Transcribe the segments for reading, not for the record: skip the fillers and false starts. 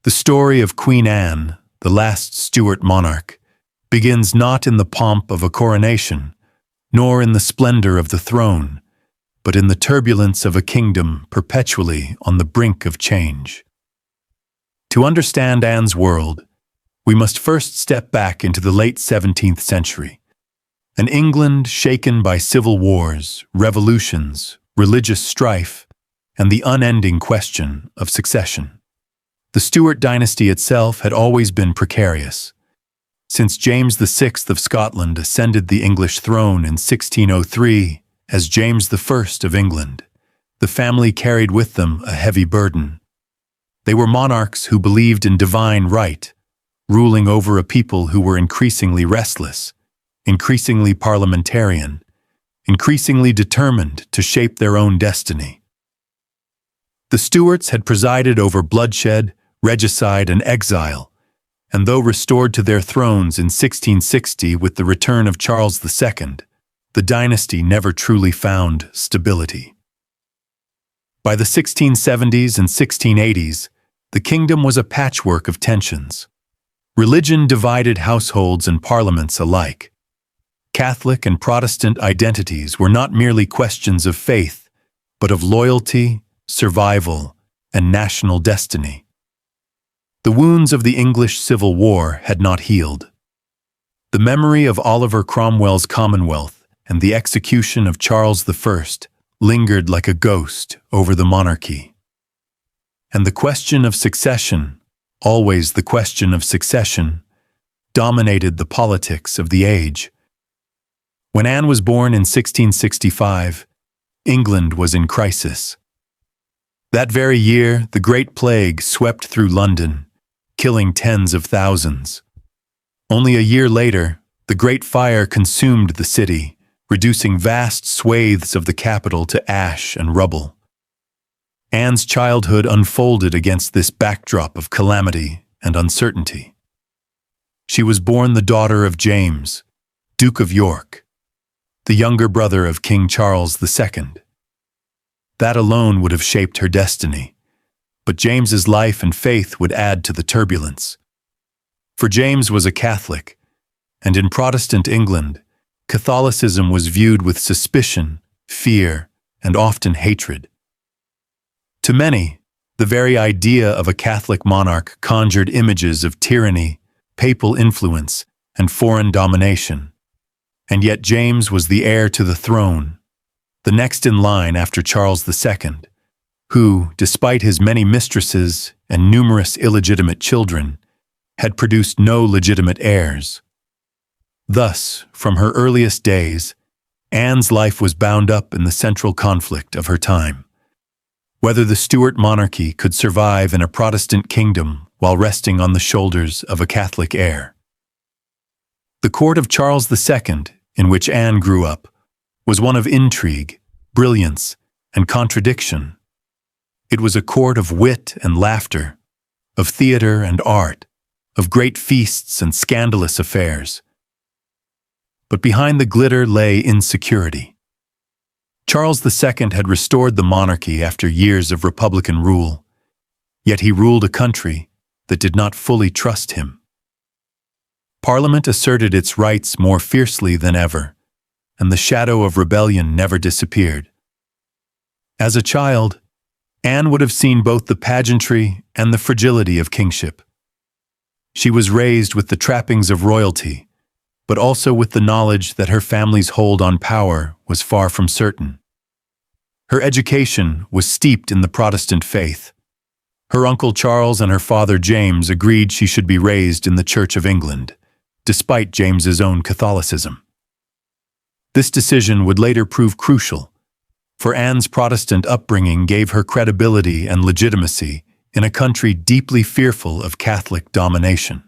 The story of Queen Anne, the last Stuart monarch, begins not in the pomp of a coronation, nor in the splendor of the throne, but in the turbulence of a kingdom perpetually on the brink of change. To understand Anne's world, we must first step back into the late 17th century, an England shaken by civil wars, revolutions, religious strife, and the unending question of succession. The Stuart dynasty itself had always been precarious. Since James VI of Scotland ascended the English throne in 1603 as James I of England, the family carried with them a heavy burden. They were monarchs who believed in divine right, ruling over a people who were increasingly restless, increasingly parliamentarian, increasingly determined to shape their own destiny. The Stuarts had presided over bloodshed, regicide, and exile, and though restored to their thrones in 1660 with the return of Charles II, the dynasty never truly found stability. By the 1670s and 1680s, the kingdom was a patchwork of tensions. Religion divided households and parliaments alike. Catholic and Protestant identities were not merely questions of faith, but of loyalty, survival, and national destiny. The wounds of the English Civil War had not healed. The memory of Oliver Cromwell's Commonwealth and the execution of Charles I lingered like a ghost over the monarchy. And the question of succession, always the question of succession, dominated the politics of the age. When Anne was born in 1665, England was in crisis. That very year, the Great Plague swept through London, killing tens of thousands. Only a year later, the Great Fire consumed the city, reducing vast swathes of the capital to ash and rubble. Anne's childhood unfolded against this backdrop of calamity and uncertainty. She was born the daughter of James, Duke of York, the younger brother of King Charles II. That alone would have shaped her destiny, but James's life and faith would add to the turbulence. For James was a Catholic, and in Protestant England, Catholicism was viewed with suspicion, fear, and often hatred. To many, the very idea of a Catholic monarch conjured images of tyranny, papal influence, and foreign domination. And yet James was the heir to the throne, the next in line after Charles II, who, despite his many mistresses and numerous illegitimate children, had produced no legitimate heirs. Thus, from her earliest days, Anne's life was bound up in the central conflict of her time: whether the Stuart monarchy could survive in a Protestant kingdom while resting on the shoulders of a Catholic heir. The court of Charles II, in which Anne grew up, was one of intrigue, brilliance, and contradiction. It was a court of wit and laughter, of theater and art, of great feasts and scandalous affairs. But behind the glitter lay insecurity. Charles II had restored the monarchy after years of Republican rule, yet he ruled a country that did not fully trust him. Parliament asserted its rights more fiercely than ever, and the shadow of rebellion never disappeared. As a child, Anne would have seen both the pageantry and the fragility of kingship. She was raised with the trappings of royalty, but also with the knowledge that her family's hold on power was far from certain. Her education was steeped in the Protestant faith. Her uncle Charles and her father James agreed she should be raised in the Church of England, despite James's own Catholicism. This decision would later prove crucial, for Anne's Protestant upbringing gave her credibility and legitimacy in a country deeply fearful of Catholic domination.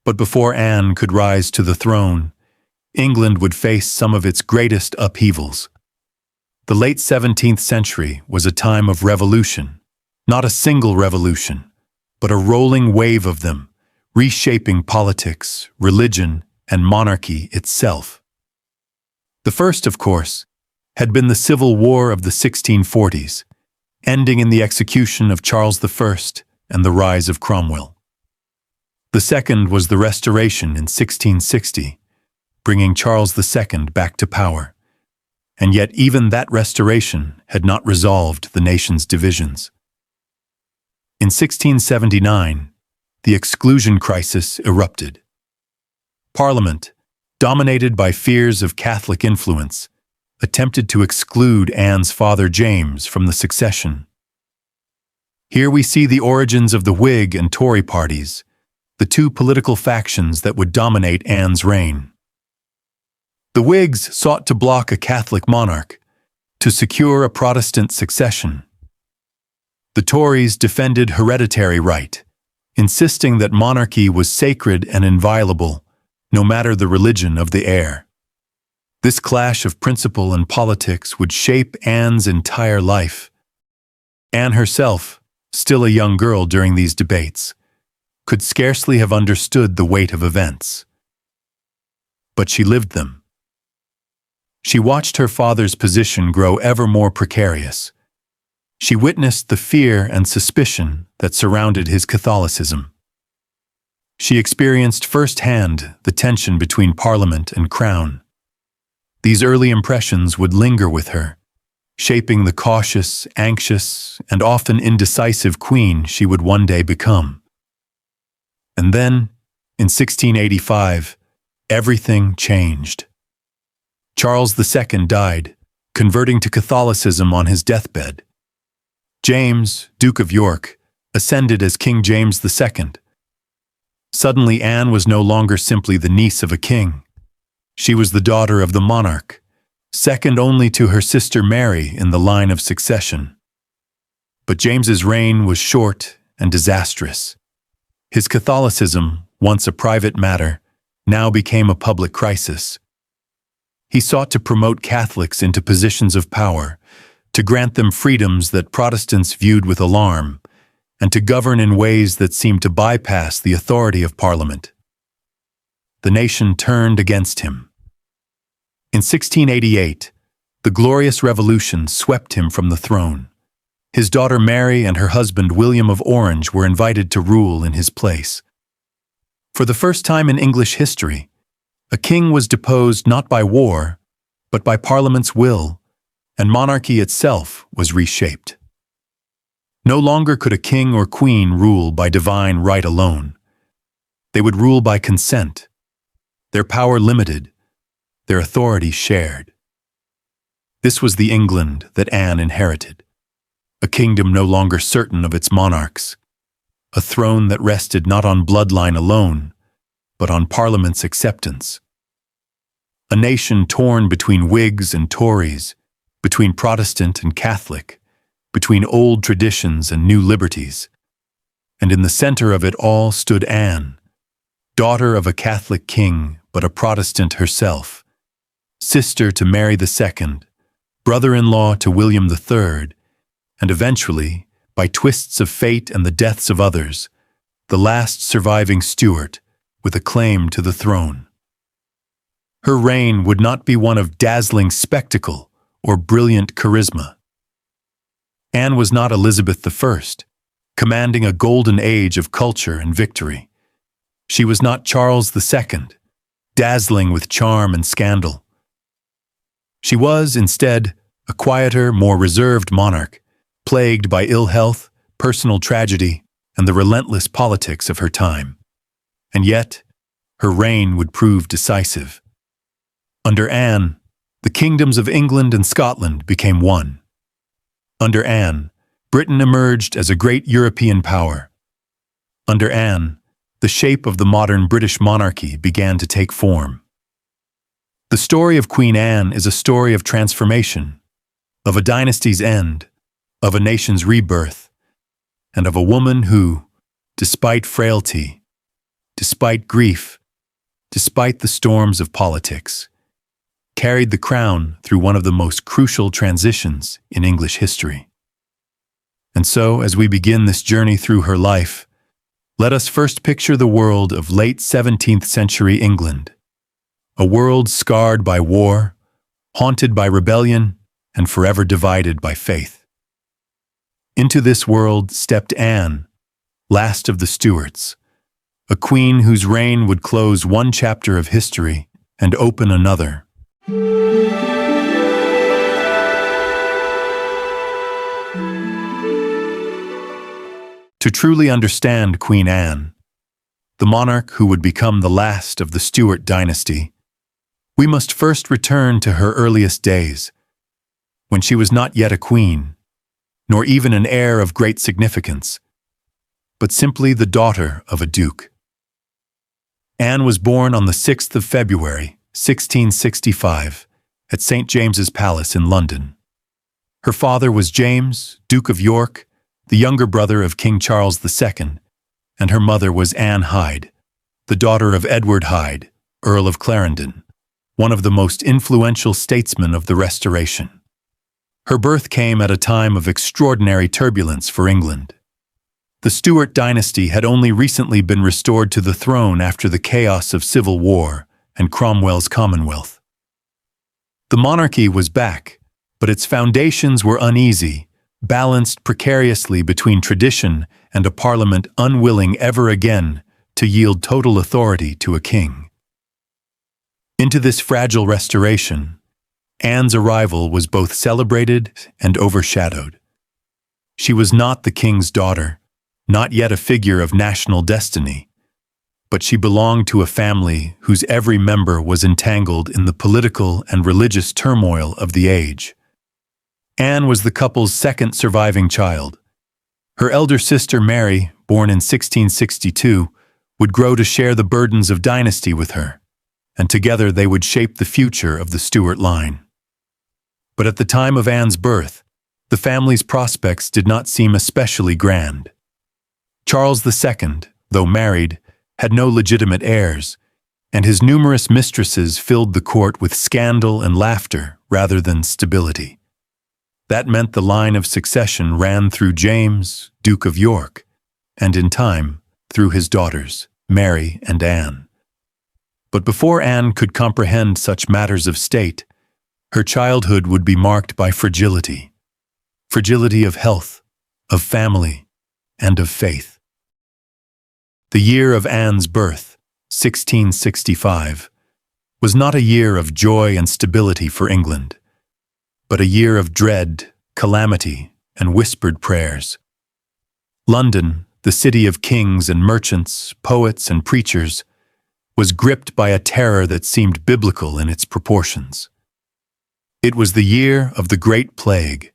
But before Anne could rise to the throne, England would face some of its greatest upheavals. The late 17th century was a time of revolution, not a single revolution, but a rolling wave of them, reshaping politics, religion, and monarchy itself. The first, of course, had been the Civil War of the 1640s, ending in the execution of Charles I and the rise of Cromwell. The second was the Restoration in 1660, bringing Charles II back to power. And yet even that restoration had not resolved the nation's divisions. In 1679, the exclusion crisis erupted. Parliament, dominated by fears of Catholic influence, attempted to exclude Anne's father James from the succession. Here we see the origins of the Whig and Tory parties, the two political factions that would dominate Anne's reign. The Whigs sought to block a Catholic monarch, to secure a Protestant succession. The Tories defended hereditary right, insisting that monarchy was sacred and inviolable, no matter the religion of the heir. This clash of principle and politics would shape Anne's entire life. Anne herself, still a young girl during these debates, could scarcely have understood the weight of events. But she lived them. She watched her father's position grow ever more precarious. She witnessed the fear and suspicion that surrounded his Catholicism. She experienced firsthand the tension between Parliament and Crown. These early impressions would linger with her, shaping the cautious, anxious, and often indecisive queen she would one day become. And then, in 1685, everything changed. Charles II died, converting to Catholicism on his deathbed. James, Duke of York, ascended as King James II. Suddenly, Anne was no longer simply the niece of a king. She was the daughter of the monarch, second only to her sister Mary in the line of succession. But James's reign was short and disastrous. His Catholicism, once a private matter, now became a public crisis. He sought to promote Catholics into positions of power, to grant them freedoms that Protestants viewed with alarm, and to govern in ways that seemed to bypass the authority of Parliament. The nation turned against him. In 1688, the Glorious Revolution swept him from the throne. His daughter Mary and her husband William of Orange were invited to rule in his place. For the first time in English history, a king was deposed not by war, but by Parliament's will, and monarchy itself was reshaped. No longer could a king or queen rule by divine right alone. They would rule by consent, their power limited, their authority shared. This was the England that Anne inherited, a kingdom no longer certain of its monarchs, a throne that rested not on bloodline alone, but on Parliament's acceptance. A nation torn between Whigs and Tories, between Protestant and Catholic, between old traditions and new liberties. And in the center of it all stood Anne, daughter of a Catholic king but a Protestant herself, sister to Mary II, brother-in-law to William III, and eventually, by twists of fate and the deaths of others, the last surviving Stuart with a claim to the throne. Her reign would not be one of dazzling spectacle or brilliant charisma. Anne was not Elizabeth I, commanding a golden age of culture and victory. She was not Charles II, dazzling with charm and scandal. She was, instead, a quieter, more reserved monarch, plagued by ill health, personal tragedy, and the relentless politics of her time. And yet, her reign would prove decisive. Under Anne, the kingdoms of England and Scotland became one. Under Anne, Britain emerged as a great European power. Under Anne, the shape of the modern British monarchy began to take form. The story of Queen Anne is a story of transformation, of a dynasty's end, of a nation's rebirth, and of a woman who, despite frailty, despite grief, despite the storms of politics, carried the crown through one of the most crucial transitions in English history. And so, as we begin this journey through her life, let us first picture the world of late 17th century England, a world scarred by war, haunted by rebellion, and forever divided by faith. Into this world stepped Anne, last of the Stuarts, a queen whose reign would close one chapter of history and open another. To truly understand Queen Anne, the monarch who would become the last of the Stuart dynasty, we must first return to her earliest days, when she was not yet a queen, nor even an heir of great significance, but simply the daughter of a duke. Anne was born on the 6th of February, 1665, at St. James's Palace in London. Her father was James, Duke of York, the younger brother of King Charles II, and her mother was Anne Hyde, the daughter of Edward Hyde, Earl of Clarendon, one of the most influential statesmen of the Restoration. Her birth came at a time of extraordinary turbulence for England. The Stuart dynasty had only recently been restored to the throne after the chaos of civil war and Cromwell's Commonwealth. The monarchy was back, but its foundations were uneasy, balanced precariously between tradition and a parliament unwilling ever again to yield total authority to a king. Into this fragile restoration, Anne's arrival was both celebrated and overshadowed. She was not the king's daughter, not yet a figure of national destiny, but she belonged to a family whose every member was entangled in the political and religious turmoil of the age. Anne was the couple's second surviving child. Her elder sister Mary, born in 1662, would grow to share the burdens of dynasty with her, and together they would shape the future of the Stuart line. But at the time of Anne's birth, the family's prospects did not seem especially grand. Charles II, though married, had no legitimate heirs, and his numerous mistresses filled the court with scandal and laughter rather than stability. That meant the line of succession ran through James, Duke of York, and in time, through his daughters, Mary and Anne. But before Anne could comprehend such matters of state, her childhood would be marked by fragility of health, of family, and of faith. The year of Anne's birth, 1665, was not a year of joy and stability for England, but a year of dread, calamity, and whispered prayers. London, the city of kings and merchants, poets and preachers, was gripped by a terror that seemed biblical in its proportions. It was the year of the Great Plague,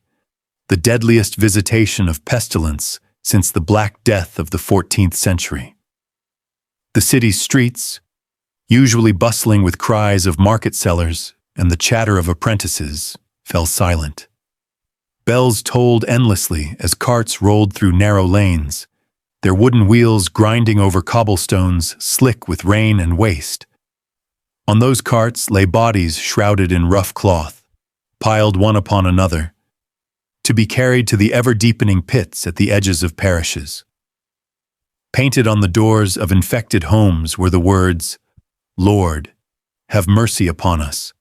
the deadliest visitation of pestilence since the Black Death of the 14th century. The city's streets, usually bustling with cries of market sellers and the chatter of apprentices, fell silent. Bells tolled endlessly as carts rolled through narrow lanes, their wooden wheels grinding over cobblestones slick with rain and waste. On those carts lay bodies shrouded in rough cloth, piled one upon another, to be carried to the ever-deepening pits at the edges of parishes. Painted on the doors of infected homes were the words, "Lord, have mercy upon us,"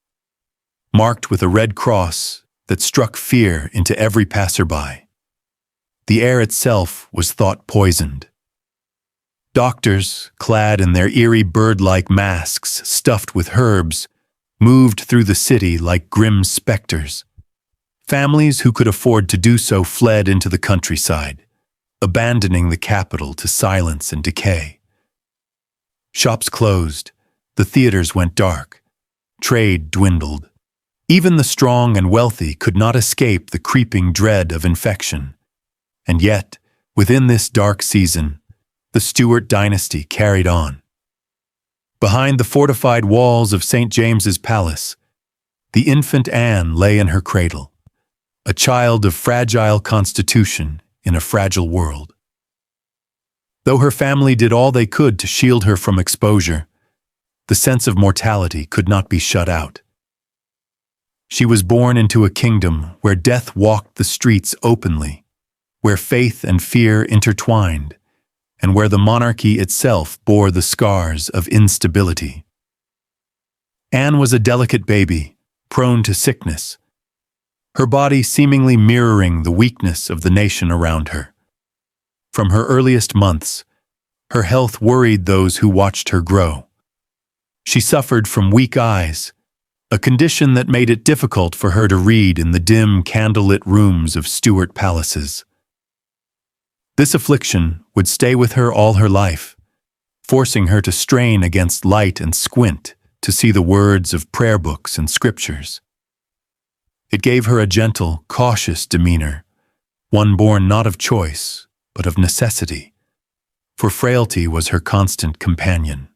marked with a red cross that struck fear into every passerby. The air itself was thought poisoned. Doctors, clad in their eerie bird-like masks stuffed with herbs, moved through the city like grim specters. Families who could afford to do so fled into the countryside, abandoning the capital to silence and decay. Shops closed, the theaters went dark, trade dwindled. Even the strong and wealthy could not escape the creeping dread of infection. And yet, within this dark season, the Stuart dynasty carried on. Behind the fortified walls of St. James's Palace, the infant Anne lay in her cradle, a child of fragile constitution in a fragile world. Though her family did all they could to shield her from exposure, the sense of mortality could not be shut out. She was born into a kingdom where death walked the streets openly, where faith and fear intertwined, and where the monarchy itself bore the scars of instability. Anne was a delicate baby, prone to sickness, her body seemingly mirroring the weakness of the nation around her. From her earliest months, her health worried those who watched her grow. She suffered from weak eyes, a condition that made it difficult for her to read in the dim, candlelit rooms of Stuart palaces. This affliction would stay with her all her life, forcing her to strain against light and squint to see the words of prayer books and scriptures. It gave her a gentle, cautious demeanor, one born not of choice, but of necessity, for frailty was her constant companion.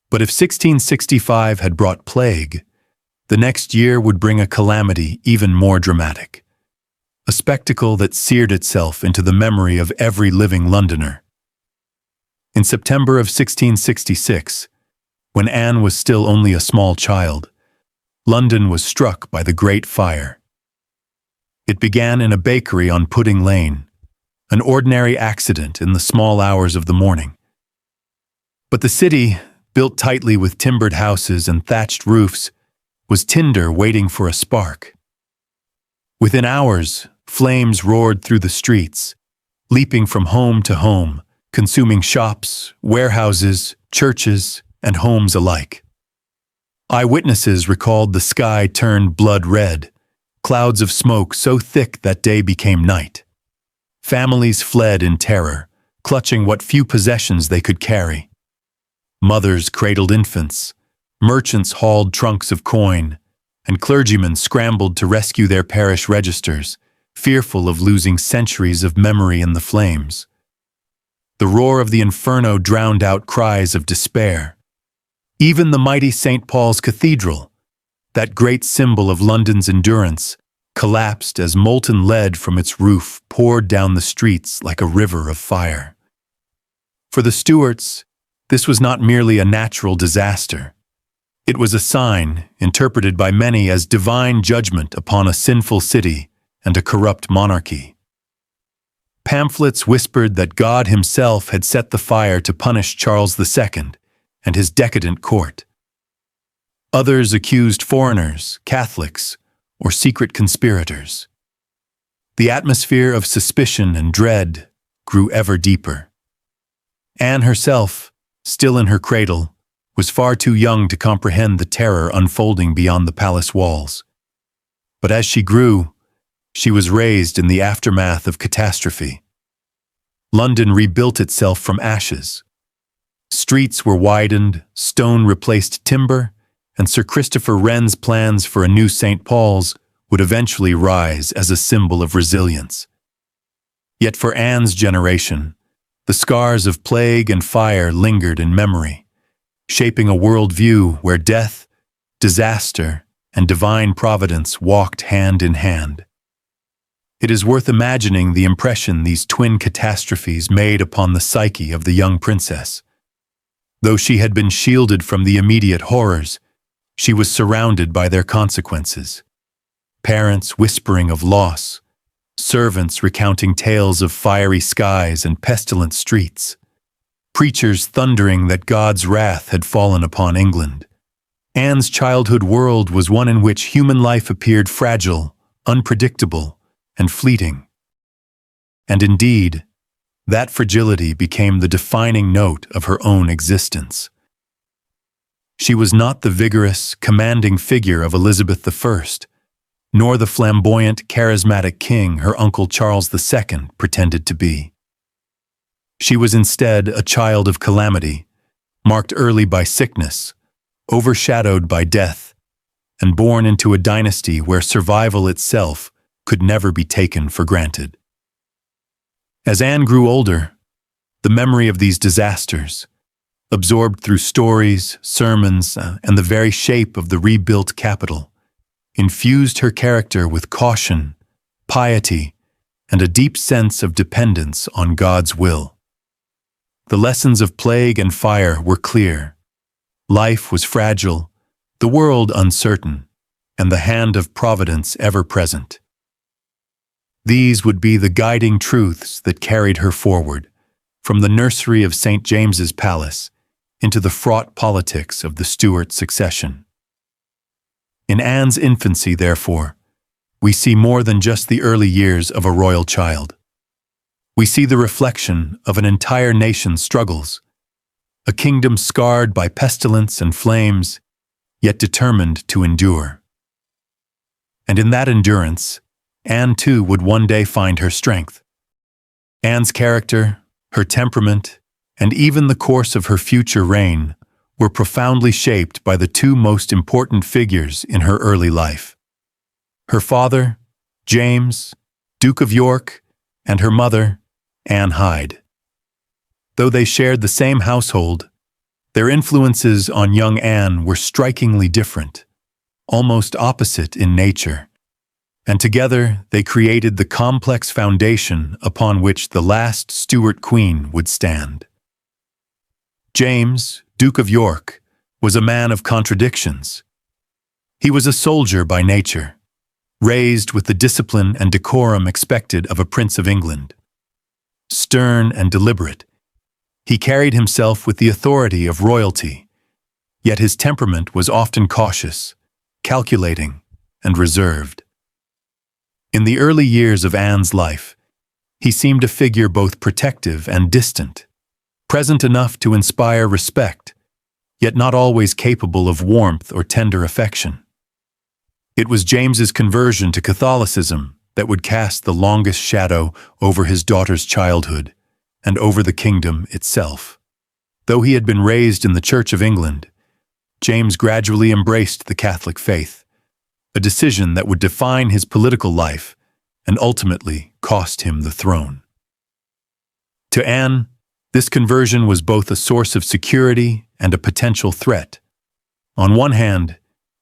But if 1665 had brought plague, the next year would bring a calamity even more dramatic, a spectacle that seared itself into the memory of every living Londoner. In September of 1666, when Anne was still only a small child, London was struck by the Great Fire. It began in a bakery on Pudding Lane, an ordinary accident in the small hours of the morning. But the city, built tightly with timbered houses and thatched roofs, was tinder waiting for a spark. Within hours, flames roared through the streets, leaping from home to home, consuming shops, warehouses, churches, and homes alike. Eyewitnesses recalled the sky turned blood red, clouds of smoke so thick that day became night. Families fled in terror, clutching what few possessions they could carry. Mothers cradled infants, merchants hauled trunks of coin, and clergymen scrambled to rescue their parish registers, fearful of losing centuries of memory in the flames. The roar of the inferno drowned out cries of despair. Even the mighty St. Paul's Cathedral, that great symbol of London's endurance, collapsed as molten lead from its roof poured down the streets like a river of fire. For the Stuarts, this was not merely a natural disaster. It was a sign, interpreted by many as divine judgment upon a sinful city and a corrupt monarchy. Pamphlets whispered that God himself had set the fire to punish Charles II and his decadent court. Others accused foreigners, Catholics, or secret conspirators. The atmosphere of suspicion and dread grew ever deeper. Anne herself, still in her cradle, was far too young to comprehend the terror unfolding beyond the palace walls. But as she grew, she was raised in the aftermath of catastrophe. London rebuilt itself from ashes. Streets were widened, stone replaced timber, and Sir Christopher Wren's plans for a new St. Paul's would eventually rise as a symbol of resilience. Yet for Anne's generation, the scars of plague and fire lingered in memory, shaping a worldview where death, disaster, and divine providence walked hand in hand. It is worth imagining the impression these twin catastrophes made upon the psyche of the young princess. Though she had been shielded from the immediate horrors, she was surrounded by their consequences. Parents whispering of loss, servants recounting tales of fiery skies and pestilent streets, preachers thundering that God's wrath had fallen upon England. Anne's childhood world was one in which human life appeared fragile, unpredictable, and fleeting. And indeed, that fragility became the defining note of her own existence. She was not the vigorous, commanding figure of Elizabeth I, nor the flamboyant, charismatic king her uncle Charles II pretended to be. She was instead a child of calamity, marked early by sickness, overshadowed by death, and born into a dynasty where survival itself could never be taken for granted. As Anne grew older, the memory of these disasters, absorbed through stories, sermons, and the very shape of the rebuilt capital, infused her character with caution, piety, and a deep sense of dependence on God's will. The lessons of plague and fire were clear. Life was fragile, the world uncertain, and the hand of providence ever present. These would be the guiding truths that carried her forward, from the nursery of St. James's Palace into the fraught politics of the Stuart succession. In Anne's infancy, therefore, we see more than just the early years of a royal child. we see the reflection of an entire nation's struggles, a kingdom scarred by pestilence and flames, yet determined to endure. And in that endurance, Anne too would one day find her strength. Anne's character, her temperament, and even the course of her future reign were profoundly shaped by the two most important figures in her early life. Her father, James, Duke of York, and her mother, Anne Hyde. Though they shared the same household, their influences on young Anne were strikingly different, almost opposite in nature, and together they created the complex foundation upon which the last Stuart queen would stand. James, Duke of York, was a man of contradictions. He was a soldier by nature, raised with the discipline and decorum expected of a Prince of England. Stern and deliberate, he carried himself with the authority of royalty, yet his temperament was often cautious, calculating, and reserved. In the early years of Anne's life, he seemed a figure both protective and distant, present enough to inspire respect, yet not always capable of warmth or tender affection. It was James's conversion to Catholicism that would cast the longest shadow over his daughter's childhood and over the kingdom itself. Though he had been raised in the Church of England, James gradually embraced the Catholic faith, a decision that would define his political life and ultimately cost him the throne. To Anne, this conversion was both a source of security and a potential threat. On one hand,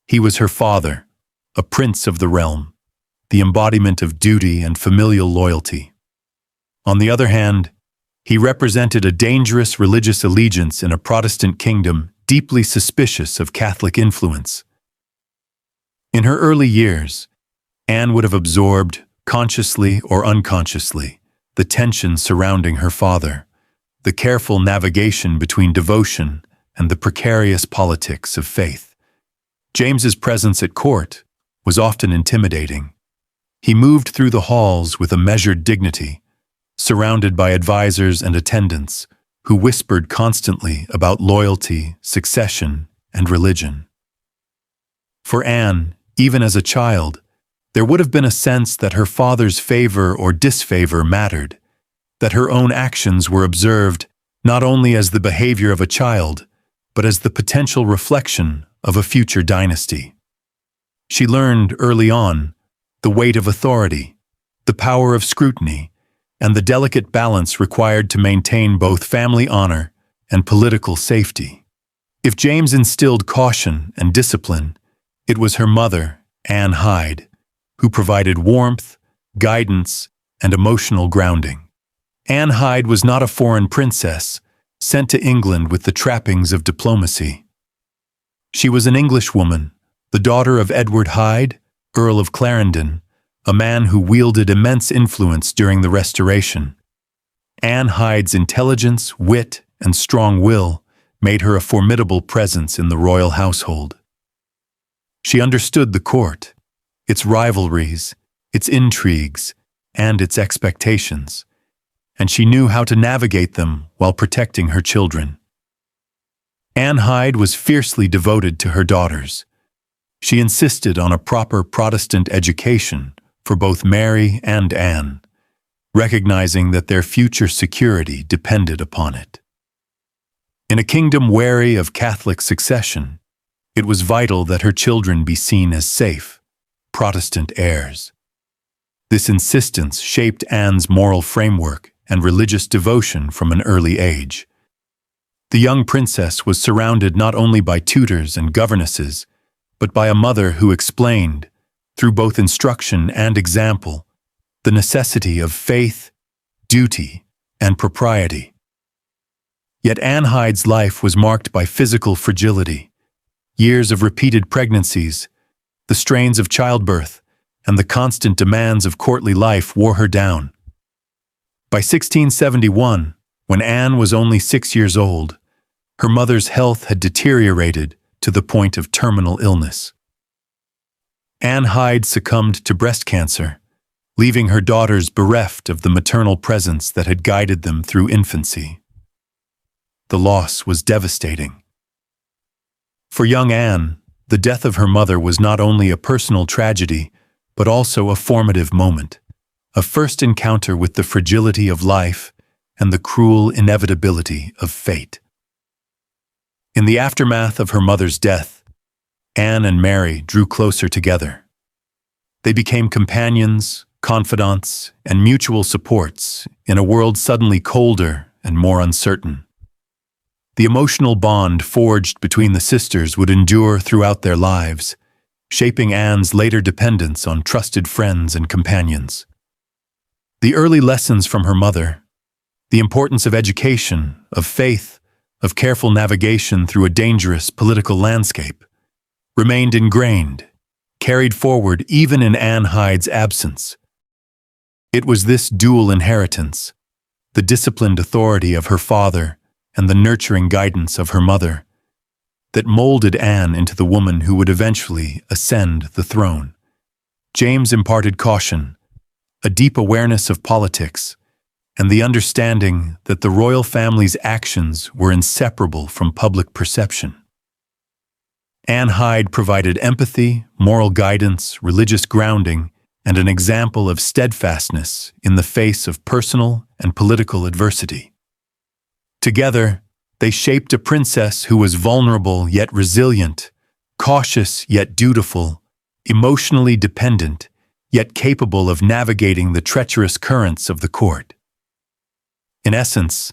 he was her father, a prince of the realm, the embodiment of duty and familial loyalty. On the other hand, he represented a dangerous religious allegiance in a Protestant kingdom deeply suspicious of Catholic influence. In her early years, Anne would have absorbed, consciously or unconsciously, the tension surrounding her father, the careful navigation between devotion and the precarious politics of faith. James's presence at court was often intimidating. He moved through the halls with a measured dignity, surrounded by advisors and attendants who whispered constantly about loyalty, succession, and religion. For Anne, even as a child, there would have been a sense that her father's favor or disfavor mattered, that her own actions were observed not only as the behavior of a child, but as the potential reflection of a future dynasty. She learned early on the weight of authority, the power of scrutiny, and the delicate balance required to maintain both family honor and political safety. If James instilled caution and discipline, it was her mother, Anne Hyde, who provided warmth, guidance, and emotional grounding. Anne Hyde was not a foreign princess, sent to England with the trappings of diplomacy. She was an Englishwoman, the daughter of Edward Hyde, Earl of Clarendon, a man who wielded immense influence during the Restoration. Anne Hyde's intelligence, wit, and strong will made her a formidable presence in the royal household. She understood the court, its rivalries, its intrigues, and its expectations, and she knew how to navigate them while protecting her children. Anne Hyde was fiercely devoted to her daughters. She insisted on a proper Protestant education for both Mary and Anne, recognizing that their future security depended upon it. In a kingdom wary of Catholic succession, it was vital that her children be seen as safe, Protestant heirs. This insistence shaped Anne's moral framework and religious devotion from an early age. The young princess was surrounded not only by tutors and governesses, but by a mother who explained, through both instruction and example, the necessity of faith, duty, and propriety. Yet Anne Hyde's life was marked by physical fragility, years of repeated pregnancies, the strains of childbirth, and the constant demands of courtly life wore her down. By 1671, when Anne was only 6 years old, her mother's health had deteriorated to the point of terminal illness. Anne Hyde succumbed to breast cancer, leaving her daughters bereft of the maternal presence that had guided them through infancy. The loss was devastating. For young Anne, the death of her mother was not only a personal tragedy, but also a formative moment, a first encounter with the fragility of life and the cruel inevitability of fate. In the aftermath of her mother's death, Anne and Mary drew closer together. They became companions, confidants, and mutual supports in a world suddenly colder and more uncertain. The emotional bond forged between the sisters would endure throughout their lives, shaping Anne's later dependence on trusted friends and companions. The early lessons from her mother, the importance of education, of faith, of careful navigation through a dangerous political landscape, remained ingrained, carried forward even in Anne Hyde's absence. It was this dual inheritance, the disciplined authority of her father and the nurturing guidance of her mother, that molded Anne into the woman who would eventually ascend the throne. James imparted caution, a deep awareness of politics, and the understanding that the royal family's actions were inseparable from public perception. Anne Hyde provided empathy, moral guidance, religious grounding, and an example of steadfastness in the face of personal and political adversity. Together, they shaped a princess who was vulnerable yet resilient, cautious yet dutiful, emotionally dependent, yet capable of navigating the treacherous currents of the court. In essence,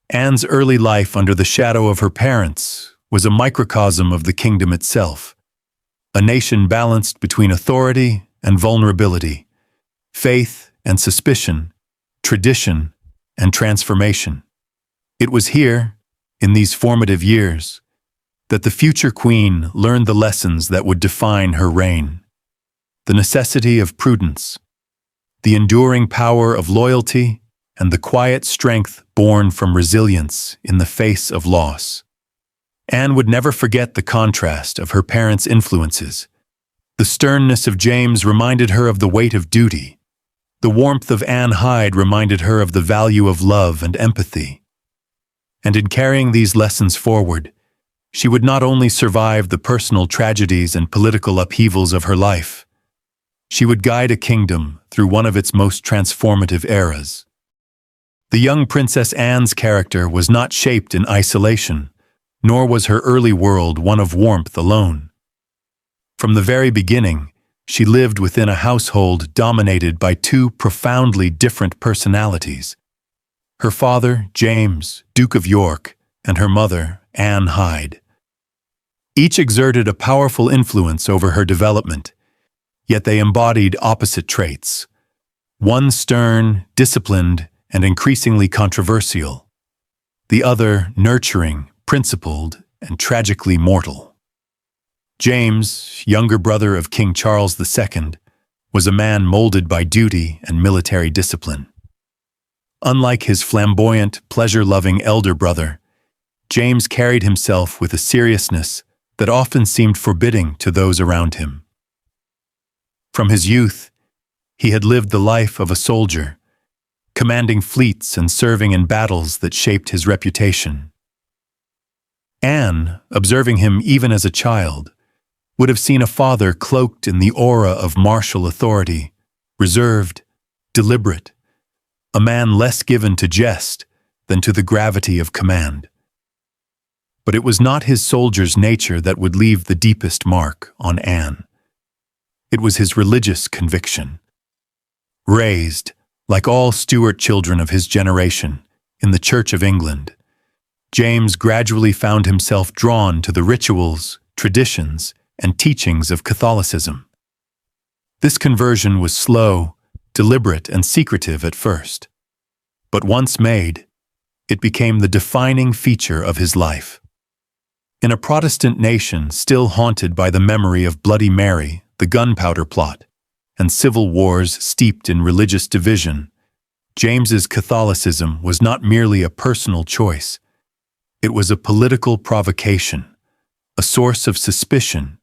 Anne's early life under the shadow of her parents was a microcosm of the kingdom itself, a nation balanced between authority and vulnerability, faith and suspicion, tradition and transformation. It was here, in these formative years, that the future queen learned the lessons that would define her reign: the necessity of prudence, the enduring power of loyalty, and the quiet strength born from resilience in the face of loss. Anne would never forget the contrast of her parents' influences. The sternness of James reminded her of the weight of duty. The warmth of Anne Hyde reminded her of the value of love and empathy. And in carrying these lessons forward, she would not only survive the personal tragedies and political upheavals of her life, she would guide a kingdom through one of its most transformative eras. The young Princess Anne's character was not shaped in isolation, nor was her early world one of warmth alone. From the very beginning, she lived within a household dominated by two profoundly different personalities: her father, James, Duke of York, and her mother, Anne Hyde. Each exerted a powerful influence over her development, yet they embodied opposite traits: one stern, disciplined, and increasingly controversial; the other nurturing, principled, and tragically mortal. James, younger brother of King Charles II, was a man molded by duty and military discipline. Unlike his flamboyant, pleasure-loving elder brother, James carried himself with a seriousness that often seemed forbidding to those around him. From his youth, he had lived the life of a soldier, commanding fleets and serving in battles that shaped his reputation. Anne, observing him even as a child, would have seen a father cloaked in the aura of martial authority, reserved, deliberate, a man less given to jest than to the gravity of command. But it was not his soldier's nature that would leave the deepest mark on Anne. It was his religious conviction. Raised, like all Stuart children of his generation, in the Church of England, James gradually found himself drawn to the rituals, traditions, and teachings of Catholicism. This conversion was slow, deliberate, and secretive at first. But once made, it became the defining feature of his life. In a Protestant nation still haunted by the memory of Bloody Mary, the Gunpowder Plot, and civil wars steeped in religious division, James's Catholicism was not merely a personal choice. It was a political provocation, a source of suspicion,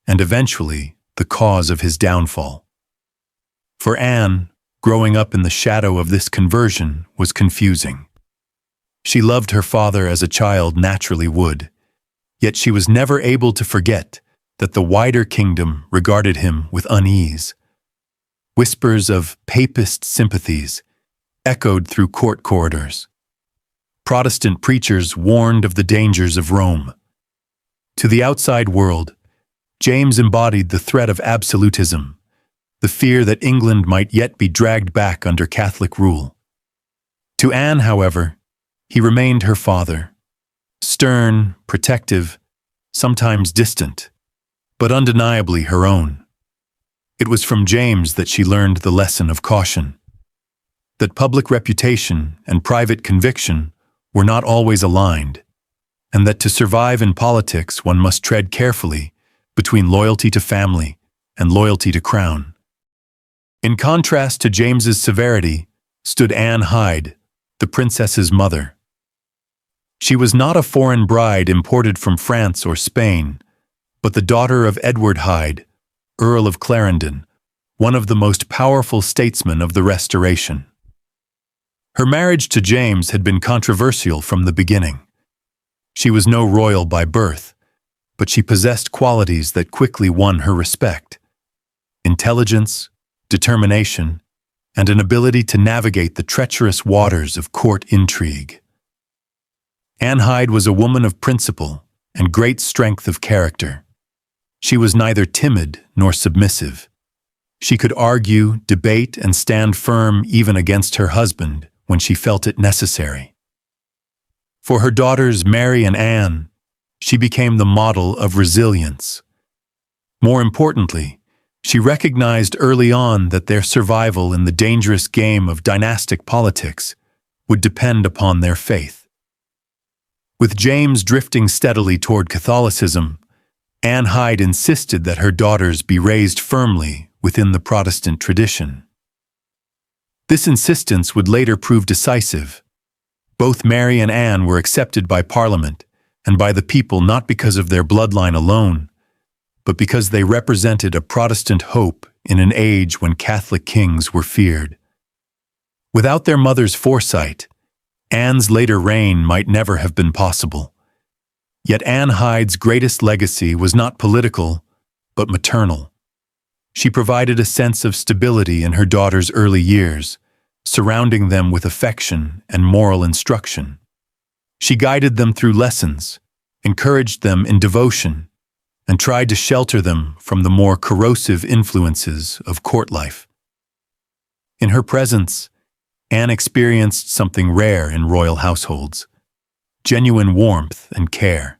and eventually the cause of his downfall. For Anne, growing up in the shadow of this conversion was confusing. She loved her father as a child naturally would, yet she was never able to forget that the wider kingdom regarded him with unease. Whispers of papist sympathies echoed through court corridors. Protestant preachers warned of the dangers of Rome. To the outside world, James embodied the threat of absolutism, the fear that England might yet be dragged back under Catholic rule. To Anne, however, he remained her father, stern, protective, sometimes distant, but undeniably her own. It was from James that she learned the lesson of caution, that public reputation and private conviction were not always aligned, and that to survive in politics one must tread carefully between loyalty to family and loyalty to crown. In contrast to James's severity stood Anne Hyde, the princess's mother. She was not a foreign bride imported from France or Spain, but the daughter of Edward Hyde, Earl of Clarendon, one of the most powerful statesmen of the Restoration. Her marriage to James had been controversial from the beginning. She was no royal by birth, but she possessed qualities that quickly won her respect: intelligence, determination, and an ability to navigate the treacherous waters of court intrigue. Anne Hyde was a woman of principle and great strength of character. She was neither timid nor submissive. She could argue, debate, and stand firm even against her husband when she felt it necessary. For her daughters Mary and Anne, she became the model of resilience. More importantly, she recognized early on that their survival in the dangerous game of dynastic politics would depend upon their faith. With James drifting steadily toward Catholicism, Anne Hyde insisted that her daughters be raised firmly within the Protestant tradition. This insistence would later prove decisive. Both Mary and Anne were accepted by Parliament and by the people not because of their bloodline alone, but because they represented a Protestant hope in an age when Catholic kings were feared. Without their mother's foresight, Anne's later reign might never have been possible. Yet Anne Hyde's greatest legacy was not political, but maternal. She provided a sense of stability in her daughters' early years, surrounding them with affection and moral instruction. She guided them through lessons, encouraged them in devotion, and tried to shelter them from the more corrosive influences of court life. In her presence, Anne experienced something rare in royal households: genuine warmth and care.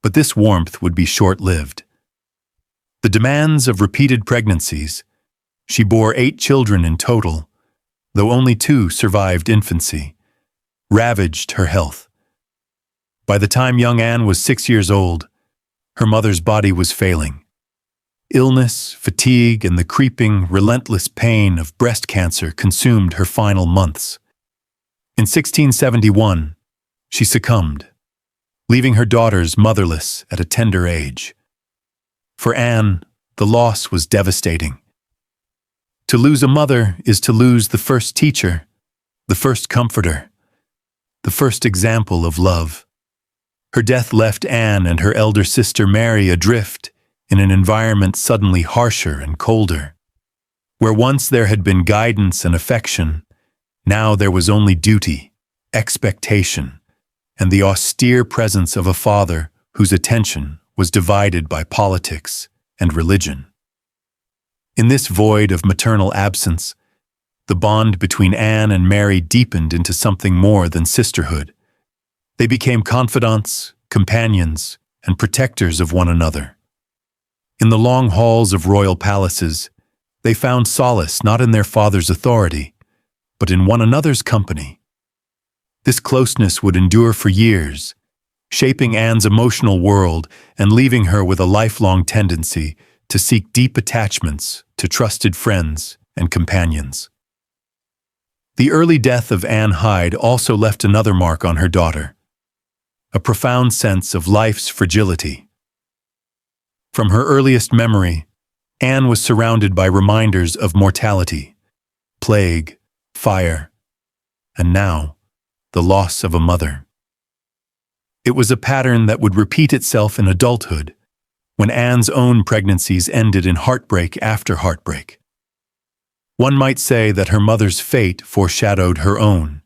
But this warmth would be short-lived. The demands of repeated pregnancies — she bore 8 children in total, though only 2 survived infancy — ravaged her health. By the time young Anne was 6 years old, her mother's body was failing. Illness, fatigue, and the creeping, relentless pain of breast cancer consumed her final months. In 1671, she succumbed, leaving her daughters motherless at a tender age. For Anne, the loss was devastating. To lose a mother is to lose the first teacher, the first comforter, the first example of love. Her death left Anne and her elder sister Mary adrift in an environment suddenly harsher and colder. Where once there had been guidance and affection, now there was only duty, expectation, and the austere presence of a father whose attention was divided by politics and religion. In this void of maternal absence, the bond between Anne and Mary deepened into something more than sisterhood. They became confidants, companions, and protectors of one another. In the long halls of royal palaces, they found solace not in their father's authority, but in one another's company. This closeness would endure for years, shaping Anne's emotional world and leaving her with a lifelong tendency to seek deep attachments to trusted friends and companions. The early death of Anne Hyde also left another mark on her daughter: a profound sense of life's fragility. From her earliest memory, Anne was surrounded by reminders of mortality: plague, fire, and now, the loss of a mother. It was a pattern that would repeat itself in adulthood, when Anne's own pregnancies ended in heartbreak after heartbreak. One might say that her mother's fate foreshadowed her own,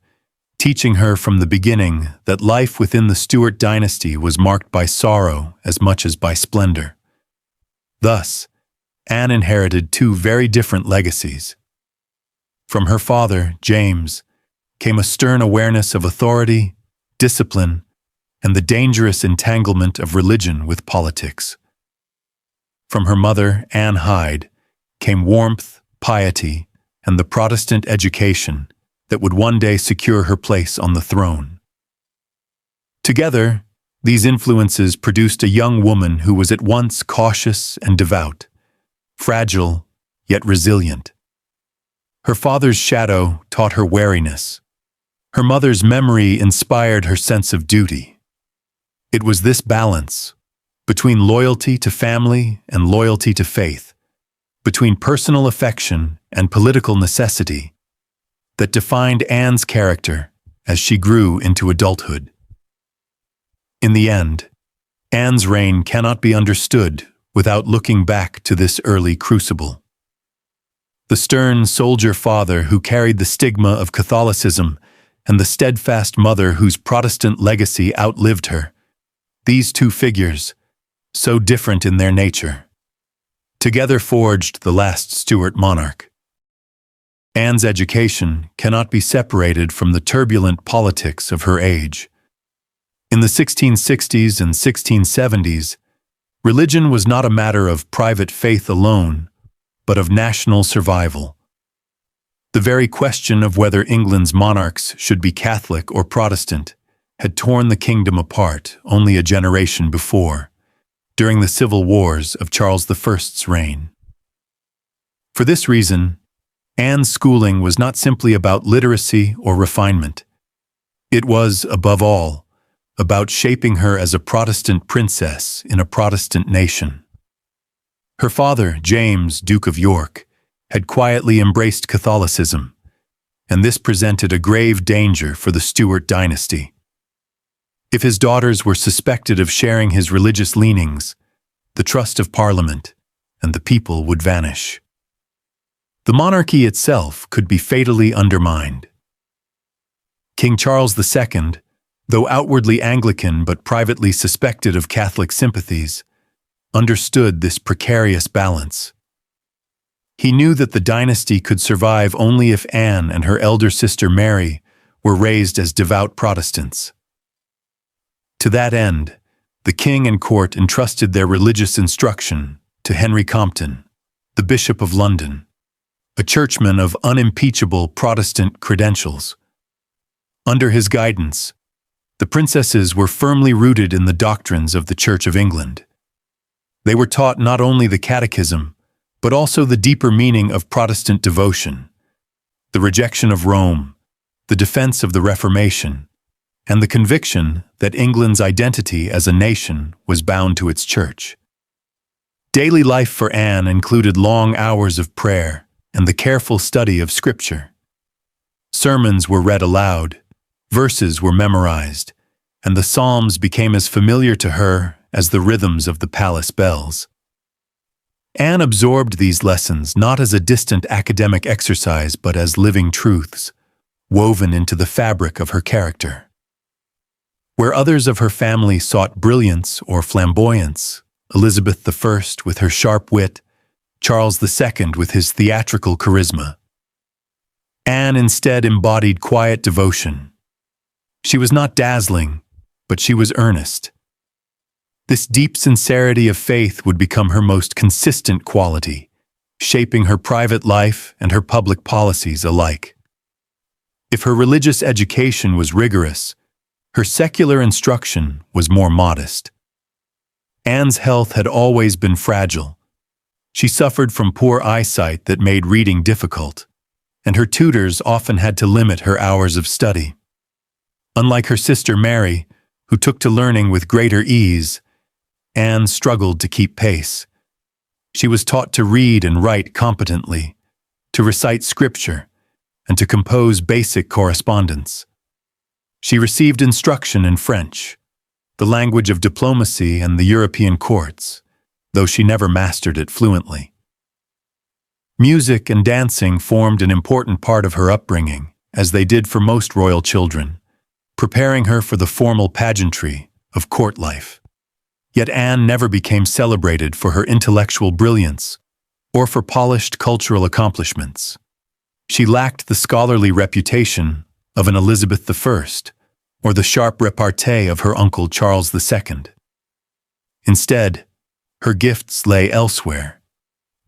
teaching her from the beginning that life within the Stuart dynasty was marked by sorrow as much as by splendor. Thus, Anne inherited two very different legacies. From her father, James, came a stern awareness of authority, discipline, and the dangerous entanglement of religion with politics. From her mother, Anne Hyde, came warmth, piety, and the Protestant education that would one day secure her place on the throne. Together, these influences produced a young woman who was at once cautious and devout, fragile yet resilient. Her father's shadow taught her wariness. Her mother's memory inspired her sense of duty. It was this balance, between loyalty to family and loyalty to faith, between personal affection and political necessity, that defined Anne's character as she grew into adulthood. In the end, Anne's reign cannot be understood without looking back to this early crucible. The stern soldier father who carried the stigma of Catholicism and the steadfast mother whose Protestant legacy outlived her, these two figures, so different in their nature, together forged the last Stuart monarch. Anne's education cannot be separated from the turbulent politics of her age. In the 1660s and 1670s, religion was not a matter of private faith alone, but of national survival. The very question of whether England's monarchs should be Catholic or Protestant had torn the kingdom apart only a generation before, during the civil wars of Charles I's reign. For this reason, Anne's schooling was not simply about literacy or refinement. It was, above all, about shaping her as a Protestant princess in a Protestant nation. Her father, James, Duke of York, had quietly embraced Catholicism, and this presented a grave danger for the Stuart dynasty. If his daughters were suspected of sharing his religious leanings, the trust of Parliament and the people would vanish. The monarchy itself could be fatally undermined. King Charles II, though outwardly Anglican but privately suspected of Catholic sympathies, understood this precarious balance. He knew that the dynasty could survive only if Anne and her elder sister Mary were raised as devout Protestants. To that end, the king and court entrusted their religious instruction to Henry Compton, the Bishop of London, a churchman of unimpeachable Protestant credentials. Under his guidance, the princesses were firmly rooted in the doctrines of the Church of England. They were taught not only the catechism, but also the deeper meaning of Protestant devotion, the rejection of Rome, the defense of the Reformation, and the conviction that England's identity as a nation was bound to its church. Daily life for Anne included long hours of prayer and the careful study of Scripture. Sermons were read aloud, verses were memorized, and the Psalms became as familiar to her as the rhythms of the palace bells. Anne absorbed these lessons not as a distant academic exercise but as living truths, woven into the fabric of her character. Where others of her family sought brilliance or flamboyance, Elizabeth I with her sharp wit, Charles II with his theatrical charisma, Anne instead embodied quiet devotion. She was not dazzling, but she was earnest. This deep sincerity of faith would become her most consistent quality, shaping her private life and her public policies alike. If her religious education was rigorous, her secular instruction was more modest. Anne's health had always been fragile. She suffered from poor eyesight that made reading difficult, and her tutors often had to limit her hours of study. Unlike her sister Mary, who took to learning with greater ease, Anne struggled to keep pace. She was taught to read and write competently, to recite scripture, and to compose basic correspondence. She received instruction in French, the language of diplomacy and the European courts, though she never mastered it fluently. Music and dancing formed an important part of her upbringing, as they did for most royal children, preparing her for the formal pageantry of court life. Yet Anne never became celebrated for her intellectual brilliance or for polished cultural accomplishments. She lacked the scholarly reputation of an Elizabeth I or the sharp repartee of her uncle Charles II. Instead, her gifts lay elsewhere,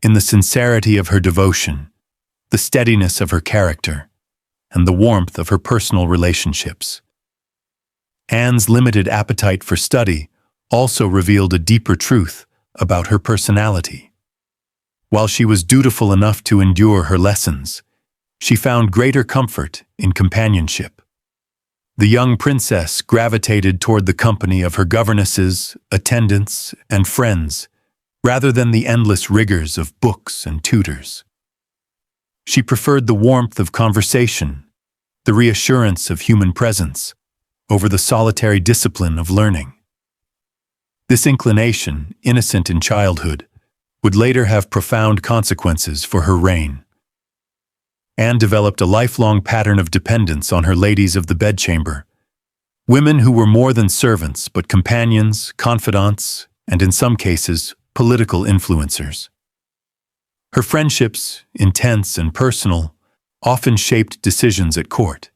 in the sincerity of her devotion, the steadiness of her character, and the warmth of her personal relationships. Anne's limited appetite for study also revealed a deeper truth about her personality. While she was dutiful enough to endure her lessons, she found greater comfort in companionship. The young princess gravitated toward the company of her governesses, attendants, and friends, rather than the endless rigors of books and tutors. She preferred the warmth of conversation, the reassurance of human presence, over the solitary discipline of learning. This inclination, innocent in childhood, would later have profound consequences for her reign. Anne developed a lifelong pattern of dependence on her ladies of the bedchamber, women who were more than servants but companions, confidants, and in some cases, political influencers. Her friendships, intense and personal, often shaped decisions at court.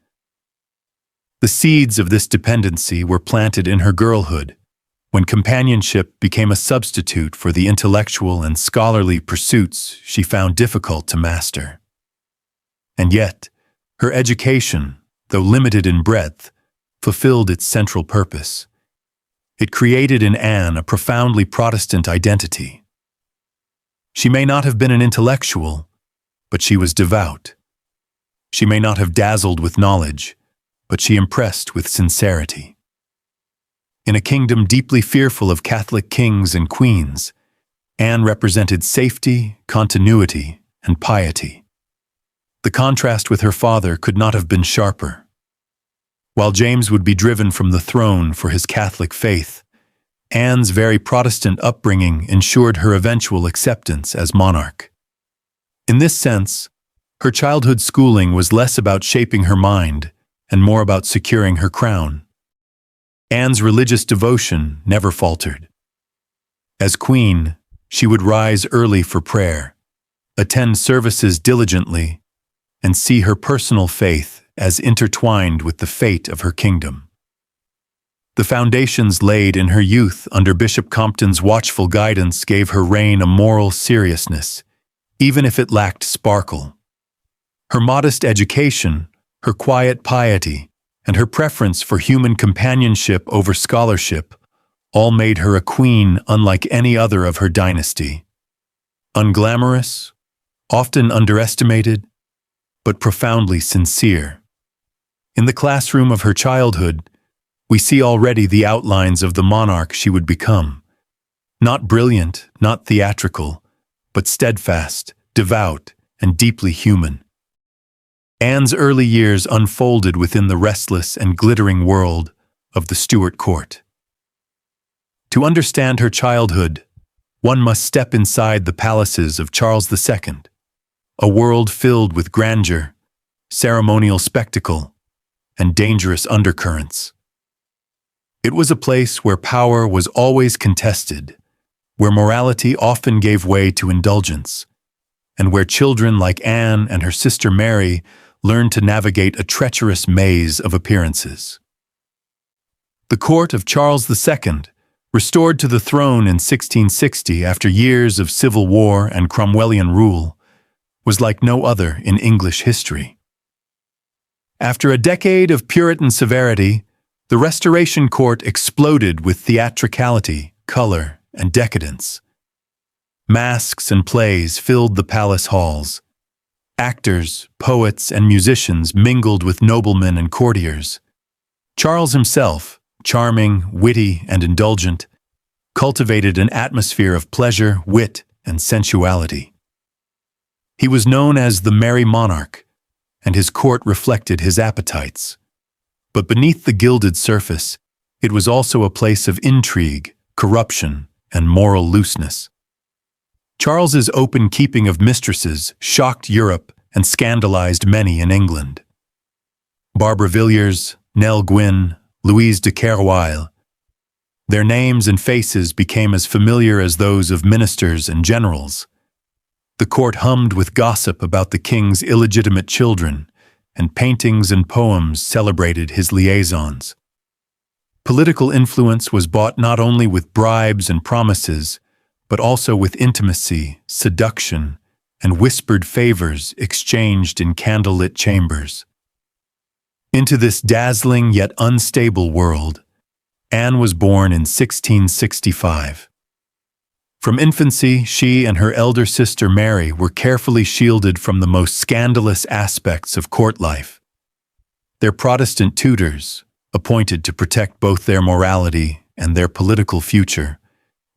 The seeds of this dependency were planted in her girlhood, when companionship became a substitute for the intellectual and scholarly pursuits she found difficult to master. And yet, her education, though limited in breadth, fulfilled its central purpose. It created in Anne a profoundly Protestant identity. She may not have been an intellectual, but she was devout. She may not have dazzled with knowledge, but she impressed with sincerity. In a kingdom deeply fearful of Catholic kings and queens, Anne represented safety, continuity, and piety. The contrast with her father could not have been sharper. While James would be driven from the throne for his Catholic faith, Anne's very Protestant upbringing ensured her eventual acceptance as monarch. In this sense, her childhood schooling was less about shaping her mind and more about securing her crown. Anne's religious devotion never faltered. As queen, she would rise early for prayer, attend services diligently, and see her personal faith as intertwined with the fate of her kingdom. The foundations laid in her youth under Bishop Compton's watchful guidance gave her reign a moral seriousness, even if it lacked sparkle. Her modest education, her quiet piety, and her preference for human companionship over scholarship all made her a queen unlike any other of her dynasty. Unglamorous, often underestimated, but profoundly sincere. In the classroom of her childhood, we see already the outlines of the monarch she would become. Not brilliant, not theatrical, but steadfast, devout, and deeply human. Anne's early years unfolded within the restless and glittering world of the Stuart court. To understand her childhood, one must step inside the palaces of Charles II, a world filled with grandeur, ceremonial spectacle, and dangerous undercurrents. It was a place where power was always contested, where morality often gave way to indulgence, and where children like Anne and her sister Mary learned to navigate a treacherous maze of appearances. The court of Charles II, restored to the throne in 1660 after years of civil war and Cromwellian rule, was like no other in English history. After a decade of Puritan severity, the Restoration Court exploded with theatricality, color, and decadence. Masks and plays filled the palace halls. Actors, poets, and musicians mingled with noblemen and courtiers. Charles himself, charming, witty, and indulgent, cultivated an atmosphere of pleasure, wit, and sensuality. He was known as the Merry Monarch, and his court reflected his appetites. But beneath the gilded surface, it was also a place of intrigue, corruption, and moral looseness. Charles's open keeping of mistresses shocked Europe and scandalized many in England. Barbara Villiers, Nell Gwynn, Louise de Keroualle. Their names and faces became as familiar as those of ministers and generals. The court hummed with gossip about the king's illegitimate children, and paintings and poems celebrated his liaisons. Political influence was bought not only with bribes and promises, but also with intimacy, seduction, and whispered favors exchanged in candlelit chambers. Into this dazzling yet unstable world, Anne was born in 1665. From infancy, she and her elder sister Mary were carefully shielded from the most scandalous aspects of court life. Their Protestant tutors, appointed to protect both their morality and their political future,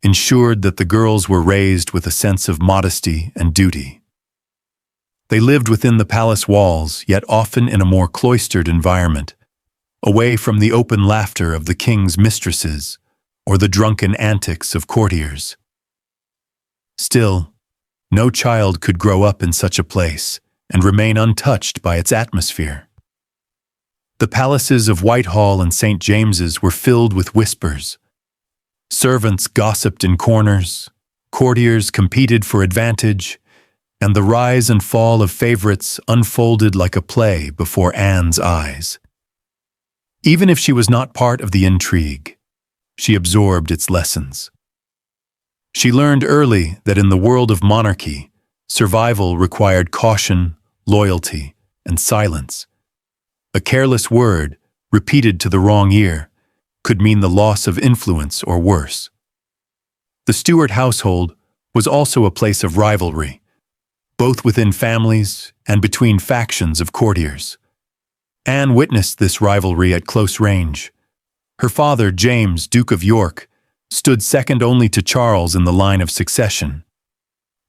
ensured that the girls were raised with a sense of modesty and duty. They lived within the palace walls, yet often in a more cloistered environment, away from the open laughter of the king's mistresses or the drunken antics of courtiers. Still, no child could grow up in such a place and remain untouched by its atmosphere. The palaces of Whitehall and St. James's were filled with whispers. Servants gossiped in corners, courtiers competed for advantage, and the rise and fall of favorites unfolded like a play before Anne's eyes. Even if she was not part of the intrigue, she absorbed its lessons. She learned early that in the world of monarchy, survival required caution, loyalty, and silence. A careless word, repeated to the wrong ear, could mean the loss of influence or worse. The Stuart household was also a place of rivalry, both within families and between factions of courtiers. Anne witnessed this rivalry at close range. Her father, James, Duke of York, stood second only to Charles in the line of succession.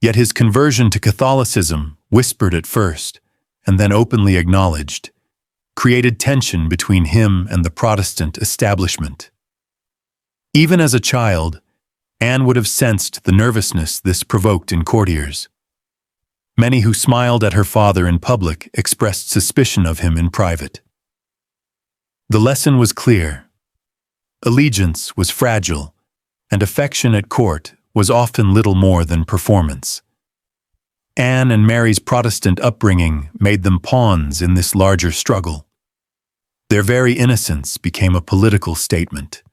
Yet his conversion to Catholicism, whispered at first, and then openly acknowledged, created tension between him and the Protestant establishment. Even as a child, Anne would have sensed the nervousness this provoked in courtiers. Many who smiled at her father in public expressed suspicion of him in private. The lesson was clear. Allegiance was fragile, and affection at court was often little more than performance. Anne and Mary's Protestant upbringing made them pawns in this larger struggle. Their very innocence became a political statement.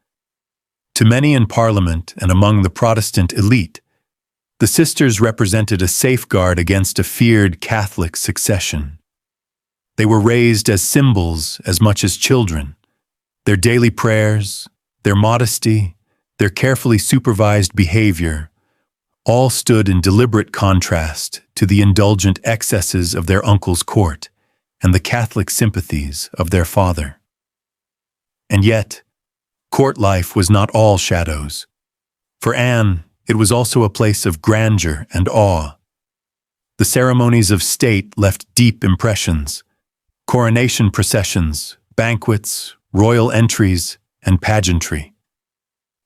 To many in Parliament and among the Protestant elite, the sisters represented a safeguard against a feared Catholic succession. They were raised as symbols as much as children. Their daily prayers, their modesty, their carefully supervised behavior, all stood in deliberate contrast to the indulgent excesses of their uncle's court and the Catholic sympathies of their father. And yet, court life was not all shadows. For Anne, it was also a place of grandeur and awe. The ceremonies of state left deep impressions: coronation processions, banquets, royal entries, and pageantry.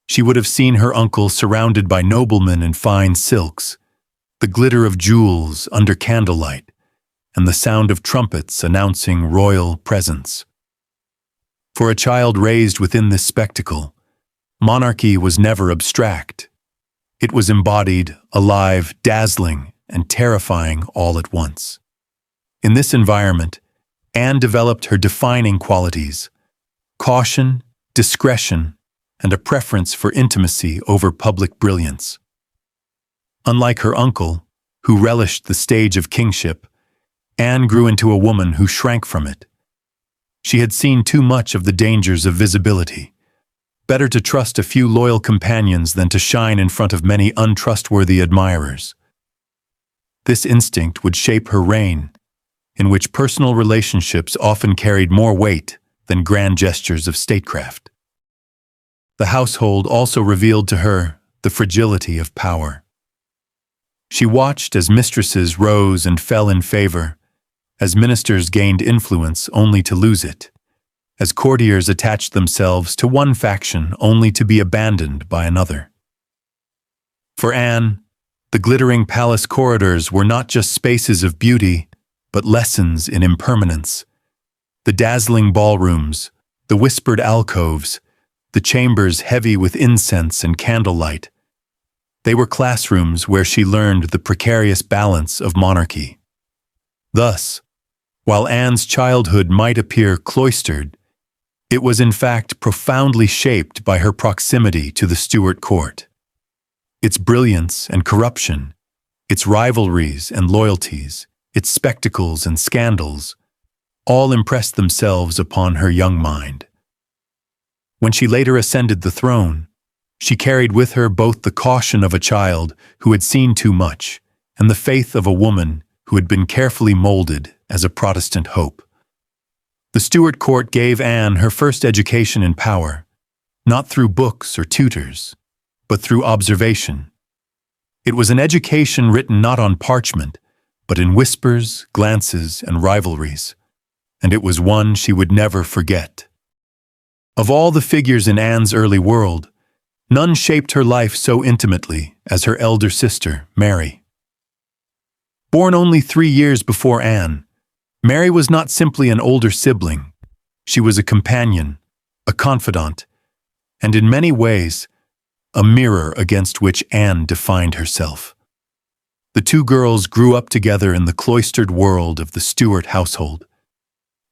She would have seen her uncle surrounded by noblemen in fine silks, the glitter of jewels under candlelight, and the sound of trumpets announcing royal presence. For a child raised within this spectacle, monarchy was never abstract. It was embodied, alive, dazzling, and terrifying all at once. In this environment, Anne developed her defining qualities: caution, discretion, and a preference for intimacy over public brilliance. Unlike her uncle, who relished the stage of kingship, Anne grew into a woman who shrank from it. She had seen too much of the dangers of visibility. Better to trust a few loyal companions than to shine in front of many untrustworthy admirers. This instinct would shape her reign, in which personal relationships often carried more weight than grand gestures of statecraft. The household also revealed to her the fragility of power. She watched as mistresses rose and fell in favor, as ministers gained influence only to lose it, as courtiers attached themselves to one faction only to be abandoned by another. For Anne, the glittering palace corridors were not just spaces of beauty, but lessons in impermanence. The dazzling ballrooms, the whispered alcoves, the chambers heavy with incense and candlelight. They were classrooms where she learned the precarious balance of monarchy. Thus, while Anne's childhood might appear cloistered, it was in fact profoundly shaped by her proximity to the Stuart court. Its brilliance and corruption, its rivalries and loyalties, its spectacles and scandals, all impressed themselves upon her young mind. When she later ascended the throne, she carried with her both the caution of a child who had seen too much and the faith of a woman who had been carefully molded as a Protestant hope. The Stuart court gave Anne her first education in power, not through books or tutors, but through observation. It was an education written not on parchment, but in whispers, glances, and rivalries, and it was one she would never forget. Of all the figures in Anne's early world, none shaped her life so intimately as her elder sister, Mary. Born only 3 years before Anne, Mary was not simply an older sibling. She was a companion, a confidant, and in many ways, a mirror against which Anne defined herself. The two girls grew up together in the cloistered world of the Stuart household.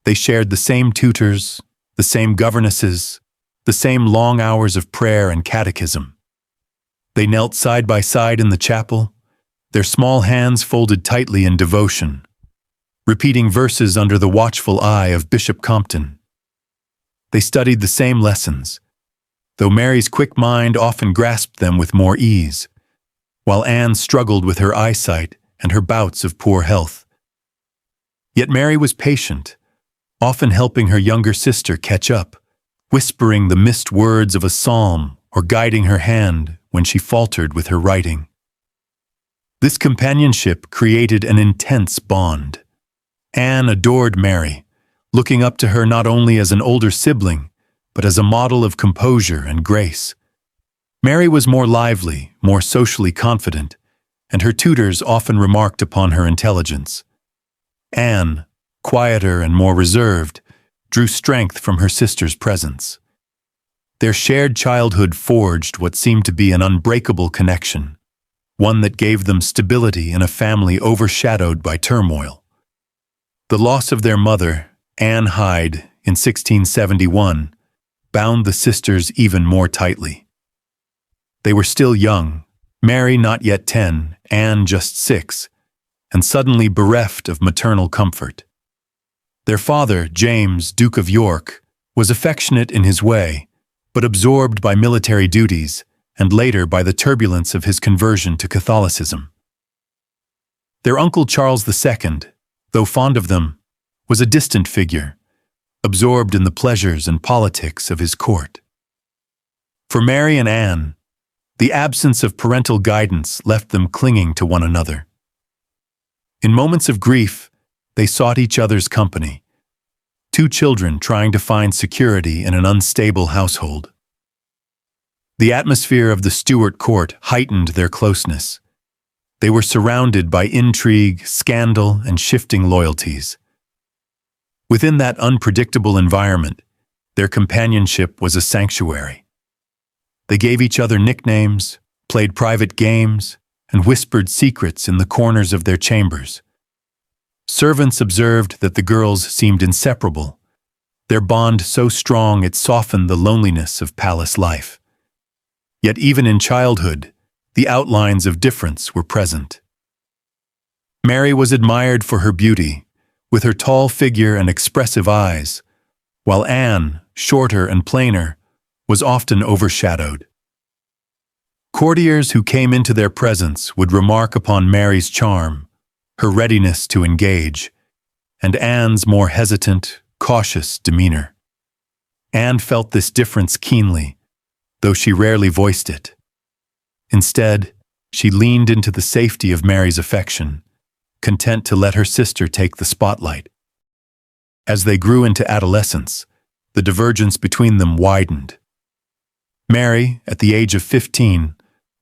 They shared the same tutors, the same governesses, the same long hours of prayer and catechism. They knelt side by side in the chapel, their small hands folded tightly in devotion, repeating verses under the watchful eye of Bishop Compton. They studied the same lessons, though Mary's quick mind often grasped them with more ease, while Anne struggled with her eyesight and her bouts of poor health. Yet Mary was patient, often helping her younger sister catch up, whispering the missed words of a psalm or guiding her hand when she faltered with her writing. This companionship created an intense bond. Anne adored Mary, looking up to her not only as an older sibling, but as a model of composure and grace. Mary was more lively, more socially confident, and her tutors often remarked upon her intelligence. Anne, quieter and more reserved, drew strength from her sister's presence. Their shared childhood forged what seemed to be an unbreakable connection, one that gave them stability in a family overshadowed by turmoil. The loss of their mother, Anne Hyde, in 1671, bound the sisters even more tightly. They were still young, Mary not yet 10, Anne just 6, and suddenly bereft of maternal comfort. Their father, James, Duke of York, was affectionate in his way, but absorbed by military duties and later by the turbulence of his conversion to Catholicism. Their uncle Charles II, though fond of them, was a distant figure, absorbed in the pleasures and politics of his court. For Mary and Anne, the absence of parental guidance left them clinging to one another. In moments of grief, they sought each other's company, two children trying to find security in an unstable household. The atmosphere of the Stuart court heightened their closeness. They were surrounded by intrigue, scandal, and shifting loyalties. Within that unpredictable environment, their companionship was a sanctuary. They gave each other nicknames, played private games, and whispered secrets in the corners of their chambers. Servants observed that the girls seemed inseparable, their bond so strong it softened the loneliness of palace life. Yet even in childhood, the outlines of difference were present. Mary was admired for her beauty, with her tall figure and expressive eyes, while Anne, shorter and plainer, was often overshadowed. Courtiers who came into their presence would remark upon Mary's charm, her readiness to engage, and Anne's more hesitant, cautious demeanor. Anne felt this difference keenly, though she rarely voiced it. Instead, she leaned into the safety of Mary's affection, content to let her sister take the spotlight. As they grew into adolescence, the divergence between them widened. Mary, at the age of 15,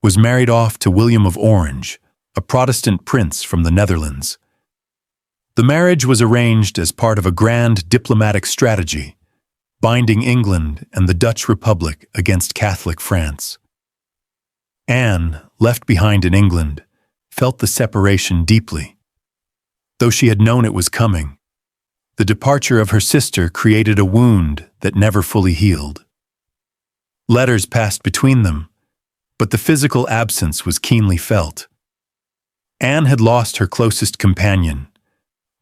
was married off to William of Orange, a Protestant prince from the Netherlands. The marriage was arranged as part of a grand diplomatic strategy, binding England and the Dutch Republic against Catholic France. Anne, left behind in England, felt the separation deeply. Though she had known it was coming, the departure of her sister created a wound that never fully healed. Letters passed between them, but the physical absence was keenly felt. Anne had lost her closest companion,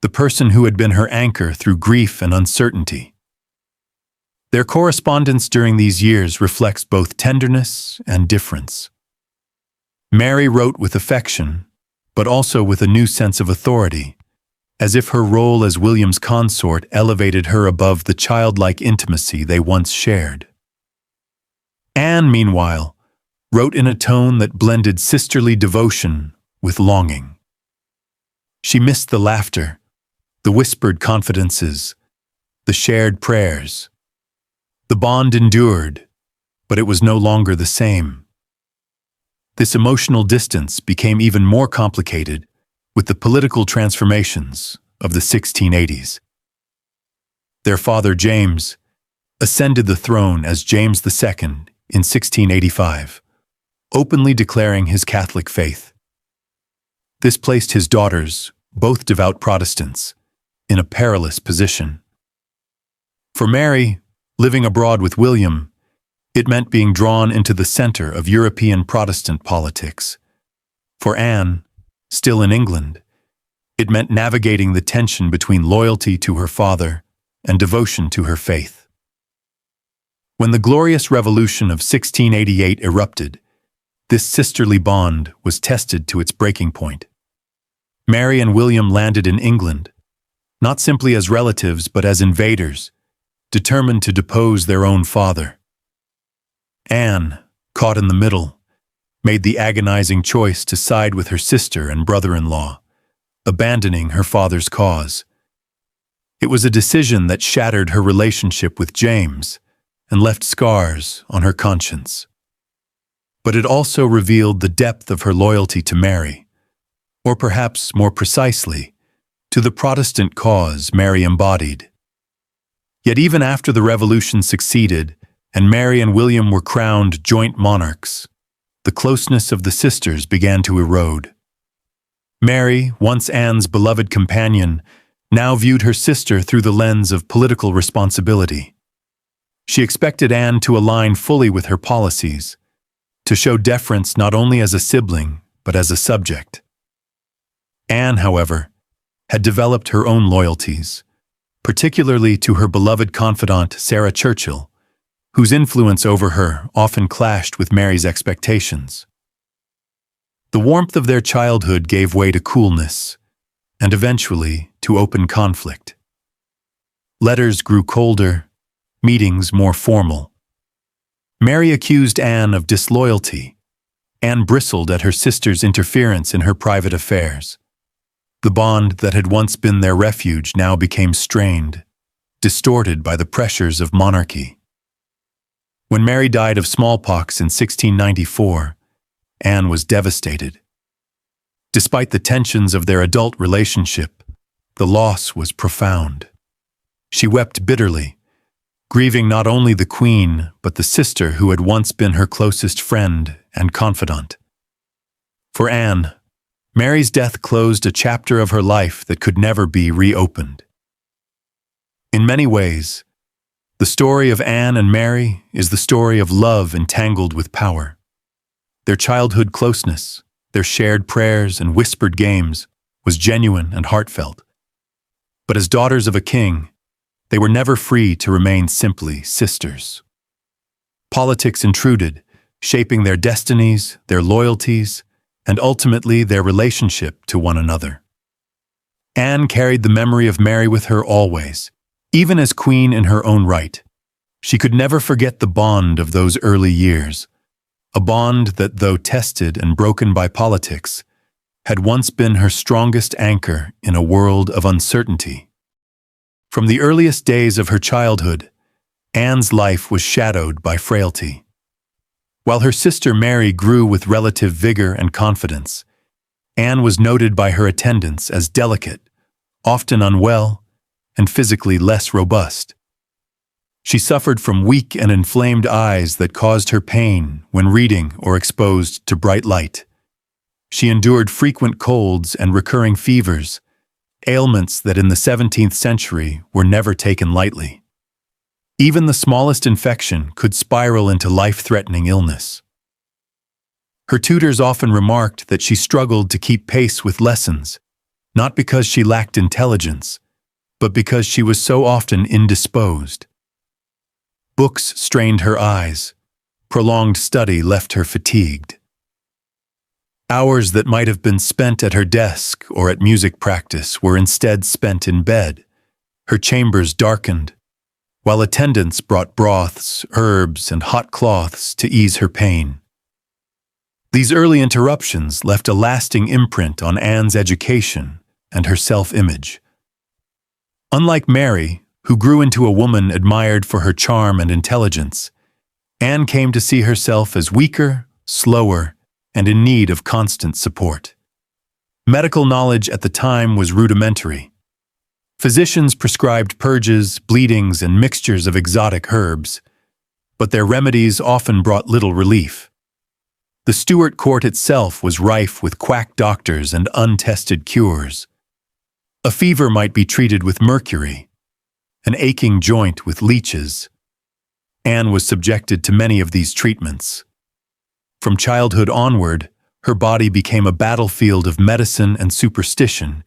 the person who had been her anchor through grief and uncertainty. Their correspondence during these years reflects both tenderness and difference. Mary wrote with affection, but also with a new sense of authority, as if her role as William's consort elevated her above the childlike intimacy they once shared. Anne, meanwhile, wrote in a tone that blended sisterly devotion with longing. She missed the laughter, the whispered confidences, the shared prayers. The bond endured, but it was no longer the same. This emotional distance became even more complicated with the political transformations of the 1680s. Their father, James, ascended the throne as James II in 1685, openly declaring his Catholic faith. This placed his daughters, both devout Protestants, in a perilous position. For Mary, living abroad with William, it meant being drawn into the center of European Protestant politics. For Anne, still in England, it meant navigating the tension between loyalty to her father and devotion to her faith. When the Glorious Revolution of 1688 erupted, this sisterly bond was tested to its breaking point. Mary and William landed in England, not simply as relatives but as invaders, determined to depose their own father. Anne, caught in the middle, made the agonizing choice to side with her sister and brother-in-law, abandoning her father's cause. It was a decision that shattered her relationship with James and left scars on her conscience. But it also revealed the depth of her loyalty to Mary, or perhaps more precisely, to the Protestant cause Mary embodied. Yet even after the revolution succeeded and Mary and William were crowned joint monarchs, the closeness of the sisters began to erode. Mary, once Anne's beloved companion, now viewed her sister through the lens of political responsibility. She expected Anne to align fully with her policies, to show deference not only as a sibling, but as a subject. Anne, however, had developed her own loyalties, particularly to her beloved confidant Sarah Churchill, whose influence over her often clashed with Mary's expectations. The warmth of their childhood gave way to coolness, and eventually to open conflict. Letters grew colder, meetings more formal. Mary accused Anne of disloyalty. Anne bristled at her sister's interference in her private affairs. The bond that had once been their refuge now became strained, distorted by the pressures of monarchy. When Mary died of smallpox in 1694, Anne was devastated. Despite the tensions of their adult relationship, the loss was profound. She wept bitterly, grieving not only the queen but the sister who had once been her closest friend and confidant. For Anne, Mary's death closed a chapter of her life that could never be reopened. In many ways, the story of Anne and Mary is the story of love entangled with power. Their childhood closeness, their shared prayers and whispered games, was genuine and heartfelt. But as daughters of a king, they were never free to remain simply sisters. Politics intruded, shaping their destinies, their loyalties, and ultimately their relationship to one another. Anne carried the memory of Mary with her always, even as queen in her own right. She could never forget the bond of those early years, a bond that, though tested and broken by politics, had once been her strongest anchor in a world of uncertainty. From the earliest days of her childhood, Anne's life was shadowed by frailty. While her sister Mary grew with relative vigor and confidence, Anne was noted by her attendants as delicate, often unwell, and physically less robust. She suffered from weak and inflamed eyes that caused her pain when reading or exposed to bright light. She endured frequent colds and recurring fevers, ailments that in the 17th century were never taken lightly. Even the smallest infection could spiral into life-threatening illness. Her tutors often remarked that she struggled to keep pace with lessons, not because she lacked intelligence, but because she was so often indisposed. Books strained her eyes. Prolonged study left her fatigued. Hours that might have been spent at her desk or at music practice were instead spent in bed. Her chambers darkened, while attendants brought broths, herbs, and hot cloths to ease her pain. These early interruptions left a lasting imprint on Anne's education and her self-image. Unlike Mary, who grew into a woman admired for her charm and intelligence, Anne came to see herself as weaker, slower, and in need of constant support. Medical knowledge at the time was rudimentary. Physicians prescribed purges, bleedings, and mixtures of exotic herbs, but their remedies often brought little relief. The Stuart court itself was rife with quack doctors and untested cures. A fever might be treated with mercury, an aching joint with leeches. Anne was subjected to many of these treatments. From childhood onward, her body became a battlefield of medicine and superstition,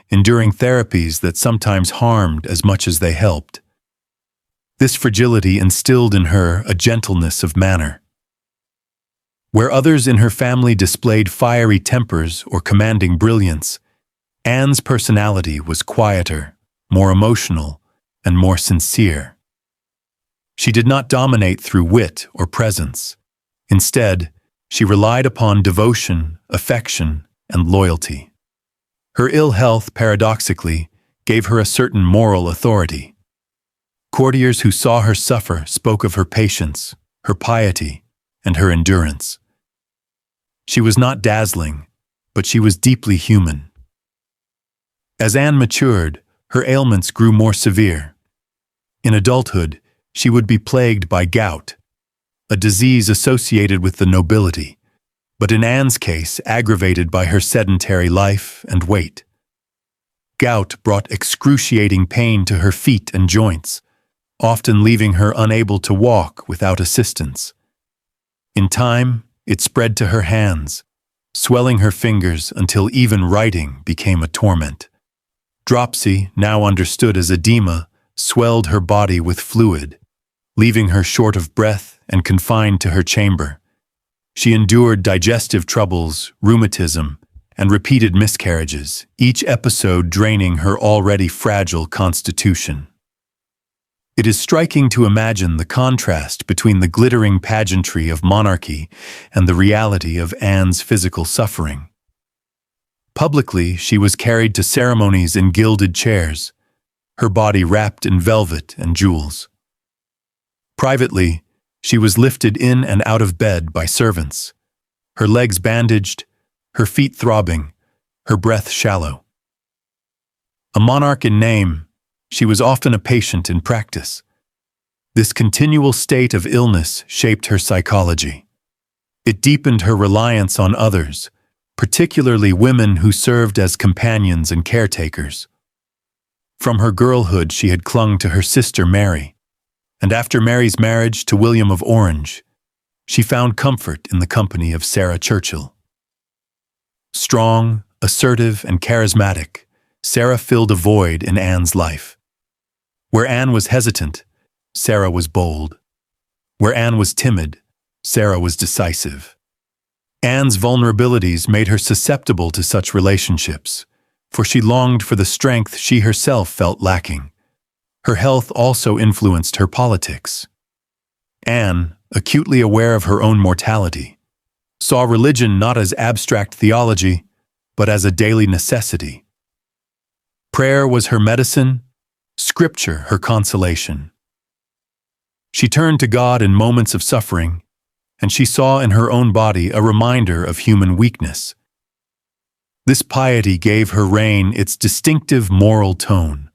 enduring therapies that sometimes harmed as much as they helped. This fragility instilled in her a gentleness of manner. Where others in her family displayed fiery tempers or commanding brilliance, Anne's personality was quieter, more emotional, and more sincere. She did not dominate through wit or presence. Instead, she relied upon devotion, affection, and loyalty. Her ill health, paradoxically, gave her a certain moral authority. Courtiers who saw her suffer spoke of her patience, her piety, and her endurance. She was not dazzling, but she was deeply human. As Anne matured, her ailments grew more severe. In adulthood, she would be plagued by gout, a disease associated with the nobility, but in Anne's case aggravated by her sedentary life and weight. Gout brought excruciating pain to her feet and joints, often leaving her unable to walk without assistance. In time, it spread to her hands, swelling her fingers until even writing became a torment. Dropsy, now understood as edema, swelled her body with fluid, leaving her short of breath and confined to her chamber. She endured digestive troubles, rheumatism, and repeated miscarriages, each episode draining her already fragile constitution. It is striking to imagine the contrast between the glittering pageantry of monarchy and the reality of Anne's physical suffering. Publicly, she was carried to ceremonies in gilded chairs, her body wrapped in velvet and jewels. Privately, she was lifted in and out of bed by servants, her legs bandaged, her feet throbbing, her breath shallow. A monarch in name, she was often a patient in practice. This continual state of illness shaped her psychology. It deepened her reliance on others, particularly women who served as companions and caretakers. From her girlhood, she had clung to her sister Mary, and after Mary's marriage to William of Orange, she found comfort in the company of Sarah Churchill. Strong, assertive, and charismatic, Sarah filled a void in Anne's life. Where Anne was hesitant, Sarah was bold. Where Anne was timid, Sarah was decisive. Anne's vulnerabilities made her susceptible to such relationships, for she longed for the strength she herself felt lacking. Her health also influenced her politics. Anne, acutely aware of her own mortality, saw religion not as abstract theology, but as a daily necessity. Prayer was her medicine, Scripture her consolation. She turned to God in moments of suffering, and she saw in her own body a reminder of human weakness. This piety gave her reign its distinctive moral tone,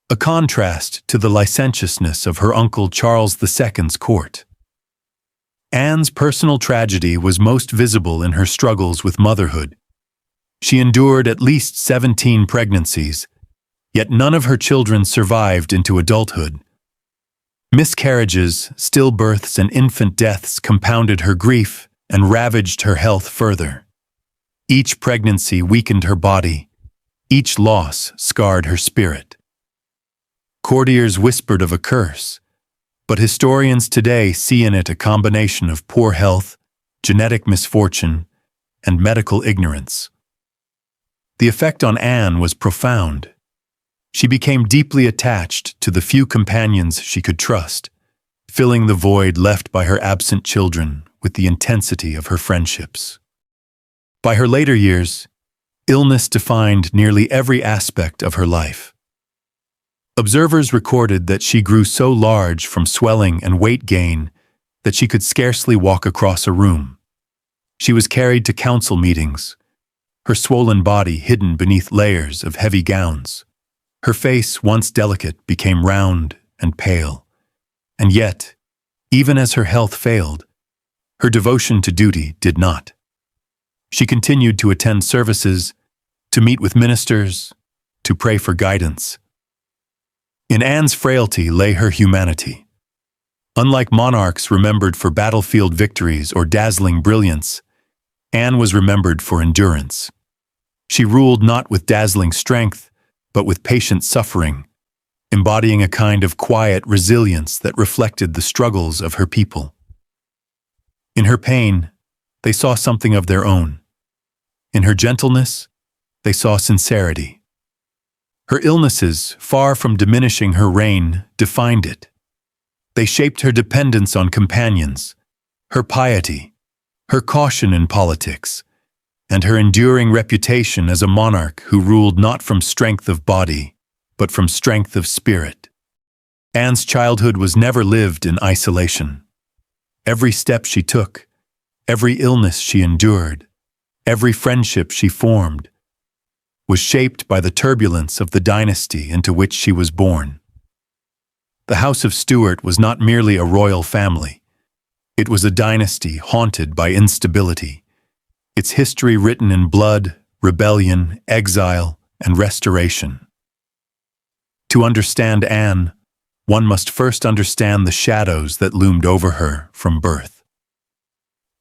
a contrast to the licentiousness of her uncle Charles II's court. Anne's personal tragedy was most visible in her struggles with motherhood. She endured at least 17 pregnancies, yet none of her children survived into adulthood. Miscarriages, stillbirths, and infant deaths compounded her grief and ravaged her health further. Each pregnancy weakened her body. Each loss scarred her spirit. Courtiers whispered of a curse, but historians today see in it a combination of poor health, genetic misfortune, and medical ignorance. The effect on Anne was profound. She became deeply attached to the few companions she could trust, filling the void left by her absent children with the intensity of her friendships. By her later years, illness defined nearly every aspect of her life. Observers recorded that she grew so large from swelling and weight gain that she could scarcely walk across a room. She was carried to council meetings, her swollen body hidden beneath layers of heavy gowns. Her face, once delicate, became round and pale. And yet, even as her health failed, her devotion to duty did not. She continued to attend services, to meet with ministers, to pray for guidance. In Anne's frailty lay her humanity. Unlike monarchs remembered for battlefield victories or dazzling brilliance, Anne was remembered for endurance. She ruled not with dazzling strength, but with patient suffering, embodying a kind of quiet resilience that reflected the struggles of her people. In her pain, they saw something of their own. In her gentleness, they saw sincerity. Her illnesses, far from diminishing her reign, defined it. They shaped her dependence on companions, her piety, her caution in politics, and her enduring reputation as a monarch who ruled not from strength of body, but from strength of spirit. Anne's childhood was never lived in isolation. Every step she took, every illness she endured, every friendship she formed, was shaped by the turbulence of the dynasty into which she was born. The House of Stuart was not merely a royal family. It was a dynasty haunted by instability, its history written in blood, rebellion, exile, and restoration. To understand Anne, one must first understand the shadows that loomed over her from birth.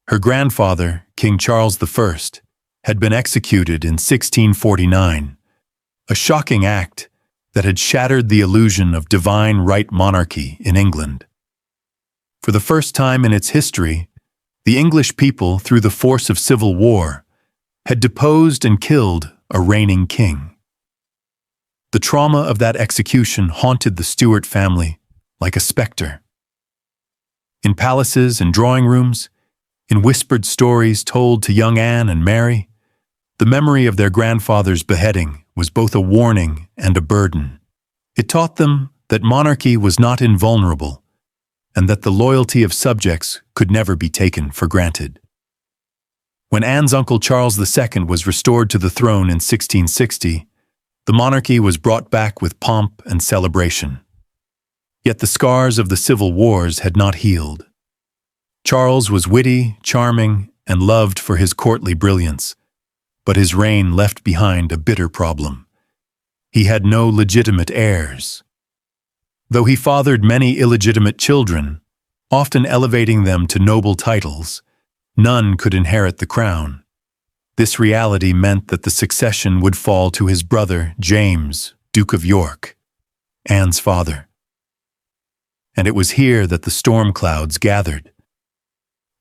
Her grandfather, King Charles I, had been executed in 1649, a shocking act that had shattered the illusion of divine right monarchy in England. For the first time in its history, the English people, through the force of civil war, had deposed and killed a reigning king. The trauma of that execution haunted the Stuart family like a specter. In palaces and drawing rooms, in whispered stories told to young Anne and Mary, the memory of their grandfather's beheading was both a warning and a burden. It taught them that monarchy was not invulnerable, and that the loyalty of subjects could never be taken for granted. When Anne's uncle Charles II was restored to the throne in 1660, the monarchy was brought back with pomp and celebration. Yet the scars of the civil wars had not healed. Charles was witty, charming, and loved for his courtly brilliance, but his reign left behind a bitter problem. He had no legitimate heirs. Though he fathered many illegitimate children, often elevating them to noble titles, none could inherit the crown. This reality meant that the succession would fall to his brother, James, Duke of York, Anne's father. And it was here that the storm clouds gathered.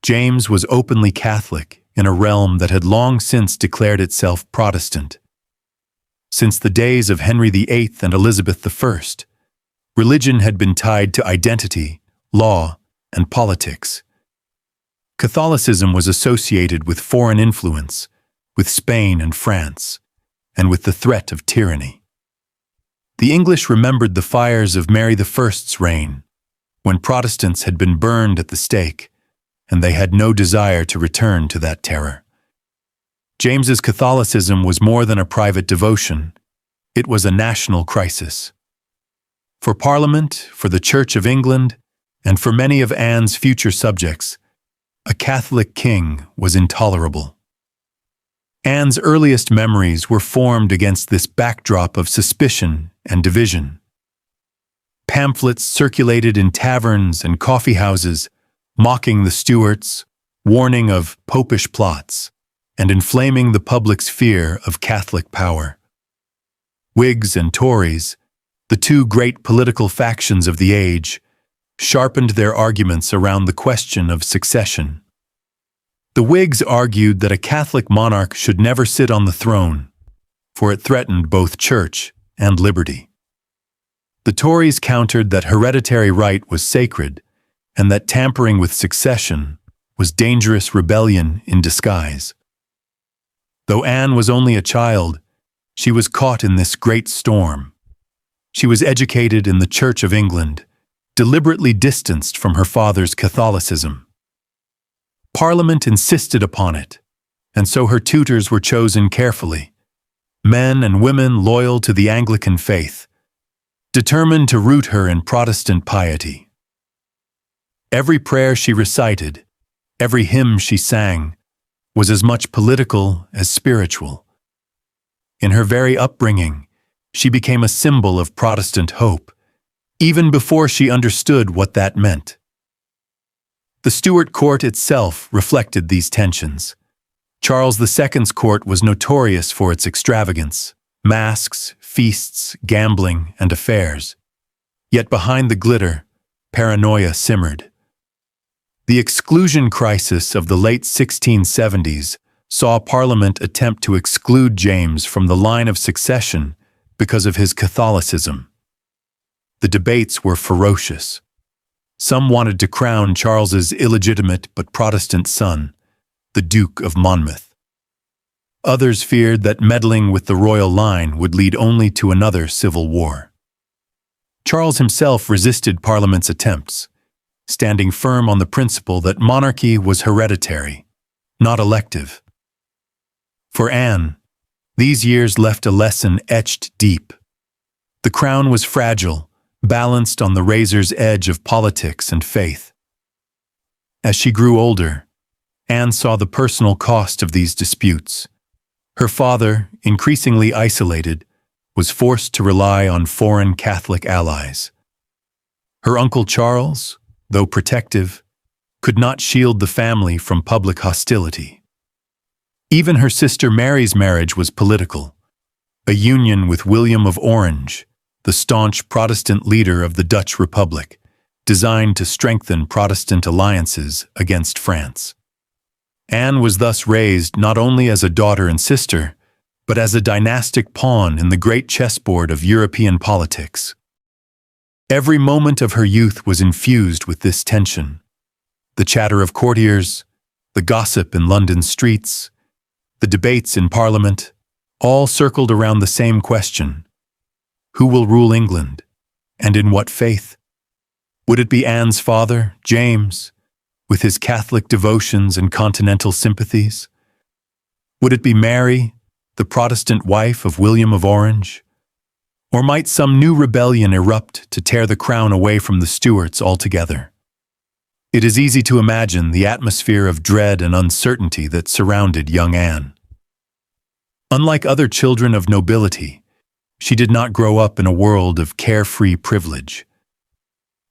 James was openly Catholic in a realm that had long since declared itself Protestant. Since the days of Henry VIII and Elizabeth I, religion had been tied to identity, law, and politics. Catholicism was associated with foreign influence, with Spain and France, and with the threat of tyranny. The English remembered the fires of Mary I's reign, when Protestants had been burned at the stake, and they had no desire to return to that terror. James's Catholicism was more than a private devotion. It was a national crisis. For Parliament, for the Church of England, and for many of Anne's future subjects, a Catholic king was intolerable. Anne's earliest memories were formed against this backdrop of suspicion and division. Pamphlets circulated in taverns and coffeehouses, mocking the Stuarts, warning of popish plots, and inflaming the public's fear of Catholic power. Whigs and Tories, the two great political factions of the age, sharpened their arguments around the question of succession. The Whigs argued that a Catholic monarch should never sit on the throne, for it threatened both church and liberty. The Tories countered that hereditary right was sacred, and that tampering with succession was dangerous rebellion in disguise. Though Anne was only a child, she was caught in this great storm. She was educated in the Church of England, deliberately distanced from her father's Catholicism. Parliament insisted upon it, and so her tutors were chosen carefully, men and women loyal to the Anglican faith, determined to root her in Protestant piety. Every prayer she recited, every hymn she sang, was as much political as spiritual. In her very upbringing, she became a symbol of Protestant hope, even before she understood what that meant. The Stuart court itself reflected these tensions. Charles II's court was notorious for its extravagance, masks, feasts, gambling, and affairs. Yet behind the glitter, paranoia simmered. The exclusion crisis of the late 1670s saw Parliament attempt to exclude James from the line of succession because of his Catholicism. The debates were ferocious. Some wanted to crown Charles's illegitimate but Protestant son, the Duke of Monmouth. Others feared that meddling with the royal line would lead only to another civil war. Charles himself resisted Parliament's attempts, standing firm on the principle that monarchy was hereditary, not elective. For Anne, these years left a lesson etched deep. The crown was fragile, balanced on the razor's edge of politics and faith. As she grew older, Anne saw the personal cost of these disputes. Her father, increasingly isolated, was forced to rely on foreign Catholic allies. Her uncle Charles, though protective, could not shield the family from public hostility. Even her sister Mary's marriage was political, a union with William of Orange, the staunch Protestant leader of the Dutch Republic, designed to strengthen Protestant alliances against France. Anne was thus raised not only as a daughter and sister, but as a dynastic pawn in the great chessboard of European politics. Every moment of her youth was infused with this tension. The chatter of courtiers, the gossip in London streets, the debates in Parliament, all circled around the same question: who will rule England, and in what faith? Would it be Anne's father, James, with his Catholic devotions and continental sympathies? Would it be Mary, the Protestant wife of William of Orange? Or might some new rebellion erupt to tear the crown away from the Stuarts altogether? It is easy to imagine the atmosphere of dread and uncertainty that surrounded young Anne. Unlike other children of nobility, she did not grow up in a world of carefree privilege.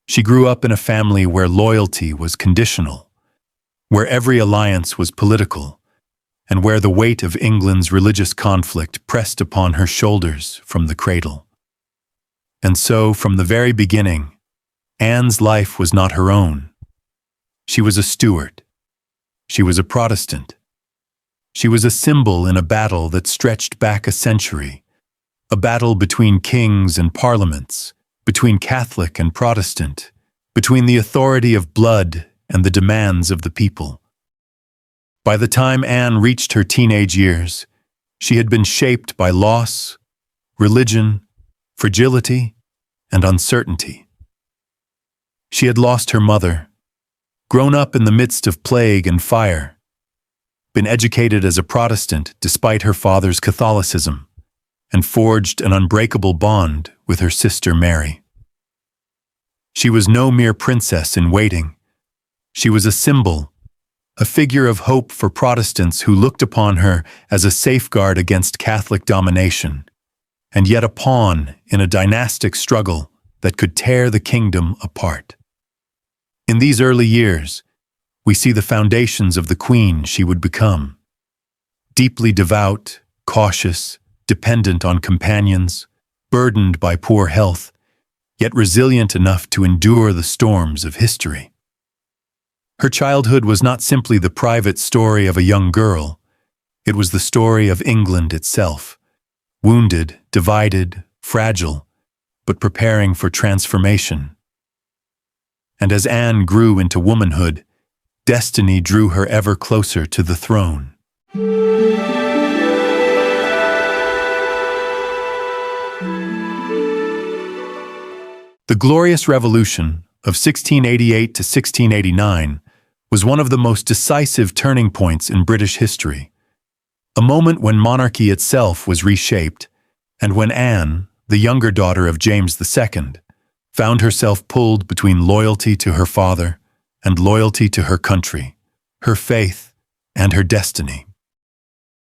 She grew up in a family where loyalty was conditional, where every alliance was political, and where the weight of England's religious conflict pressed upon her shoulders from the cradle. And so, from the very beginning, Anne's life was not her own. She was a Stuart. She was a Protestant. She was a symbol in a battle that stretched back a century, a battle between kings and parliaments, between Catholic and Protestant, between the authority of blood and the demands of the people. By the time Anne reached her teenage years, she had been shaped by loss, religion, fragility, and uncertainty. She had lost her mother, grown up in the midst of plague and fire, been educated as a Protestant despite her father's Catholicism, and forged an unbreakable bond with her sister Mary. She was no mere princess in waiting. She was a symbol, a figure of hope for Protestants who looked upon her as a safeguard against Catholic domination, and yet a pawn in a dynastic struggle that could tear the kingdom apart. In these early years, we see the foundations of the queen she would become. Deeply devout, cautious, dependent on companions, burdened by poor health, yet resilient enough to endure the storms of history. Her childhood was not simply the private story of a young girl, it was the story of England itself, wounded, divided, fragile, but preparing for transformation. And as Anne grew into womanhood, destiny drew her ever closer to the throne. The Glorious Revolution of 1688 to 1689 was one of the most decisive turning points in British history, a moment when monarchy itself was reshaped, and when Anne, the younger daughter of James II, found herself pulled between loyalty to her father and loyalty to her country, her faith, and her destiny.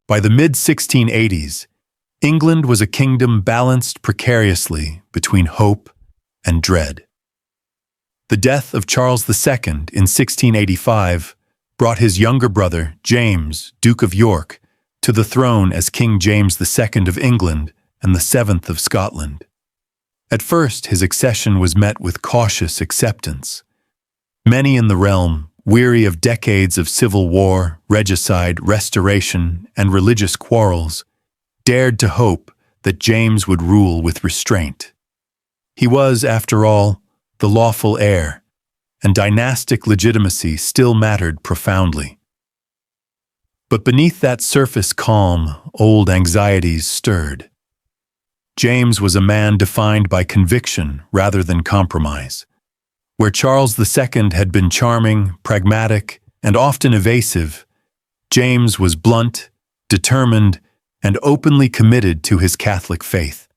By the mid-1680s, England was a kingdom balanced precariously between hope and dread. The death of Charles II in 1685 brought his younger brother, James, Duke of York, to the throne as King James II of England and the 7th of Scotland. At first, his accession was met with cautious acceptance. Many in the realm, weary of decades of civil war, regicide, restoration, and religious quarrels, dared to hope that James would rule with restraint. He was, after all, the lawful heir, and dynastic legitimacy still mattered profoundly. But beneath that surface calm, old anxieties stirred. James was a man defined by conviction rather than compromise. Where Charles II had been charming, pragmatic, and often evasive, James was blunt, determined, and openly committed to his Catholic faith.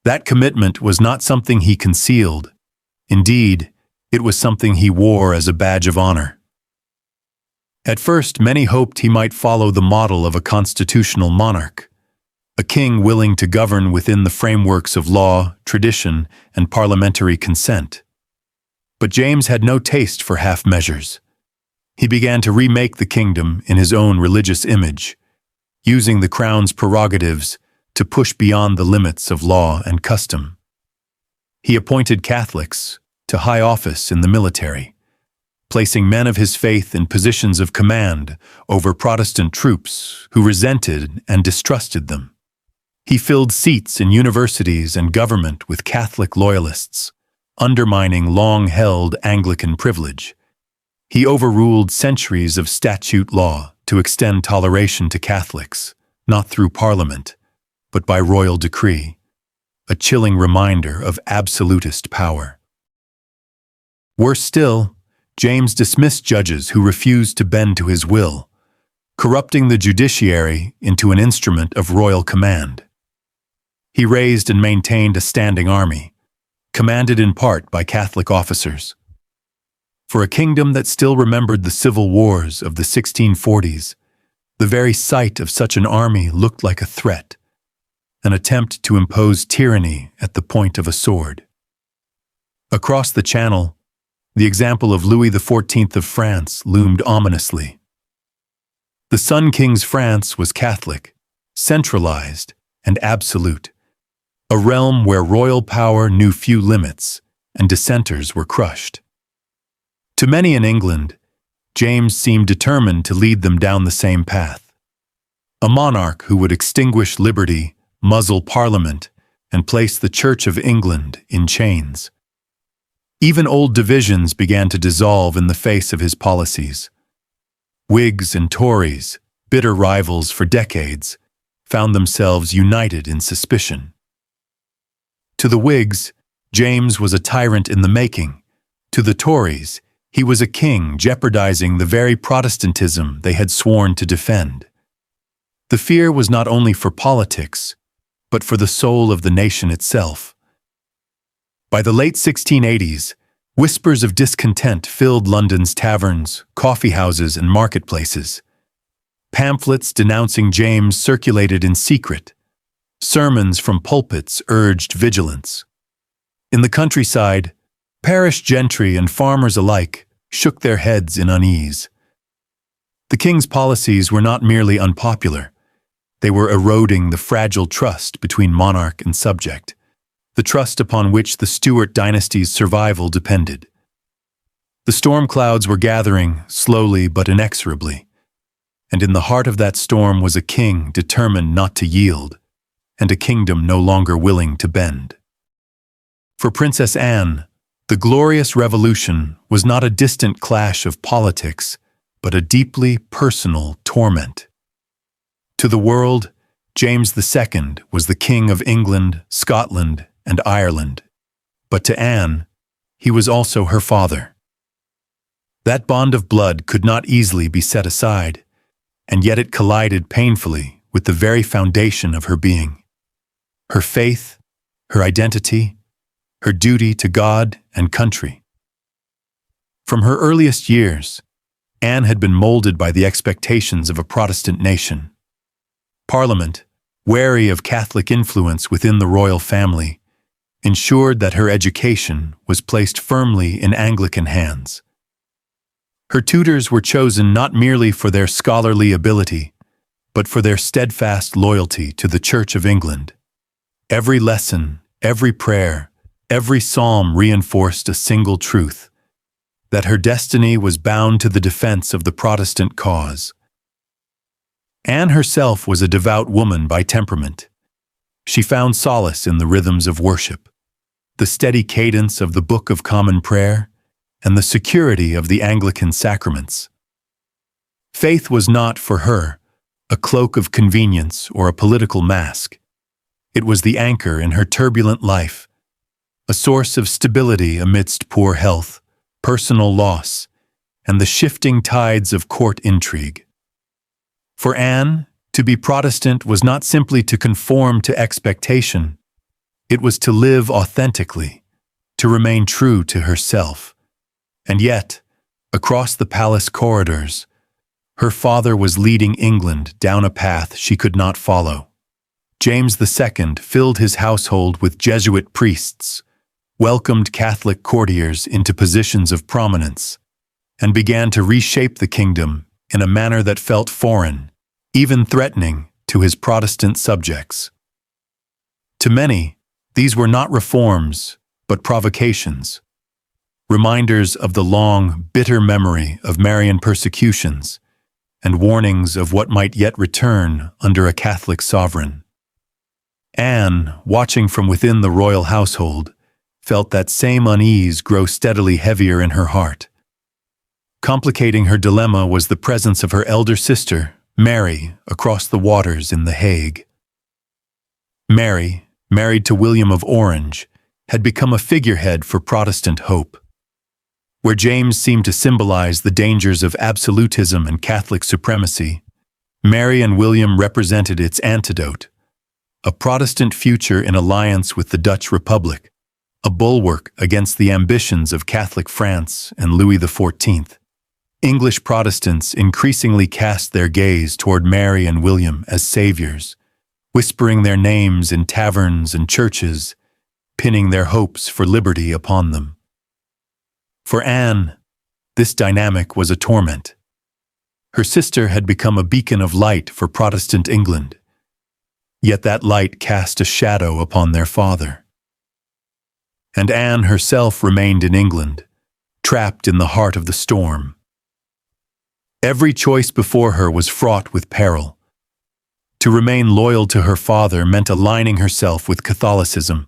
That commitment was not something he concealed. Indeed, it was something he wore as a badge of honor. At first, many hoped he might follow the model of a constitutional monarch, a king willing to govern within the frameworks of law, tradition, and parliamentary consent. But James had no taste for half measures. He began to remake the kingdom in his own religious image, using the crown's prerogatives to push beyond the limits of law and custom. He appointed Catholics to high office in the military, placing men of his faith in positions of command over Protestant troops who resented and distrusted them. He filled seats in universities and government with Catholic loyalists, undermining long-held Anglican privilege. He overruled centuries of statute law to extend toleration to Catholics, not through Parliament, but by royal decree, a chilling reminder of absolutist power. Worse still, James dismissed judges who refused to bend to his will, corrupting the judiciary into an instrument of royal command. He raised and maintained a standing army, commanded in part by Catholic officers. For a kingdom that still remembered the civil wars of the 1640s, the very sight of such an army looked like a threat, an attempt to impose tyranny at the point of a sword. Across the Channel, the example of Louis XIV of France loomed ominously. The Sun King's France was Catholic, centralized, and absolute, a realm where royal power knew few limits and dissenters were crushed. To many in England, James seemed determined to lead them down the same path. A monarch who would extinguish liberty, muzzle Parliament, and place the Church of England in chains. Even old divisions began to dissolve in the face of his policies. Whigs and Tories, bitter rivals for decades, found themselves united in suspicion. To the Whigs, James was a tyrant in the making. To the Tories, he was a king jeopardizing the very Protestantism they had sworn to defend. The fear was not only for politics, but for the soul of the nation itself. By the late 1680s, whispers of discontent filled London's taverns, coffeehouses, and marketplaces. Pamphlets denouncing James circulated in secret. Sermons from pulpits urged vigilance. In the countryside, parish gentry and farmers alike shook their heads in unease. The king's policies were not merely unpopular. They were eroding the fragile trust between monarch and subject, the trust upon which the Stuart dynasty's survival depended. The storm clouds were gathering, slowly but inexorably, and in the heart of that storm was a king determined not to yield, and a kingdom no longer willing to bend. For Princess Anne, the glorious revolution was not a distant clash of politics, but a deeply personal torment. To the world, James II was the King of England, Scotland, and Ireland, but to Anne, he was also her father. That bond of blood could not easily be set aside, and yet it collided painfully with the very foundation of her being. Her faith, her identity, her duty to God and country. From her earliest years, Anne had been molded by the expectations of a Protestant nation. Parliament, wary of Catholic influence within the royal family, ensured that her education was placed firmly in Anglican hands. Her tutors were chosen not merely for their scholarly ability, but for their steadfast loyalty to the Church of England. Every lesson, every prayer, every psalm reinforced a single truth: that her destiny was bound to the defense of the Protestant cause. Anne herself was a devout woman by temperament. She found solace in the rhythms of worship, the steady cadence of the Book of Common Prayer, and the security of the Anglican sacraments. Faith was not, for her, a cloak of convenience or a political mask. It was the anchor in her turbulent life, a source of stability amidst poor health, personal loss, and the shifting tides of court intrigue. For Anne, to be Protestant was not simply to conform to expectation. It was to live authentically, to remain true to herself. And yet, across the palace corridors, her father was leading England down a path she could not follow. James II filled his household with Jesuit priests, welcomed Catholic courtiers into positions of prominence, and began to reshape the kingdom in a manner that felt foreign, even threatening, to his Protestant subjects. To many, these were not reforms, but provocations, reminders of the long, bitter memory of Marian persecutions, and warnings of what might yet return under a Catholic sovereign. Anne, watching from within the royal household, felt that same unease grow steadily heavier in her heart. Complicating her dilemma was the presence of her elder sister, Mary, across the waters in The Hague. Mary, married to William of Orange, had become a figurehead for Protestant hope. Where James seemed to symbolize the dangers of absolutism and Catholic supremacy, Mary and William represented its antidote: a Protestant future in alliance with the Dutch Republic, a bulwark against the ambitions of Catholic France and Louis XIV. English Protestants increasingly cast their gaze toward Mary and William as saviors, whispering their names in taverns and churches, pinning their hopes for liberty upon them. For Anne, this dynamic was a torment. Her sister had become a beacon of light for Protestant England, yet that light cast a shadow upon their father. And Anne herself remained in England, trapped in the heart of the storm. Every choice before her was fraught with peril. To remain loyal to her father meant aligning herself with Catholicism,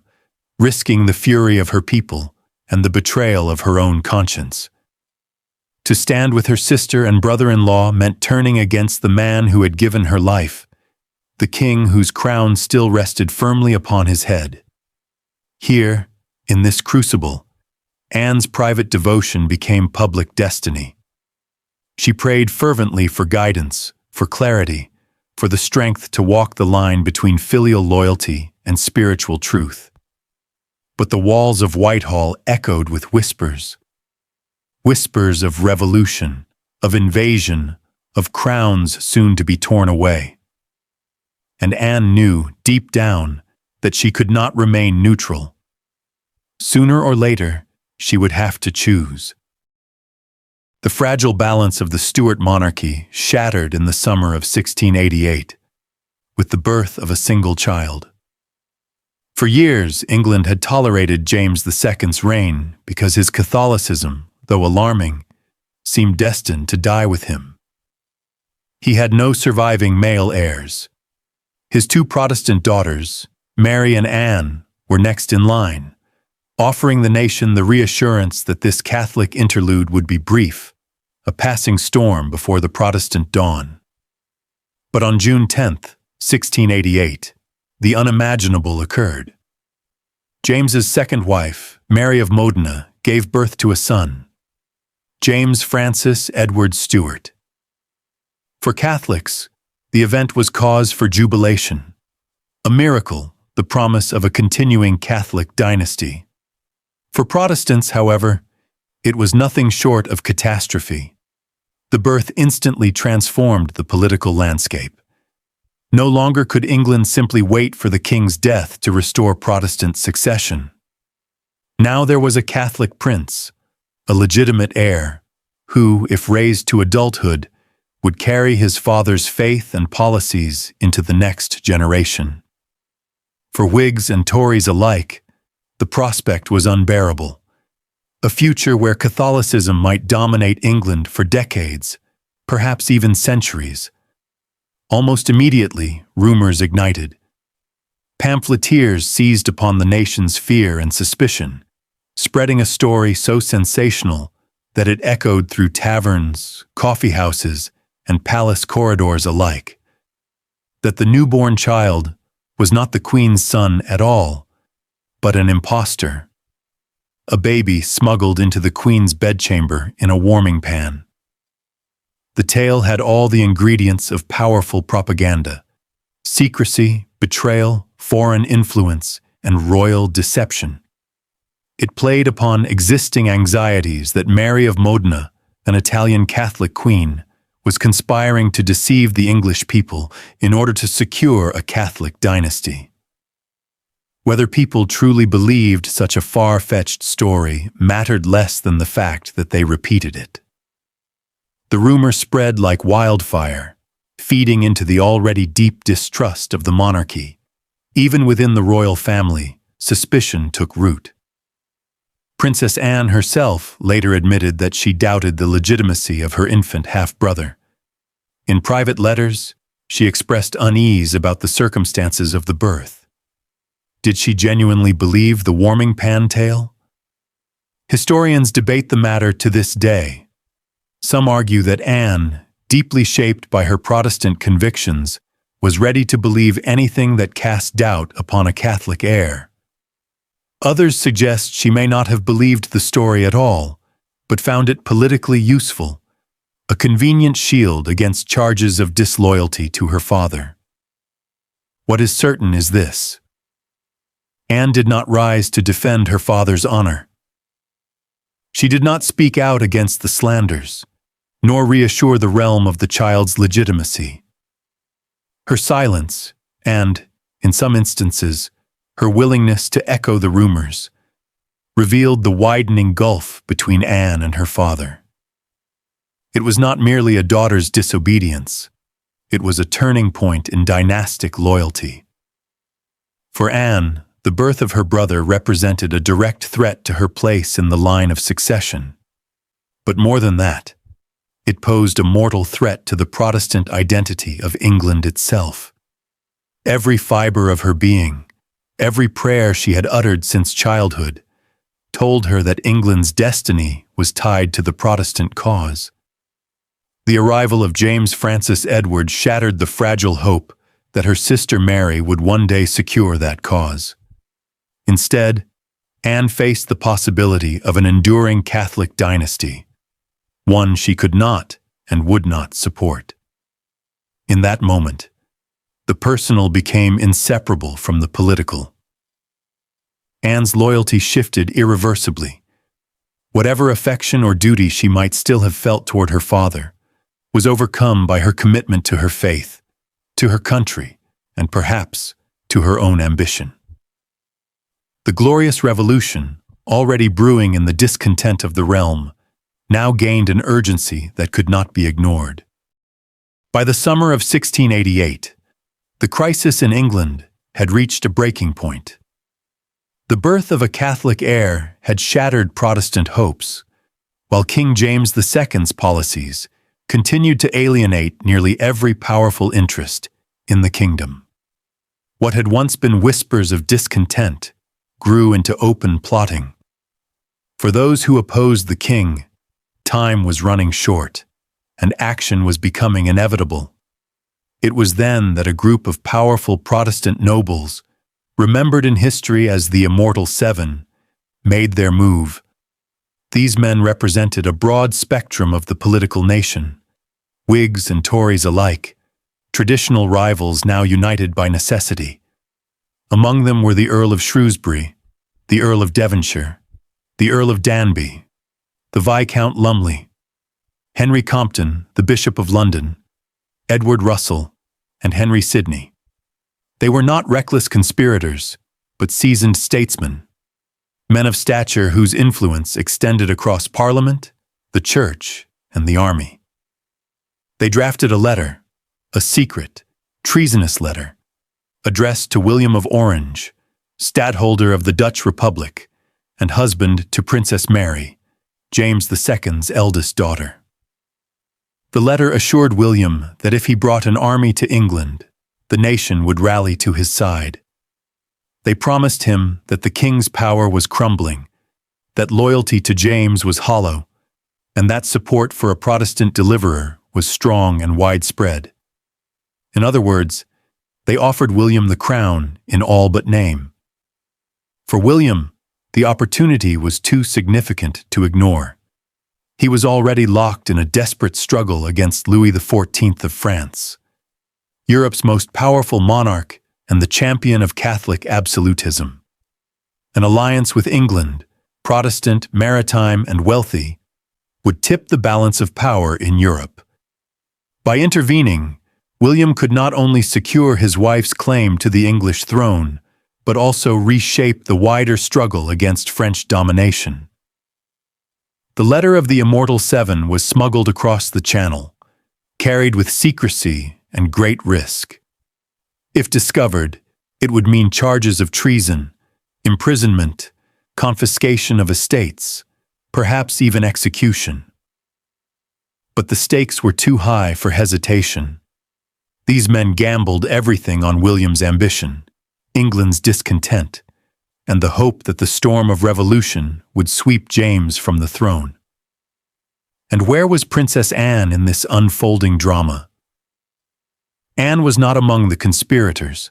risking the fury of her people and the betrayal of her own conscience. To stand with her sister and brother-in-law meant turning against the man who had given her life, the king whose crown still rested firmly upon his head. Here, in this crucible, Anne's private devotion became public destiny. She prayed fervently for guidance, for clarity, for the strength to walk the line between filial loyalty and spiritual truth. But the walls of Whitehall echoed with whispers. Whispers of revolution, of invasion, of crowns soon to be torn away. And Anne knew, deep down, that she could not remain neutral. Sooner or later, she would have to choose. The fragile balance of the Stuart monarchy shattered in the summer of 1688, with the birth of a single child. For years, England had tolerated James II's reign because his Catholicism, though alarming, seemed destined to die with him. He had no surviving male heirs. His two Protestant daughters, Mary and Anne, were next in line, offering the nation the reassurance that this Catholic interlude would be brief, a passing storm before the Protestant dawn. But on June 10, 1688, the unimaginable occurred. James's second wife, Mary of Modena, gave birth to a son, James Francis Edward Stuart. For Catholics, the event was cause for jubilation, a miracle, the promise of a continuing Catholic dynasty. For Protestants, however, it was nothing short of catastrophe. The birth instantly transformed the political landscape. No longer could England simply wait for the king's death to restore Protestant succession. Now there was a Catholic prince, a legitimate heir, who, if raised to adulthood, would carry his father's faith and policies into the next generation. For Whigs and Tories alike, the prospect was unbearable. A future where Catholicism might dominate England for decades, perhaps even centuries. Almost immediately, rumors ignited. Pamphleteers seized upon the nation's fear and suspicion, spreading a story so sensational that it echoed through taverns, coffeehouses, and palace corridors alike. That the newborn child was not the Queen's son at all, but an impostor. A baby smuggled into the Queen's bedchamber in a warming pan. The tale had all the ingredients of powerful propaganda: secrecy, betrayal, foreign influence, and royal deception. It played upon existing anxieties that Mary of Modena, an Italian Catholic queen, was conspiring to deceive the English people in order to secure a Catholic dynasty. Whether people truly believed such a far-fetched story mattered less than the fact that they repeated it. The rumor spread like wildfire, feeding into the already deep distrust of the monarchy. Even within the royal family, suspicion took root. Princess Anne herself later admitted that she doubted the legitimacy of her infant half-brother. In private letters, she expressed unease about the circumstances of the birth. Did she genuinely believe the warming pan tale? Historians debate the matter to this day. Some argue that Anne, deeply shaped by her Protestant convictions, was ready to believe anything that cast doubt upon a Catholic heir. Others suggest she may not have believed the story at all, but found it politically useful, a convenient shield against charges of disloyalty to her father. What is certain is this: Anne did not rise to defend her father's honor. She did not speak out against the slanders, nor reassure the realm of the child's legitimacy. Her silence, and, in some instances, her willingness to echo the rumors, revealed the widening gulf between Anne and her father. It was not merely a daughter's disobedience, it was a turning point in dynastic loyalty. For Anne, the birth of her brother represented a direct threat to her place in the line of succession. But more than that, it posed a mortal threat to the Protestant identity of England itself. Every fiber of her being, every prayer she had uttered since childhood, told her that England's destiny was tied to the Protestant cause. The arrival of James Francis Edward shattered the fragile hope that her sister Mary would one day secure that cause. Instead, Anne faced the possibility of an enduring Catholic dynasty, one she could not and would not support. In that moment, the personal became inseparable from the political. Anne's loyalty shifted irreversibly. Whatever affection or duty she might still have felt toward her father was overcome by her commitment to her faith, to her country, and perhaps to her own ambition. The glorious revolution, already brewing in the discontent of the realm, now gained an urgency that could not be ignored. By the summer of 1688, the crisis in England had reached a breaking point. The birth of a Catholic heir had shattered Protestant hopes, while King James II's policies continued to alienate nearly every powerful interest in the kingdom. What had once been whispers of discontent grew into open plotting. For those who opposed the king, time was running short, and action was becoming inevitable. It was then that a group of powerful Protestant nobles, remembered in history as the Immortal Seven, made their move. These men represented a broad spectrum of the political nation, Whigs and Tories alike, traditional rivals now united by necessity. Among them were the Earl of Shrewsbury, the Earl of Devonshire, the Earl of Danby, the Viscount Lumley, Henry Compton, the Bishop of London, Edward Russell, and Henry Sidney. They were not reckless conspirators, but seasoned statesmen, men of stature whose influence extended across Parliament, the Church, and the army. They drafted a letter, a secret, treasonous letter, addressed to William of Orange, stadtholder of the Dutch Republic, and husband to Princess Mary, James II's eldest daughter. The letter assured William that if he brought an army to England, the nation would rally to his side. They promised him that the king's power was crumbling, that loyalty to James was hollow, and that support for a Protestant deliverer was strong and widespread. In other words, they offered William the crown in all but name. For William, the opportunity was too significant to ignore. He was already locked in a desperate struggle against Louis XIV of France, Europe's most powerful monarch and the champion of Catholic absolutism. An alliance with England, Protestant, maritime, and wealthy, would tip the balance of power in Europe. By intervening, William could not only secure his wife's claim to the English throne, but also reshape the wider struggle against French domination. The letter of the Immortal Seven was smuggled across the Channel, carried with secrecy and great risk. If discovered, it would mean charges of treason, imprisonment, confiscation of estates, perhaps even execution. But the stakes were too high for hesitation. These men gambled everything on William's ambition, England's discontent, and the hope that the storm of revolution would sweep James from the throne. And where was Princess Anne in this unfolding drama? Anne was not among the conspirators,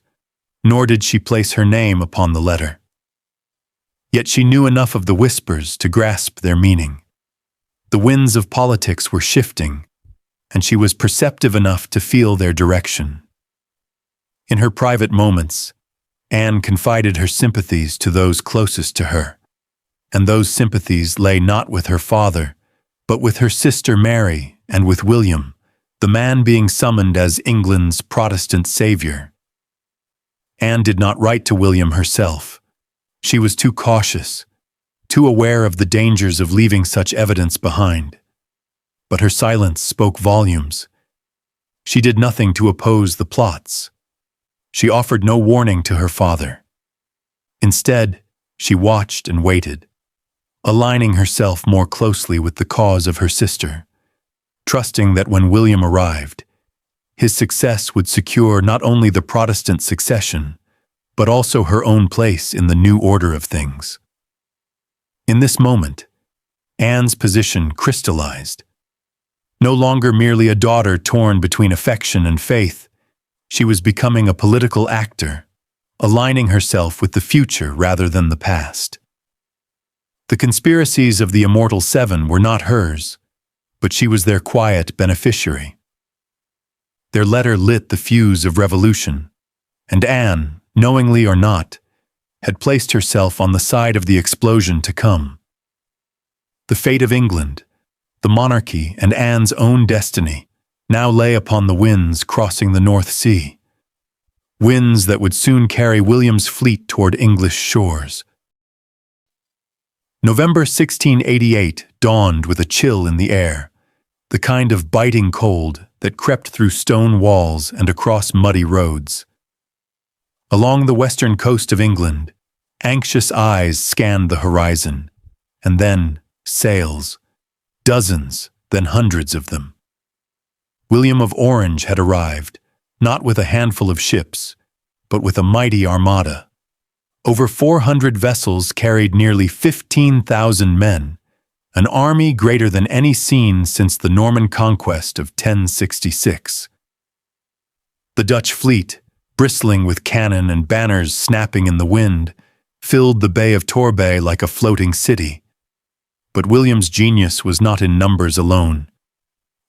nor did she place her name upon the letter. Yet she knew enough of the whispers to grasp their meaning. The winds of politics were shifting, and she was perceptive enough to feel their direction. In her private moments, Anne confided her sympathies to those closest to her, and those sympathies lay not with her father, but with her sister Mary and with William, the man being summoned as England's Protestant savior. Anne did not write to William herself. She was too cautious, too aware of the dangers of leaving such evidence behind. But her silence spoke volumes. She did nothing to oppose the plots. She offered no warning to her father. Instead, she watched and waited, aligning herself more closely with the cause of her sister, trusting that when William arrived, his success would secure not only the Protestant succession, but also her own place in the new order of things. In this moment, Anne's position crystallized. No longer merely a daughter torn between affection and faith, she was becoming a political actor, aligning herself with the future rather than the past. The conspiracies of the Immortal Seven were not hers, but she was their quiet beneficiary. Their letter lit the fuse of revolution, and Anne, knowingly or not, had placed herself on the side of the explosion to come. The fate of England, the monarchy, and Anne's own destiny now lay upon the winds crossing the North Sea, winds that would soon carry William's fleet toward English shores. November 1688 dawned with a chill in the air, the kind of biting cold that crept through stone walls and across muddy roads. Along the western coast of England, anxious eyes scanned the horizon, and then sails, dozens, then hundreds of them. William of Orange had arrived, not with a handful of ships, but with a mighty armada. Over 400 vessels carried nearly 15,000 men, an army greater than any seen since the Norman conquest of 1066. The Dutch fleet, bristling with cannon and banners snapping in the wind, filled the Bay of Torbay like a floating city. But William's genius was not in numbers alone.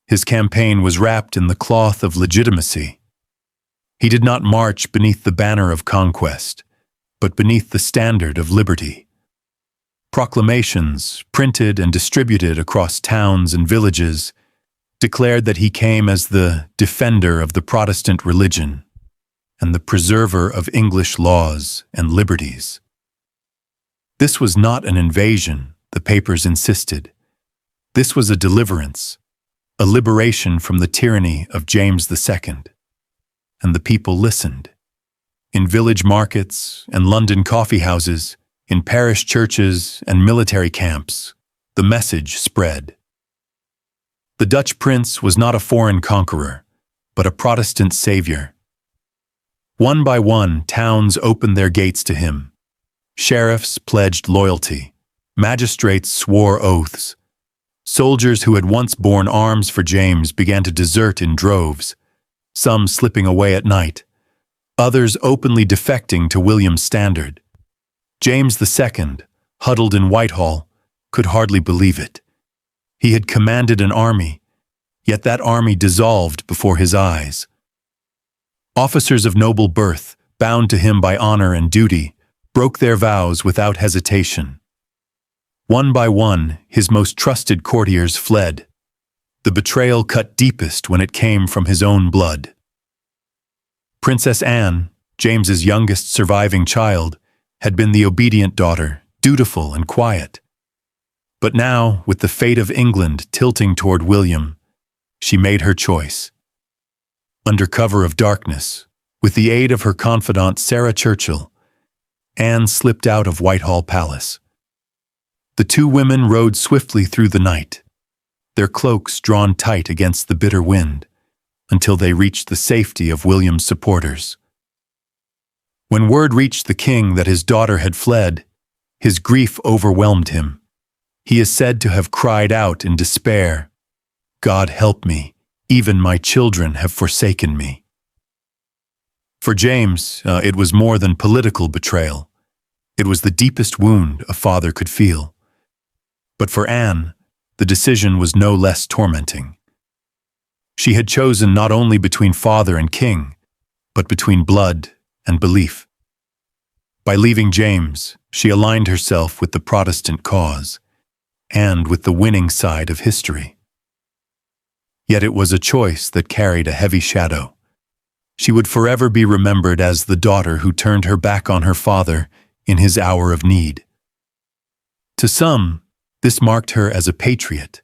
His campaign was wrapped in the cloth of legitimacy. He did not march beneath the banner of conquest, but beneath the standard of liberty. Proclamations, printed and distributed across towns and villages, declared that he came as the defender of the Protestant religion and the preserver of English laws and liberties. This was not an invasion, the papers insisted. This was a deliverance, a liberation from the tyranny of James II. And the people listened. In village markets and London coffeehouses, in parish churches and military camps, the message spread. The Dutch prince was not a foreign conqueror, but a Protestant savior. One by one, towns opened their gates to him. Sheriffs pledged loyalty. Magistrates swore oaths. Soldiers who had once borne arms for James began to desert in droves, some slipping away at night, others openly defecting to William's standard. James II, huddled in Whitehall, could hardly believe it. He had commanded an army, yet that army dissolved before his eyes. Officers of noble birth, bound to him by honor and duty, broke their vows without hesitation. One by one, his most trusted courtiers fled. The betrayal cut deepest when it came from his own blood. Princess Anne, James's youngest surviving child, had been the obedient daughter, dutiful and quiet. But now, with the fate of England tilting toward William, she made her choice. Under cover of darkness, with the aid of her confidant Sarah Churchill, Anne slipped out of Whitehall Palace. The two women rode swiftly through the night, their cloaks drawn tight against the bitter wind, until they reached the safety of William's supporters. When word reached the king that his daughter had fled, his grief overwhelmed him. He is said to have cried out in despair, "God help me, even my children have forsaken me." For James, it was more than political betrayal. It was the deepest wound a father could feel. But for Anne, the decision was no less tormenting. She had chosen not only between father and king, but between blood and belief. By leaving James, she aligned herself with the Protestant cause, and with the winning side of history. Yet it was a choice that carried a heavy shadow. She would forever be remembered as the daughter who turned her back on her father in his hour of need. To some, this marked her as a patriot.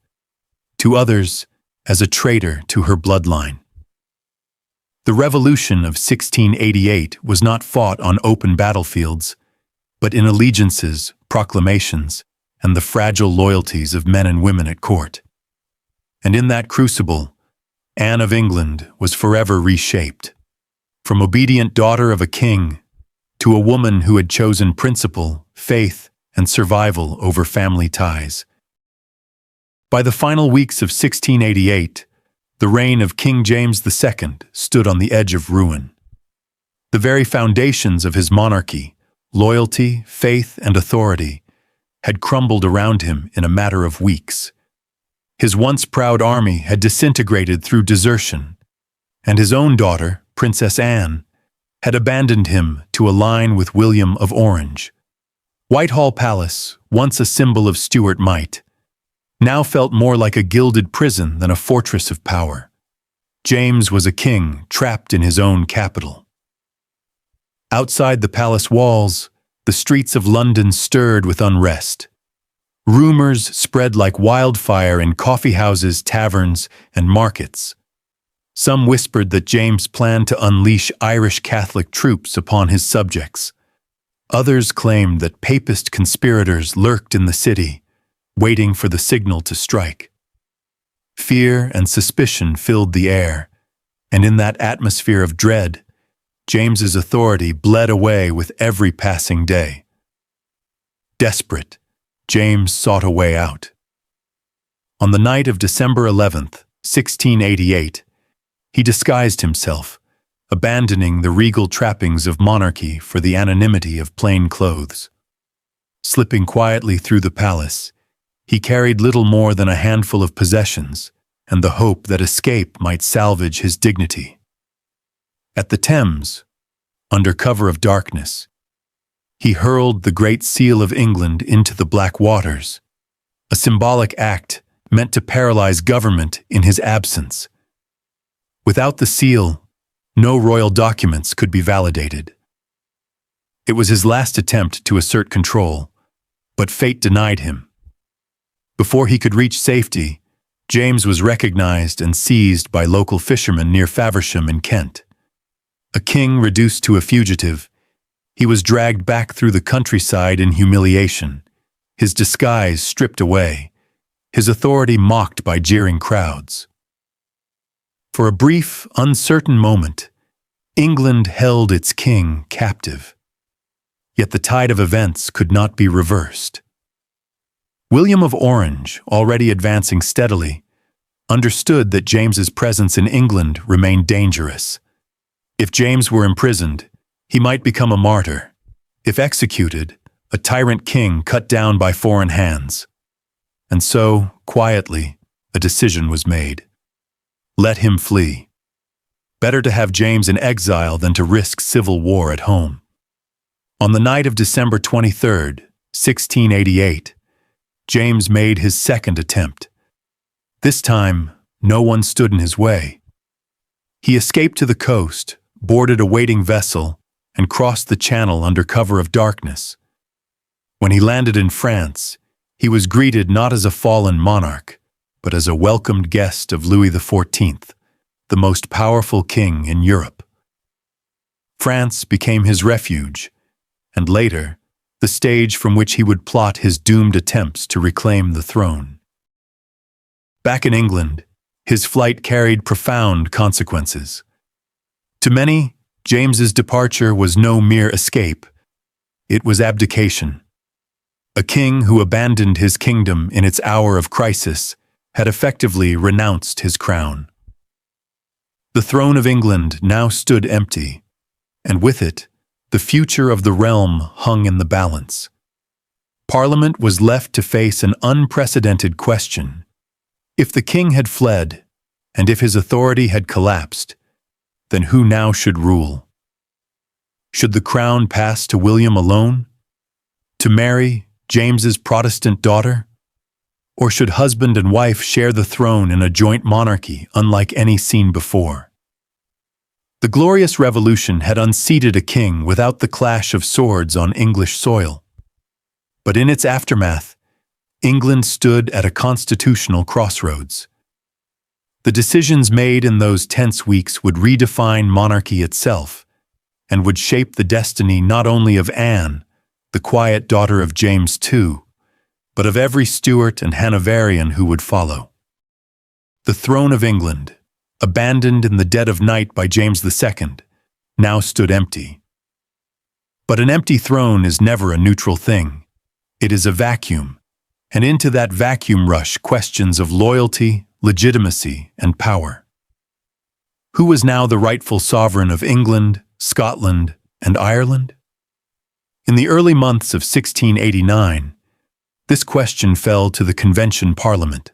To others, as a traitor to her bloodline. The Revolution of 1688 was not fought on open battlefields, but in allegiances, proclamations, and the fragile loyalties of men and women at court. And in that crucible, Anne of England was forever reshaped. From obedient daughter of a king, to a woman who had chosen principle, faith, and survival over family ties. By the final weeks of 1688, the reign of King James II stood on the edge of ruin. The very foundations of his monarchy, loyalty, faith, and authority, had crumbled around him in a matter of weeks. His once proud army had disintegrated through desertion, and his own daughter, Princess Anne, had abandoned him to align with William of Orange. Whitehall Palace, once a symbol of Stuart might, now felt more like a gilded prison than a fortress of power. James was a king trapped in his own capital. Outside the palace walls, the streets of London stirred with unrest. Rumors spread like wildfire in coffeehouses, taverns, and markets. Some whispered that James planned to unleash Irish Catholic troops upon his subjects. Others claimed that papist conspirators lurked in the city, waiting for the signal to strike. Fear and suspicion filled the air, and in that atmosphere of dread, James's authority bled away with every passing day. Desperate, James sought a way out. On the night of December 11th, 1688, he disguised himself, abandoning the regal trappings of monarchy for the anonymity of plain clothes. Slipping quietly through the palace, he carried little more than a handful of possessions and the hope that escape might salvage his dignity. At the Thames, under cover of darkness, he hurled the Great Seal of England into the black waters, a symbolic act meant to paralyze government in his absence. Without the seal, no royal documents could be validated. It was his last attempt to assert control, but fate denied him. Before he could reach safety, James was recognized and seized by local fishermen near Faversham in Kent. A king reduced to a fugitive, he was dragged back through the countryside in humiliation, his disguise stripped away, his authority mocked by jeering crowds. For a brief, uncertain moment, England held its king captive. Yet the tide of events could not be reversed. William of Orange, already advancing steadily, understood that James's presence in England remained dangerous. If James were imprisoned, he might become a martyr. If executed, a tyrant king cut down by foreign hands. And so, quietly, a decision was made. Let him flee. Better to have James in exile than to risk civil war at home. On the night of December 23rd, 1688, James made his second attempt. This time, no one stood in his way. He escaped to the coast, boarded a waiting vessel, and crossed the channel under cover of darkness. When he landed in France, he was greeted not as a fallen monarch, but as a welcomed guest of Louis XIV, the most powerful king in Europe. France became his refuge, and later, the stage from which he would plot his doomed attempts to reclaim the throne. Back in England, his flight carried profound consequences. To many, James's departure was no mere escape. It was abdication. A king who abandoned his kingdom in its hour of crisis had effectively renounced his crown. The throne of England now stood empty, and with it, the future of the realm hung in the balance. Parliament was left to face an unprecedented question. If the king had fled, and if his authority had collapsed, then who now should rule? Should the crown pass to William alone? To Mary, James's Protestant daughter? Or should husband and wife share the throne in a joint monarchy unlike any seen before? The Glorious Revolution had unseated a king without the clash of swords on English soil. But in its aftermath, England stood at a constitutional crossroads. The decisions made in those tense weeks would redefine monarchy itself, and would shape the destiny not only of Anne, the quiet daughter of James II, but of every Stuart and Hanoverian who would follow. The throne of England, abandoned in the dead of night by James II, now stood empty. But an empty throne is never a neutral thing. It is a vacuum, and into that vacuum rush questions of loyalty, legitimacy, and power. Who was now the rightful sovereign of England, Scotland, and Ireland? In the early months of 1689, this question fell to the Convention Parliament,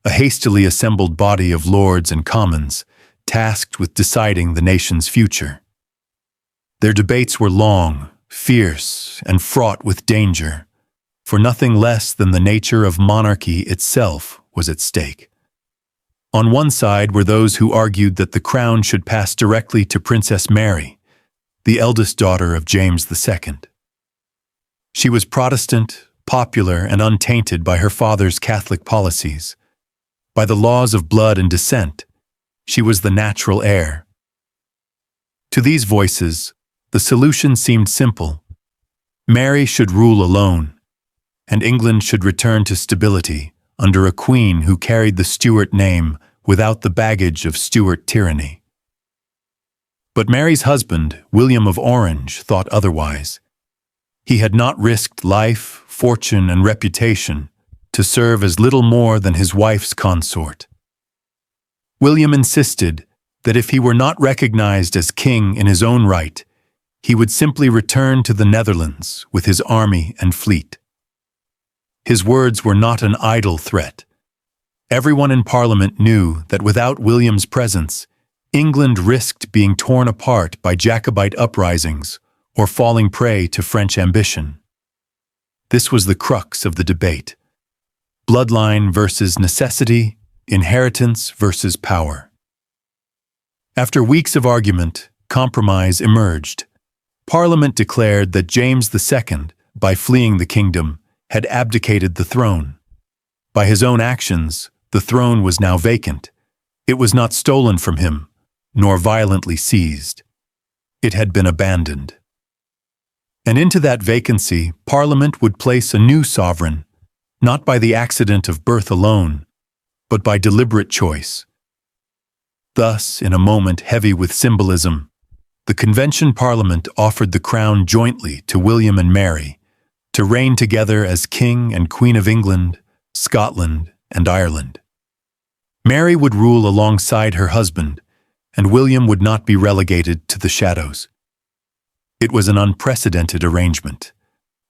a hastily assembled body of lords and commons tasked with deciding the nation's future. Their debates were long, fierce, and fraught with danger, for nothing less than the nature of monarchy itself was at stake. On one side were those who argued that the crown should pass directly to Princess Mary, the eldest daughter of James II. She was Protestant, popular, and untainted by her father's Catholic policies. By the laws of blood and descent, she was the natural heir. To these voices, the solution seemed simple. Mary should rule alone, and England should return to stability under a queen who carried the Stuart name without the baggage of Stuart tyranny. But Mary's husband, William of Orange, thought otherwise. He had not risked life, fortune, and reputation to serve as little more than his wife's consort. William insisted that if he were not recognized as king in his own right, he would simply return to the Netherlands with his army and fleet. His words were not an idle threat. Everyone in Parliament knew that without William's presence, England risked being torn apart by Jacobite uprisings or falling prey to French ambition. This was the crux of the debate: bloodline versus necessity, inheritance versus power. After weeks of argument, compromise emerged. Parliament declared that James II, by fleeing the kingdom, had abdicated the throne. By his own actions, the throne was now vacant. It was not stolen from him, nor violently seized. It had been abandoned. And into that vacancy, Parliament would place a new sovereign, not by the accident of birth alone, but by deliberate choice. Thus, in a moment heavy with symbolism, the Convention Parliament offered the crown jointly to William and Mary, to reign together as King and Queen of England, Scotland, and Ireland. Mary would rule alongside her husband, and William would not be relegated to the shadows. It was an unprecedented arrangement,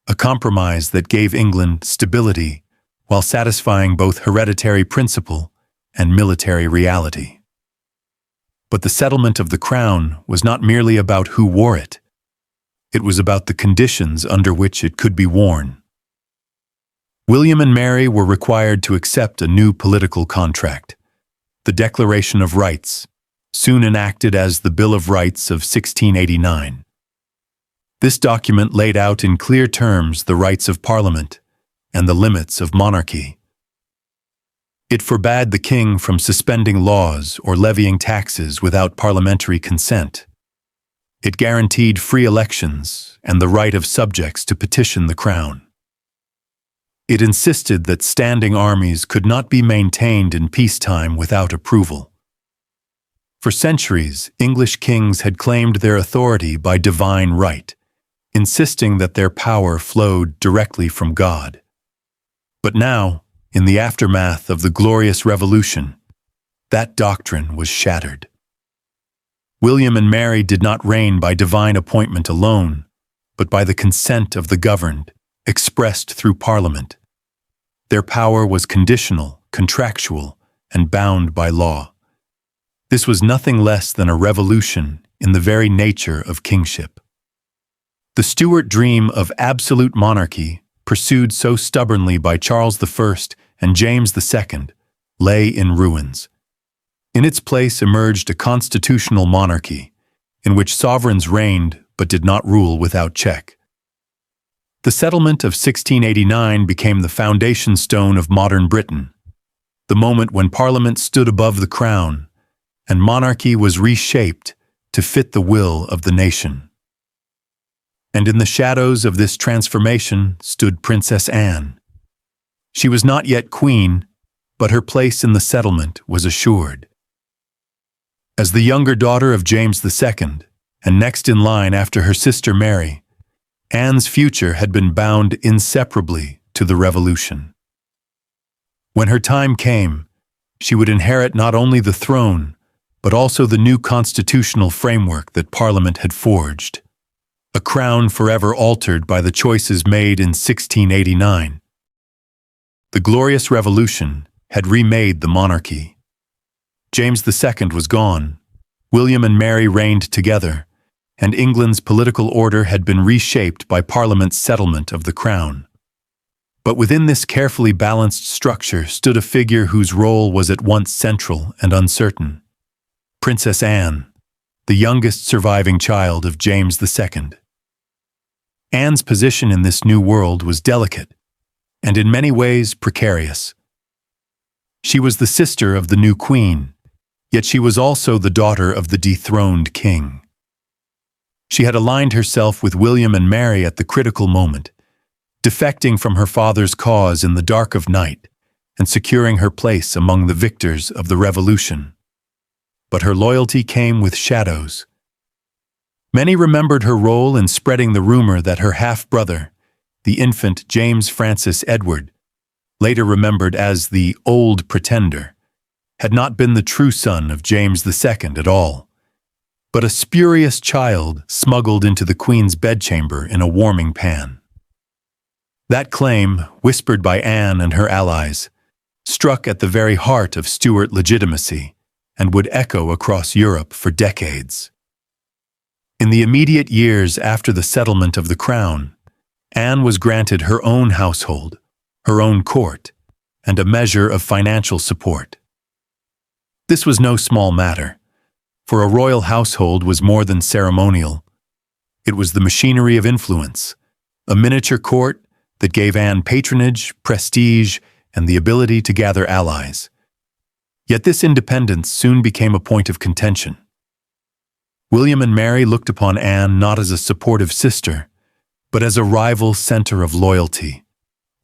a compromise that gave England stability while satisfying both hereditary principle and military reality. But the settlement of the crown was not merely about who wore it. It was about the conditions under which it could be worn. William and Mary were required to accept a new political contract, the Declaration of Rights, soon enacted as the Bill of Rights of 1689. This document laid out in clear terms the rights of Parliament and the limits of monarchy. It forbade the king from suspending laws or levying taxes without parliamentary consent. It guaranteed free elections and the right of subjects to petition the crown. It insisted that standing armies could not be maintained in peacetime without approval. For centuries, English kings had claimed their authority by divine right, insisting that their power flowed directly from God. But now, in the aftermath of the Glorious Revolution, that doctrine was shattered. William and Mary did not reign by divine appointment alone, but by the consent of the governed, expressed through Parliament. Their power was conditional, contractual, and bound by law. This was nothing less than a revolution in the very nature of kingship. The Stuart dream of absolute monarchy, pursued so stubbornly by Charles I and James II, lay in ruins. In its place emerged a constitutional monarchy, in which sovereigns reigned but did not rule without check. The settlement of 1689 became the foundation stone of modern Britain, the moment when Parliament stood above the crown, and monarchy was reshaped to fit the will of the nation. And in the shadows of this transformation stood Princess Anne. She was not yet queen, but her place in the settlement was assured. As the younger daughter of James II, and next in line after her sister Mary, Anne's future had been bound inseparably to the Revolution. When her time came, she would inherit not only the throne, but also the new constitutional framework that Parliament had forged, a crown forever altered by the choices made in 1689. The Glorious Revolution had remade the monarchy. James II was gone, William and Mary reigned together, and England's political order had been reshaped by Parliament's settlement of the crown. But within this carefully balanced structure stood a figure whose role was at once central and uncertain: Princess Anne, the youngest surviving child of James II. Anne's position in this new world was delicate, and in many ways precarious. She was the sister of the new queen, yet she was also the daughter of the dethroned king. She had aligned herself with William and Mary at the critical moment, defecting from her father's cause in the dark of night and securing her place among the victors of the Revolution. But her loyalty came with shadows. Many remembered her role in spreading the rumor that her half-brother, the infant James Francis Edward, later remembered as the Old Pretender, had not been the true son of James II at all, but a spurious child smuggled into the Queen's bedchamber in a warming pan. That claim, whispered by Anne and her allies, struck at the very heart of Stuart legitimacy and would echo across Europe for decades. In the immediate years after the settlement of the crown, Anne was granted her own household, her own court, and a measure of financial support. This was no small matter, for a royal household was more than ceremonial. It was the machinery of influence, a miniature court that gave Anne patronage, prestige, and the ability to gather allies. Yet this independence soon became a point of contention. William and Mary looked upon Anne not as a supportive sister, but as a rival center of loyalty,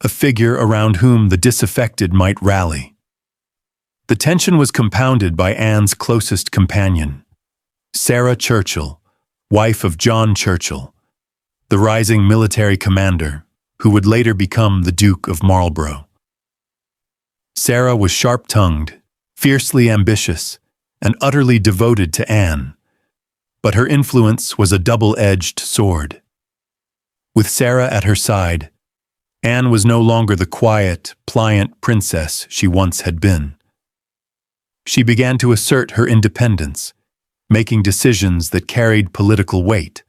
a figure around whom the disaffected might rally. The tension was compounded by Anne's closest companion, Sarah Churchill, wife of John Churchill, the rising military commander who would later become the Duke of Marlborough. Sarah was sharp-tongued, fiercely ambitious, and utterly devoted to Anne, but her influence was a double-edged sword. With Sarah at her side, Anne was no longer the quiet, pliant princess she once had been. She began to assert her independence, making decisions that carried political weight.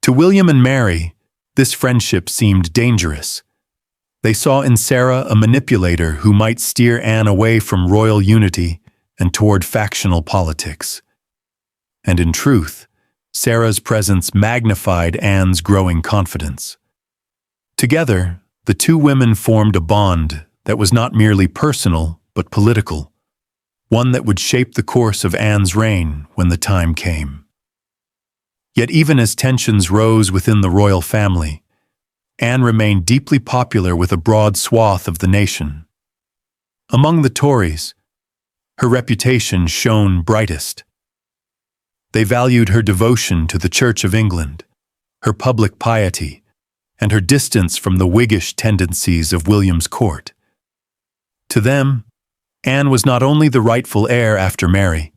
To William and Mary, this friendship seemed dangerous. They saw in Sarah a manipulator who might steer Anne away from royal unity and toward factional politics. And in truth, Sarah's presence magnified Anne's growing confidence. Together, the two women formed a bond that was not merely personal but political, one that would shape the course of Anne's reign when the time came. Yet even as tensions rose within the royal family, Anne remained deeply popular with a broad swath of the nation. Among the Tories, her reputation shone brightest. They valued her devotion to the Church of England, her public piety, and her distance from the Whiggish tendencies of William's court. To them, Anne was not only the rightful heir after Mary,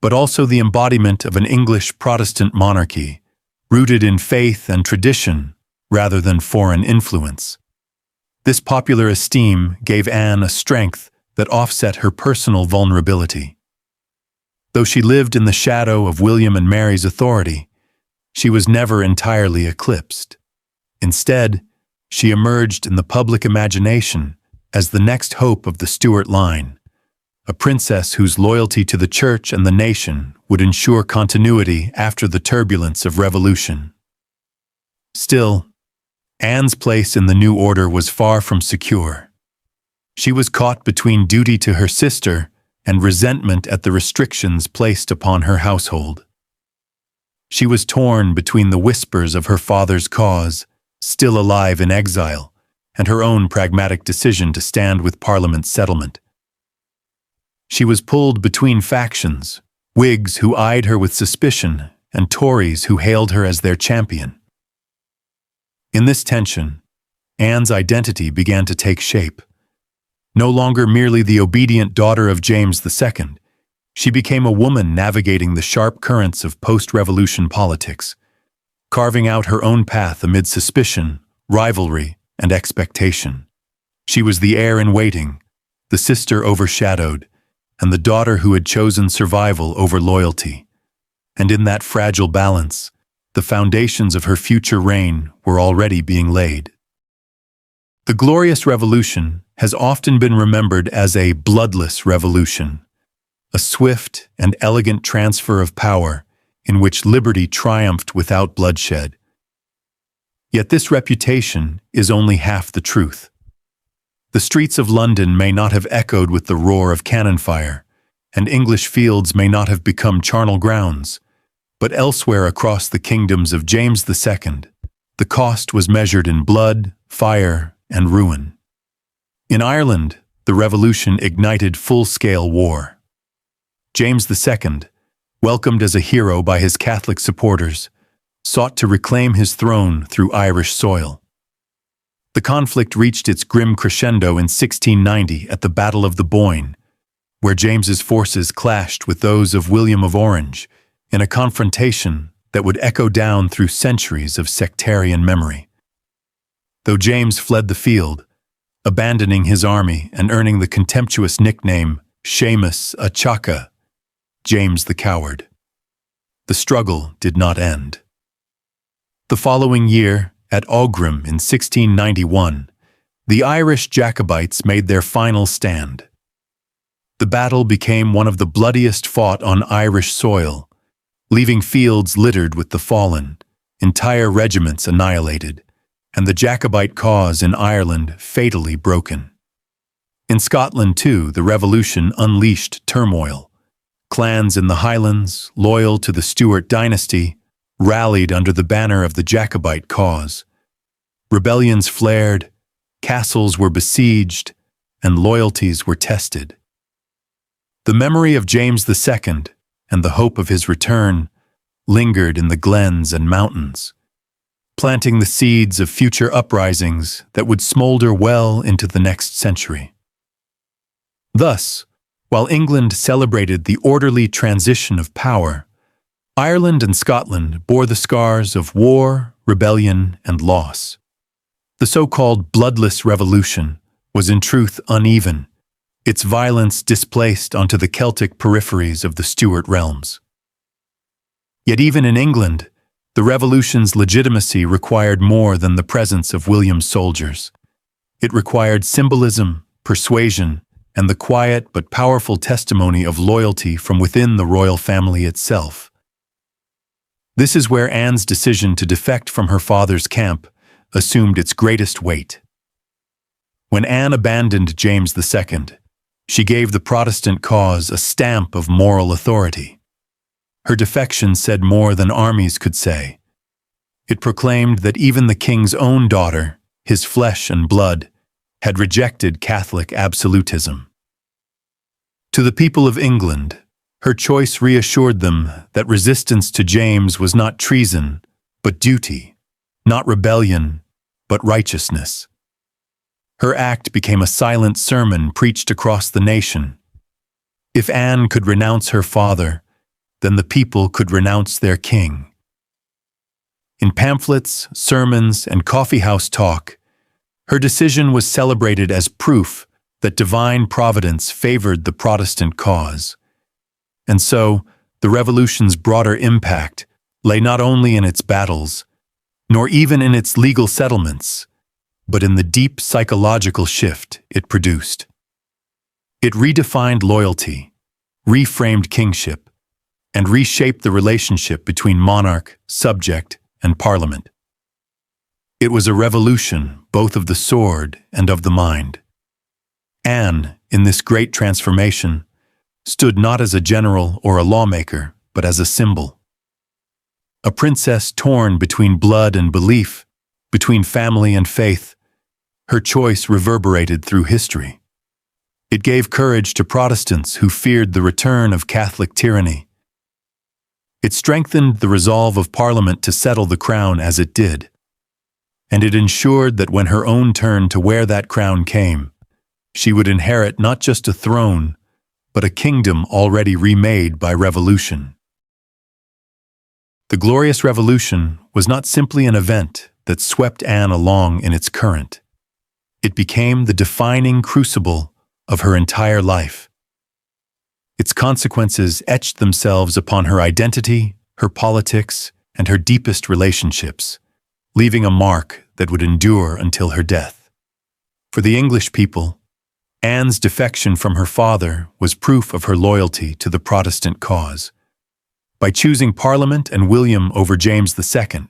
but also the embodiment of an English Protestant monarchy, rooted in faith and tradition rather than foreign influence. This popular esteem gave Anne a strength that offset her personal vulnerability. Though she lived in the shadow of William and Mary's authority, she was never entirely eclipsed. Instead, she emerged in the public imagination as the next hope of the Stuart line, a princess whose loyalty to the church and the nation would ensure continuity after the turbulence of revolution. Still, Anne's place in the new order was far from secure. She was caught between duty to her sister and resentment at the restrictions placed upon her household. She was torn between the whispers of her father's cause, still alive in exile, and her own pragmatic decision to stand with Parliament's settlement. She was pulled between factions, Whigs who eyed her with suspicion and Tories who hailed her as their champion. In this tension, Anne's identity began to take shape. No longer merely the obedient daughter of James II, she became a woman navigating the sharp currents of post-revolution politics, carving out her own path amid suspicion, rivalry, and expectation. She was the heir-in-waiting, the sister overshadowed, and the daughter who had chosen survival over loyalty. And in that fragile balance, the foundations of her future reign were already being laid. The Glorious Revolution has often been remembered as a bloodless revolution, a swift and elegant transfer of power in which liberty triumphed without bloodshed. Yet this reputation is only half the truth. The streets of London may not have echoed with the roar of cannon fire, and English fields may not have become charnel grounds, but elsewhere across the kingdoms of James II, the cost was measured in blood, fire, and ruin. In Ireland, the revolution ignited full-scale war. James II, welcomed as a hero by his Catholic supporters, sought to reclaim his throne through Irish soil. The conflict reached its grim crescendo in 1690 at the Battle of the Boyne, where James's forces clashed with those of William of Orange in a confrontation that would echo down through centuries of sectarian memory. Though James fled the field, abandoning his army and earning the contemptuous nickname Seamus a Chaka, James the Coward, the struggle did not end. The following year, at Aughrim in 1691, the Irish Jacobites made their final stand. The battle became one of the bloodiest fought on Irish soil, leaving fields littered with the fallen, entire regiments annihilated, and the Jacobite cause in Ireland fatally broken. In Scotland, too, the revolution unleashed turmoil. Clans in the Highlands, loyal to the Stuart dynasty, rallied under the banner of the Jacobite cause. Rebellions flared, castles were besieged, and loyalties were tested. The memory of James II and the hope of his return lingered in the glens and mountains, planting the seeds of future uprisings that would smolder well into the next century. Thus, while England celebrated the orderly transition of power, Ireland and Scotland bore the scars of war, rebellion, and loss. The so-called bloodless revolution was in truth uneven, its violence displaced onto the Celtic peripheries of the Stuart realms. Yet even in England, the revolution's legitimacy required more than the presence of William's soldiers. It required symbolism, persuasion, and the quiet but powerful testimony of loyalty from within the royal family itself. This is where Anne's decision to defect from her father's camp assumed its greatest weight. When Anne abandoned James II, she gave the Protestant cause a stamp of moral authority. Her defection said more than armies could say. It proclaimed that even the king's own daughter, his flesh and blood, had rejected Catholic absolutism. To the people of England, her choice reassured them that resistance to James was not treason, but duty, not rebellion, but righteousness. Her act became a silent sermon preached across the nation. If Anne could renounce her father, then the people could renounce their king. In pamphlets, sermons, and coffeehouse talk, her decision was celebrated as proof that divine providence favored the Protestant cause. And so, the revolution's broader impact lay not only in its battles, nor even in its legal settlements, but in the deep psychological shift it produced. It redefined loyalty, reframed kingship, and reshaped the relationship between monarch, subject, and parliament. It was a revolution both of the sword and of the mind. Anne, in this great transformation, stood not as a general or a lawmaker, but as a symbol. A princess torn between blood and belief, between family and faith, her choice reverberated through history. It gave courage to Protestants who feared the return of Catholic tyranny. It strengthened the resolve of Parliament to settle the crown as it did. and it ensured that when her own turn to wear that crown came, she would inherit not just a throne, but a kingdom already remade by revolution. The Glorious Revolution was not simply an event that swept Anne along in its current. It became the defining crucible of her entire life. Its consequences etched themselves upon her identity, her politics, and her deepest relationships, leaving a mark that would endure until her death. For the English people, Anne's defection from her father was proof of her loyalty to the Protestant cause. By choosing Parliament and William over James II,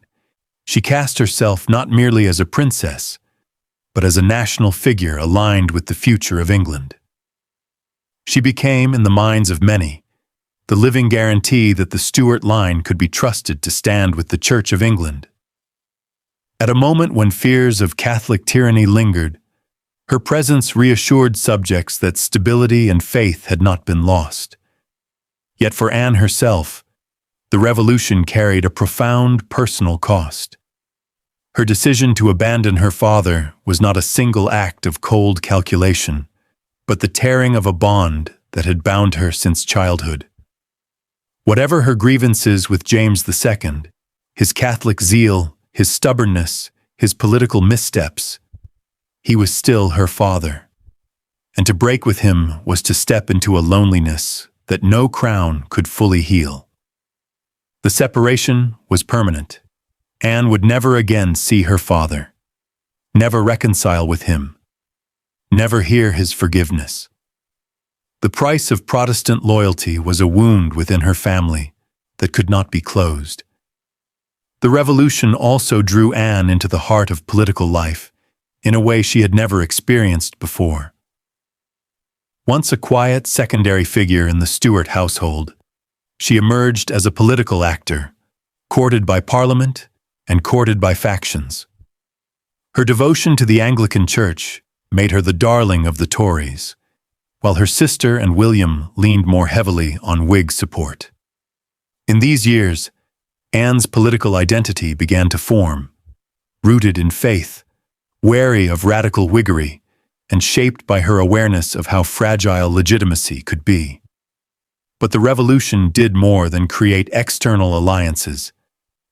she cast herself not merely as a princess, but as a national figure aligned with the future of England. She became, in the minds of many, the living guarantee that the Stuart line could be trusted to stand with the Church of England. At a moment when fears of Catholic tyranny lingered, her presence reassured subjects that stability and faith had not been lost. Yet for Anne herself, the revolution carried a profound personal cost. Her decision to abandon her father was not a single act of cold calculation, but the tearing of a bond that had bound her since childhood. Whatever her grievances with James II, his Catholic zeal, his stubbornness, his political missteps, he was still her father. And to break with him was to step into a loneliness that no crown could fully heal. The separation was permanent. Anne would never again see her father, never reconcile with him, never hear his forgiveness. The price of Protestant loyalty was a wound within her family that could not be closed. The Revolution also drew Anne into the heart of political life in a way she had never experienced before. Once a quiet secondary figure in the Stuart household, she emerged as a political actor, courted by Parliament and courted by factions. Her devotion to the Anglican Church made her the darling of the Tories, while her sister and William leaned more heavily on Whig support. In these years, Anne's political identity began to form, rooted in faith, wary of radical Whiggery, and shaped by her awareness of how fragile legitimacy could be. But the Revolution did more than create external alliances.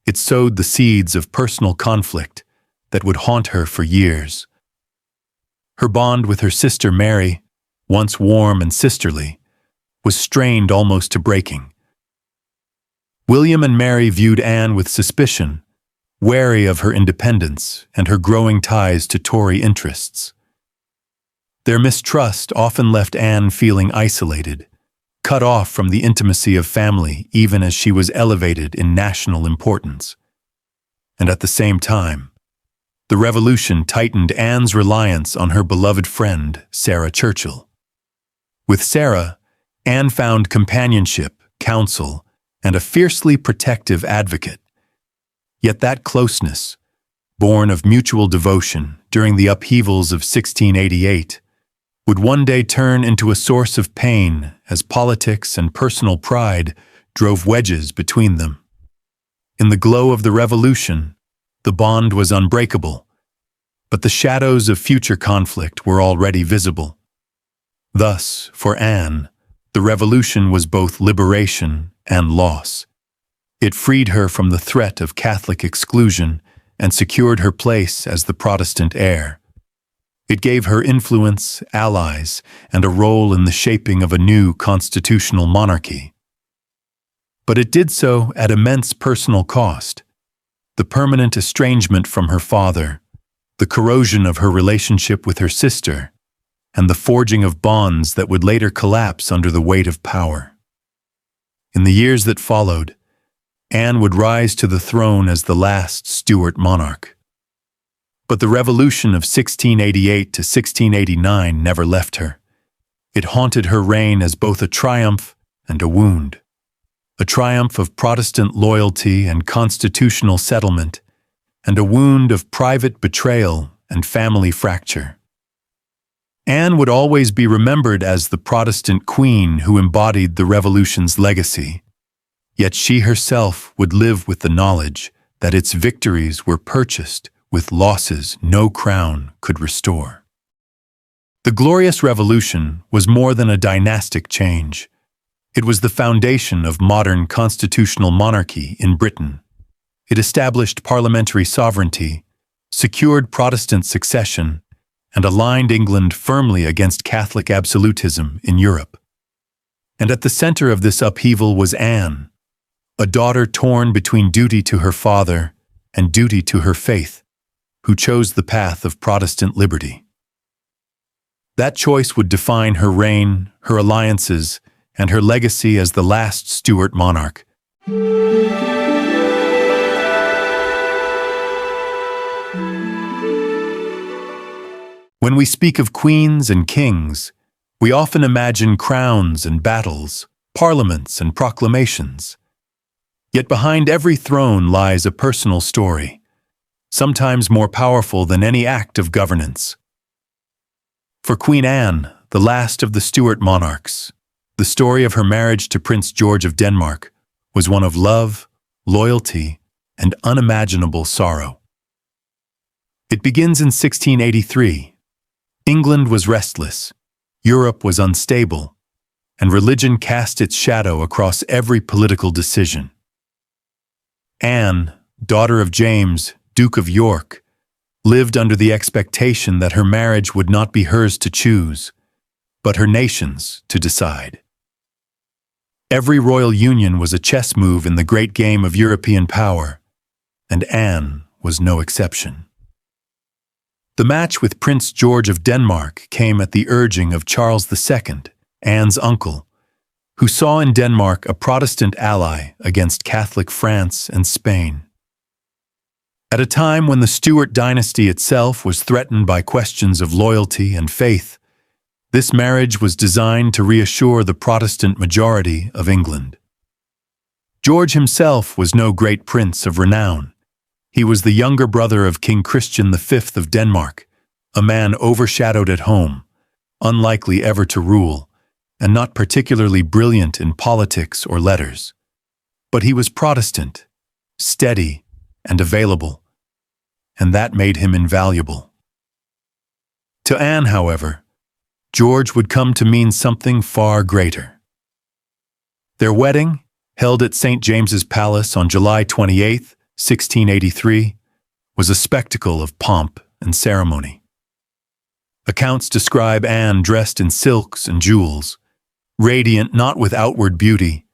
It sowed the seeds of personal conflict that would haunt her for years. Her bond with her sister Mary, once warm and sisterly, was strained almost to breaking. William and Mary viewed Anne with suspicion, wary of her independence and her growing ties to Tory interests. Their mistrust often left Anne feeling isolated, cut off from the intimacy of family even as she was elevated in national importance. And at the same time, the Revolution tightened Anne's reliance on her beloved friend, Sarah Churchill. With Sarah, Anne found companionship, counsel, and a fiercely protective advocate. Yet that closeness, born of mutual devotion during the upheavals of 1688, would one day turn into a source of pain as politics and personal pride drove wedges between them. In the glow of the Revolution, the bond was unbreakable, but the shadows of future conflict were already visible. Thus, for Anne, the Revolution was both liberation and loss. It freed her from the threat of Catholic exclusion and secured her place as the Protestant heir. It gave her influence, allies, and a role in the shaping of a new constitutional monarchy. But it did so at immense personal cost. The permanent estrangement from her father, the corrosion of her relationship with her sister, and the forging of bonds that would later collapse under the weight of power. In the years that followed, Anne would rise to the throne as the last Stuart monarch. But the Revolution of 1688 to 1689 never left her. It haunted her reign as both a triumph and a wound. A triumph of Protestant loyalty and constitutional settlement, and a wound of private betrayal and family fracture. Anne would always be remembered as the Protestant queen who embodied the Revolution's legacy. Yet she herself would live with the knowledge that its victories were purchased with losses no crown could restore. The Glorious Revolution was more than a dynastic change. It was the foundation of modern constitutional monarchy in Britain. It established parliamentary sovereignty, secured Protestant succession, and aligned England firmly against Catholic absolutism in Europe. And at the center of this upheaval was Anne, a daughter torn between duty to her father and duty to her faith, who chose the path of Protestant liberty. That choice would define her reign, her alliances, and her legacy as the last Stuart monarch. When we speak of queens and kings, we often imagine crowns and battles, parliaments and proclamations. Yet behind every throne lies a personal story, sometimes more powerful than any act of governance. For Queen Anne, the last of the Stuart monarchs, the story of her marriage to Prince George of Denmark was one of love, loyalty, and unimaginable sorrow. It begins in 1683. England was restless, Europe was unstable, and religion cast its shadow across every political decision. Anne, daughter of James, Duke of York, lived under the expectation that her marriage would not be hers to choose, but her nation's to decide. Every royal union was a chess move in the great game of European power, and Anne was no exception. The match with Prince George of Denmark came at the urging of Charles II, Anne's uncle, who saw in Denmark a Protestant ally against Catholic France and Spain. At a time when the Stuart dynasty itself was threatened by questions of loyalty and faith, this marriage was designed to reassure the Protestant majority of England. George himself was no great prince of renown. He was the younger brother of King Christian V of Denmark, a man overshadowed at home, unlikely ever to rule, and not particularly brilliant in politics or letters. But he was Protestant, steady, and available, and that made him invaluable. To Anne, however, George would come to mean something far greater. Their wedding, held at St. James's Palace on July 28, 1683, was a spectacle of pomp and ceremony. Accounts describe Anne dressed in silks and jewels, radiant not with outward beauty,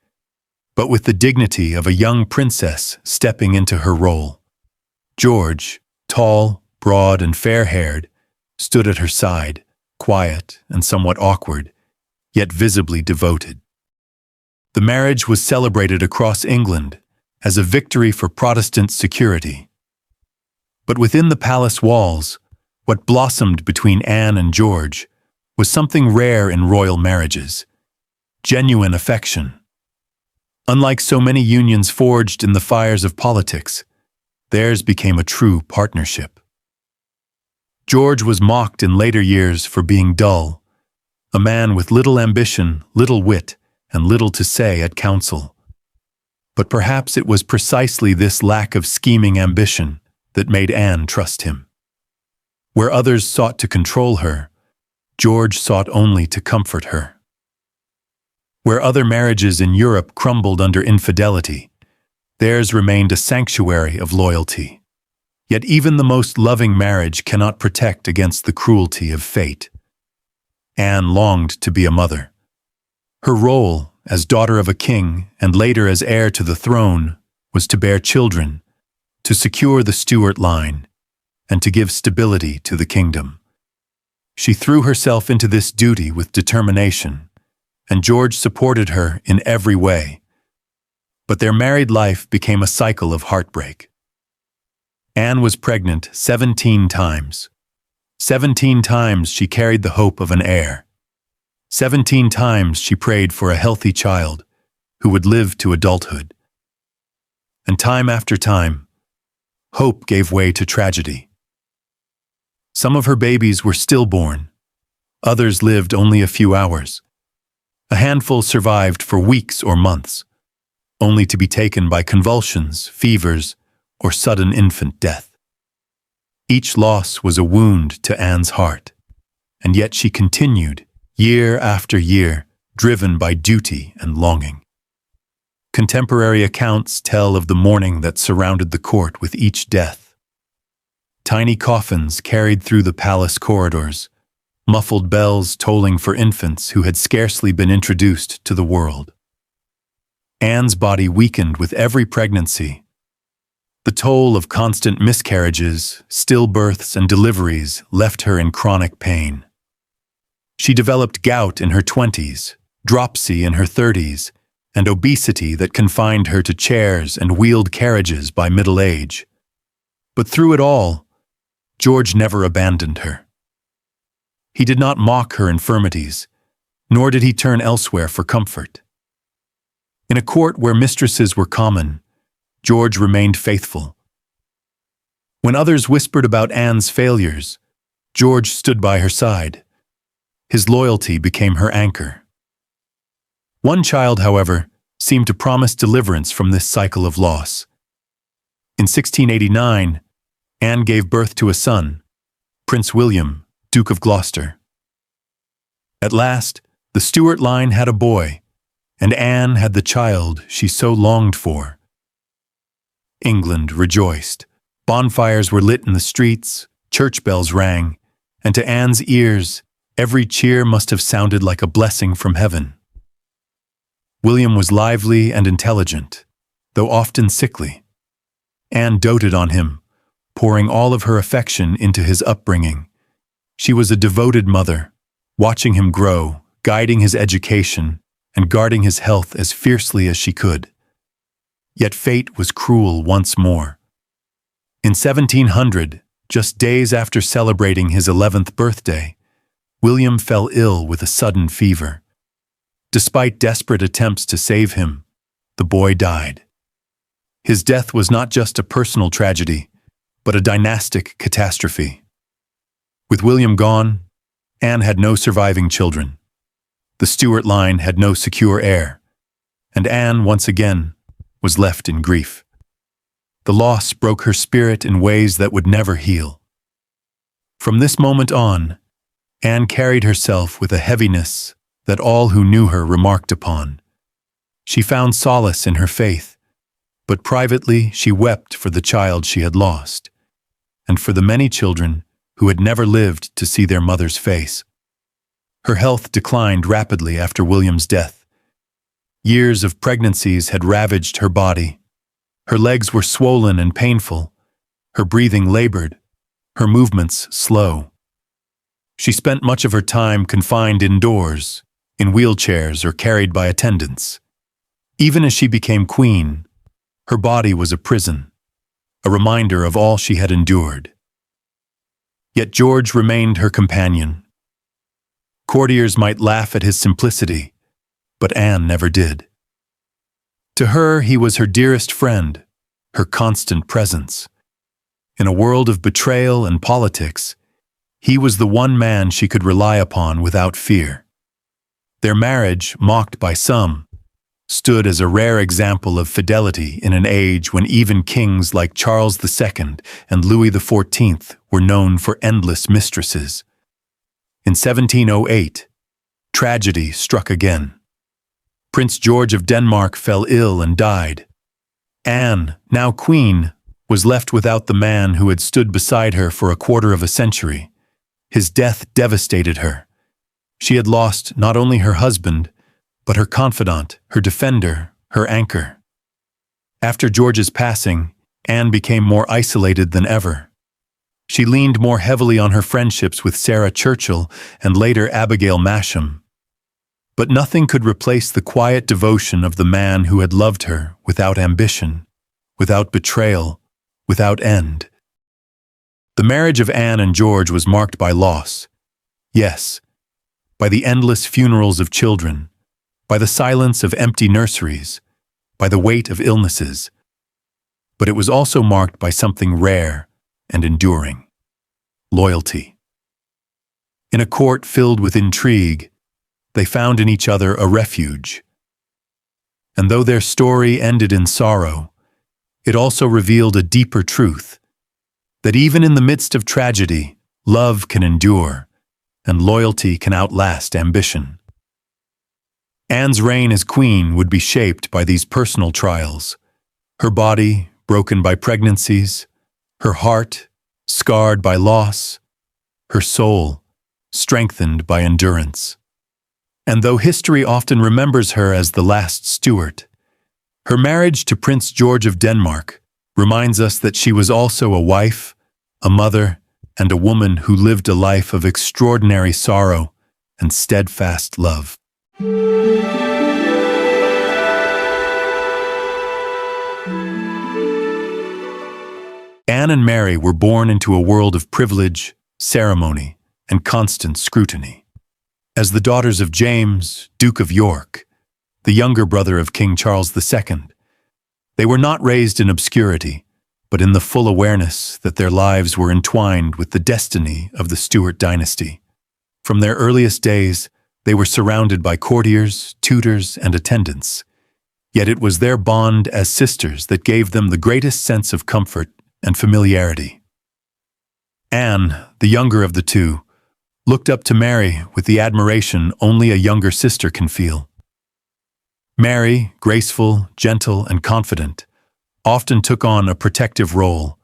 but with the dignity of a young princess stepping into her role. George, tall, broad, and fair-haired, stood at her side, quiet and somewhat awkward, yet visibly devoted. The marriage was celebrated across England as a victory for Protestant security. But within the palace walls, what blossomed between Anne and George was something rare in royal marriages: genuine affection. Unlike so many unions forged in the fires of politics, theirs became a true partnership. George was mocked in later years for being dull, a man with little ambition, little wit, and little to say at council. But perhaps it was precisely this lack of scheming ambition that made Anne trust him. Where others sought to control her, George sought only to comfort her. Where other marriages in Europe crumbled under infidelity, theirs remained a sanctuary of loyalty. Yet even the most loving marriage cannot protect against the cruelty of fate. Anne longed to be a mother. Her role, as daughter of a king and later as heir to the throne, was to bear children, to secure the Stuart line, and to give stability to the kingdom. She threw herself into this duty with determination, and George supported her in every way. But their married life became a cycle of heartbreak. Anne was pregnant 17 times. 17 times she carried the hope of an heir. 17 times she prayed for a healthy child who would live to adulthood. And time after time, hope gave way to tragedy. Some of her babies were stillborn. Others lived only a few hours. A handful survived for weeks or months, only to be taken by convulsions, fevers, or sudden infant death. Each loss was a wound to Anne's heart, and yet she continued, year after year, driven by duty and longing. Contemporary accounts tell of the mourning that surrounded the court with each death. Tiny coffins carried through the palace corridors, muffled bells tolling for infants who had scarcely been introduced to the world. Anne's body weakened with every pregnancy. The toll of constant miscarriages, stillbirths, and deliveries left her in chronic pain. She developed gout in her 20s, dropsy in her 30s, and obesity that confined her to chairs and wheeled carriages by middle age. But through it all, George never abandoned her. He did not mock her infirmities, nor did he turn elsewhere for comfort. In a court where mistresses were common, George remained faithful. When others whispered about Anne's failures, George stood by her side. His loyalty became her anchor. One child, however, seemed to promise deliverance from this cycle of loss. In 1689, Anne gave birth to a son, Prince William, Duke of Gloucester. At last, the Stuart line had a boy, and Anne had the child she so longed for. England rejoiced. Bonfires were lit in the streets, church bells rang, and to Anne's ears, every cheer must have sounded like a blessing from heaven. William was lively and intelligent, though often sickly. Anne doted on him, pouring all of her affection into his upbringing. She was a devoted mother, watching him grow, guiding his education, and guarding his health as fiercely as she could. Yet fate was cruel once more. In 1700, just days after celebrating his 11th birthday, William fell ill with a sudden fever. Despite desperate attempts to save him, the boy died. His death was not just a personal tragedy, but a dynastic catastrophe. With William gone, Anne had no surviving children. The Stuart line had no secure heir, and Anne, once again, was left in grief. The loss broke her spirit in ways that would never heal. From this moment on, Anne carried herself with a heaviness that all who knew her remarked upon. She found solace in her faith, but privately she wept for the child she had lost, and for the many children who had never lived to see their mother's face. Her health declined rapidly after William's death. Years of pregnancies had ravaged her body. Her legs were swollen and painful, her breathing labored, her movements slow. She spent much of her time confined indoors, in wheelchairs or carried by attendants. Even as she became queen, her body was a prison, a reminder of all she had endured. Yet George remained her companion. Courtiers might laugh at his simplicity, but Anne never did. To her, he was her dearest friend, her constant presence. In a world of betrayal and politics, he was the one man she could rely upon without fear. Their marriage, mocked by some, stood as a rare example of fidelity in an age when even kings like Charles II and Louis XIV were known for endless mistresses. In 1708, tragedy struck again. Prince George of Denmark fell ill and died. Anne, now queen, was left without the man who had stood beside her for a quarter of a century. His death devastated her. She had lost not only her husband, but her confidant, her defender, her anchor. After George's passing, Anne became more isolated than ever. She leaned more heavily on her friendships with Sarah Churchill and later Abigail Masham. But nothing could replace the quiet devotion of the man who had loved her without ambition, without betrayal, without end. The marriage of Anne and George was marked by loss. Yes, by the endless funerals of children, by the silence of empty nurseries, by the weight of illnesses. But it was also marked by something rare and enduring: loyalty. In a court filled with intrigue, they found in each other a refuge. And though their story ended in sorrow, it also revealed a deeper truth. that even in the midst of tragedy, love can endure, and loyalty can outlast ambition. Anne's reign as queen would be shaped by these personal trials, her body broken by pregnancies, her heart scarred by loss, her soul strengthened by endurance. And though history often remembers her as the last Stuart, her marriage to Prince George of Denmark reminds us that she was also a wife, a mother, and a woman who lived a life of extraordinary sorrow and steadfast love. Anne and Mary were born into a world of privilege, ceremony, and constant scrutiny. As the daughters of James, Duke of York, the younger brother of King Charles II, they were not raised in obscurity, but in the full awareness that their lives were entwined with the destiny of the Stuart dynasty. From their earliest days, they were surrounded by courtiers, tutors, and attendants. Yet it was their bond as sisters that gave them the greatest sense of comfort and familiarity. Anne, the younger of the two, looked up to Mary with the admiration only a younger sister can feel. Mary, graceful, gentle, and confident, often took on a protective role,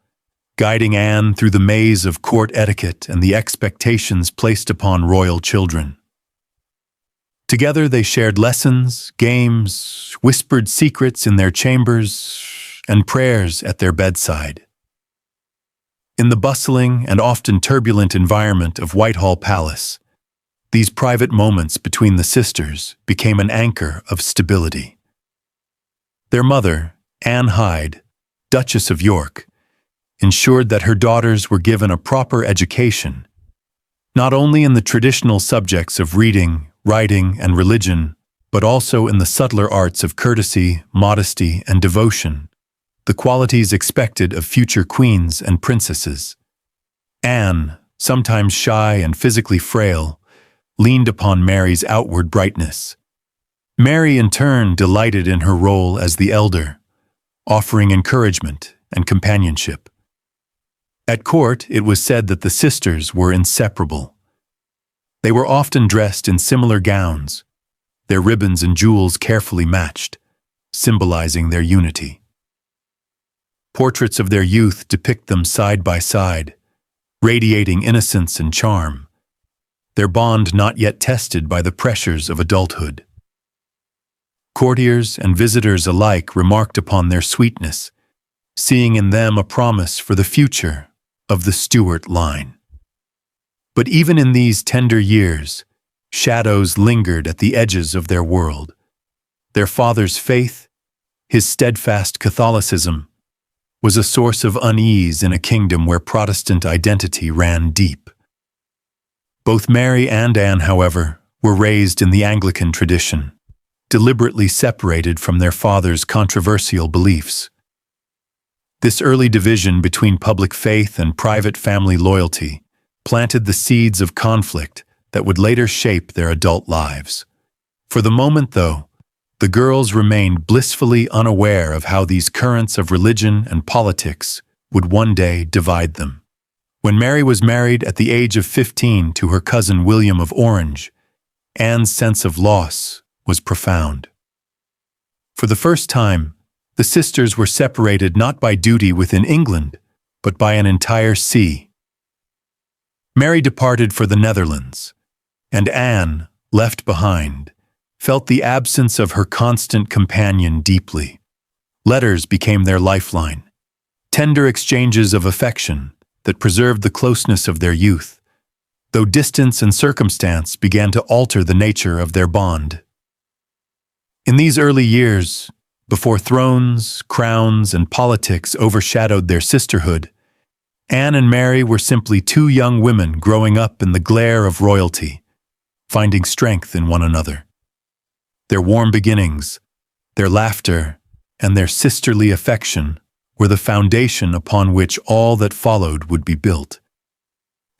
guiding Anne through the maze of court etiquette and the expectations placed upon royal children. Together they shared lessons, games, whispered secrets in their chambers, and prayers at their bedside. In the bustling and often turbulent environment of Whitehall Palace, these private moments between the sisters became an anchor of stability. Their mother, Anne Hyde, Duchess of York, ensured that her daughters were given a proper education, not only in the traditional subjects of reading, writing, and religion, but also in the subtler arts of courtesy, modesty, and devotion, the qualities expected of future queens and princesses. Anne, sometimes shy and physically frail, leaned upon Mary's outward brightness. Mary, in turn, delighted in her role as the elder, offering encouragement and companionship. At court, it was said that the sisters were inseparable. They were often dressed in similar gowns, their ribbons and jewels carefully matched, symbolizing their unity. Portraits of their youth depict them side by side, radiating innocence and charm, their bond not yet tested by the pressures of adulthood. Courtiers and visitors alike remarked upon their sweetness, seeing in them a promise for the future of the Stuart line. But even in these tender years, shadows lingered at the edges of their world. Their father's faith, his steadfast Catholicism, was a source of unease in a kingdom where Protestant identity ran deep. Both Mary and Anne, however, were raised in the Anglican tradition, deliberately separated from their father's controversial beliefs. This early division between public faith and private family loyalty planted the seeds of conflict that would later shape their adult lives. For the moment, though, the girls remained blissfully unaware of how these currents of religion and politics would one day divide them. When Mary was married at the age of 15 to her cousin William of Orange, Anne's sense of loss was profound. For the first time, the sisters were separated not by duty within England, but by an entire sea. Mary departed for the Netherlands, and Anne, left behind, felt the absence of her constant companion deeply. Letters became their lifeline, tender exchanges of affection that preserved the closeness of their youth, though distance and circumstance began to alter the nature of their bond. In these early years, before thrones, crowns, and politics overshadowed their sisterhood, Anne and Mary were simply two young women growing up in the glare of royalty, finding strength in one another. Their warm beginnings, their laughter, and their sisterly affection were the foundation upon which all that followed would be built.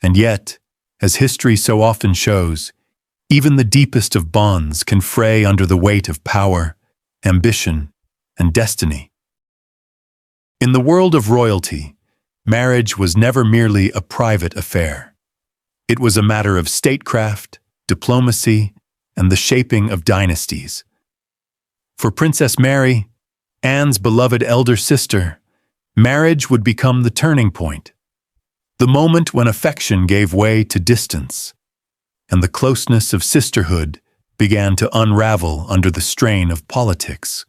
And yet, as history so often shows, even the deepest of bonds can fray under the weight of power, ambition, and destiny. In the world of royalty, marriage was never merely a private affair. It was a matter of statecraft, diplomacy, and the shaping of dynasties. For Princess Mary, Anne's beloved elder sister, marriage would become the turning point, the moment when affection gave way to distance, and the closeness of sisterhood began to unravel under the strain of politics.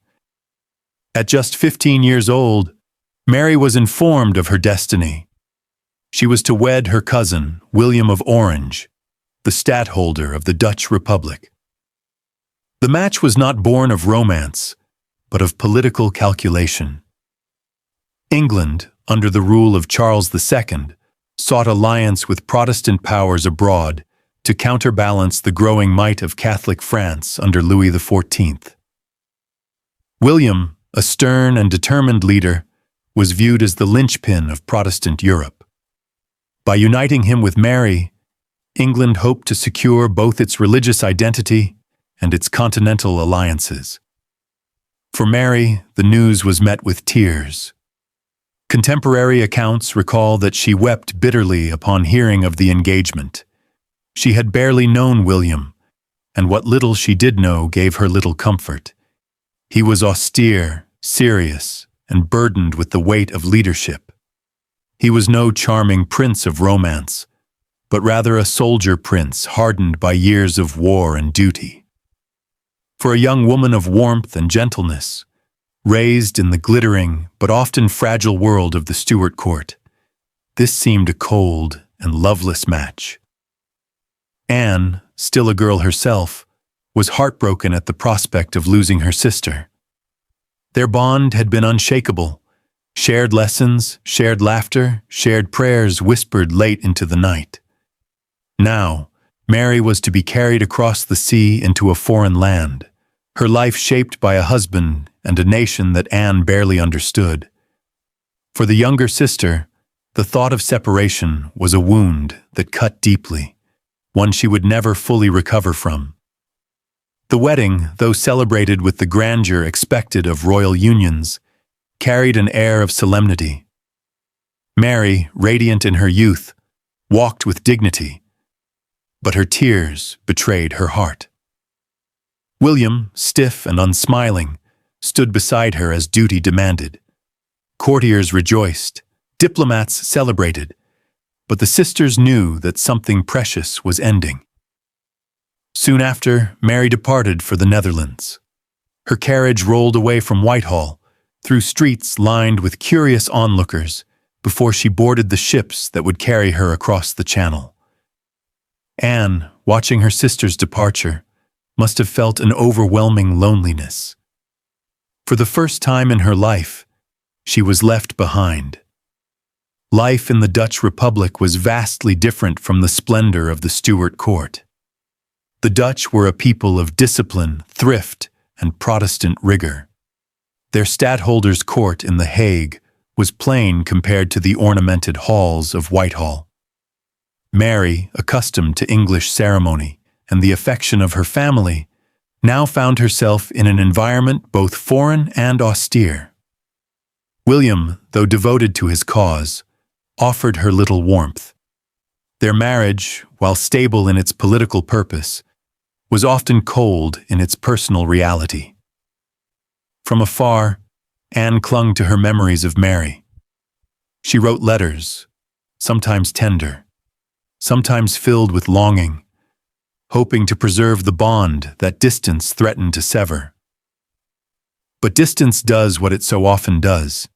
At just 15 years old, Mary was informed of her destiny. She was to wed her cousin, William of Orange, the stadtholder of the Dutch Republic. The match was not born of romance, but of political calculation. England, under the rule of Charles II, sought alliance with Protestant powers abroad to counterbalance the growing might of Catholic France under Louis XIV. William, a stern and determined leader, was viewed as the linchpin of Protestant Europe. By uniting him with Mary, England hoped to secure both its religious identity and its continental alliances. For Mary, the news was met with tears. Contemporary accounts recall that she wept bitterly upon hearing of the engagement. She had barely known William, and what little she did know gave her little comfort. He was austere, serious, and burdened with the weight of leadership. He was no charming prince of romance, but rather a soldier prince hardened by years of war and duty. For a young woman of warmth and gentleness, raised in the glittering but often fragile world of the Stuart court, this seemed a cold and loveless match. Anne, still a girl herself, was heartbroken at the prospect of losing her sister. Their bond had been unshakable. Shared lessons, shared laughter, shared prayers whispered late into the night. Now, Mary was to be carried across the sea into a foreign land, her life shaped by a husband and a nation that Anne barely understood. For the younger sister, the thought of separation was a wound that cut deeply, one she would never fully recover from. The wedding, though celebrated with the grandeur expected of royal unions, carried an air of solemnity. Mary, radiant in her youth, walked with dignity, but her tears betrayed her heart. William, stiff and unsmiling, stood beside her as duty demanded. Courtiers rejoiced, diplomats celebrated, but the sisters knew that something precious was ending. Soon after, Mary departed for the Netherlands. Her carriage rolled away from Whitehall, through streets lined with curious onlookers, before she boarded the ships that would carry her across the Channel. Anne, watching her sister's departure, must have felt an overwhelming loneliness. For the first time in her life, she was left behind. Life in the Dutch Republic was vastly different from the splendor of the Stuart court. The Dutch were a people of discipline, thrift, and Protestant rigor. Their stadtholder's court in The Hague was plain compared to the ornamented halls of Whitehall. Mary, accustomed to English ceremony and the affection of her family, now found herself in an environment both foreign and austere. William, though devoted to his cause, offered her little warmth. Their marriage, while stable in its political purpose, was often cold in its personal reality. From afar, Anne clung to her memories of Mary. She wrote letters, sometimes tender, sometimes filled with longing, hoping to preserve the bond that distance threatened to sever. But distance does what it so often does.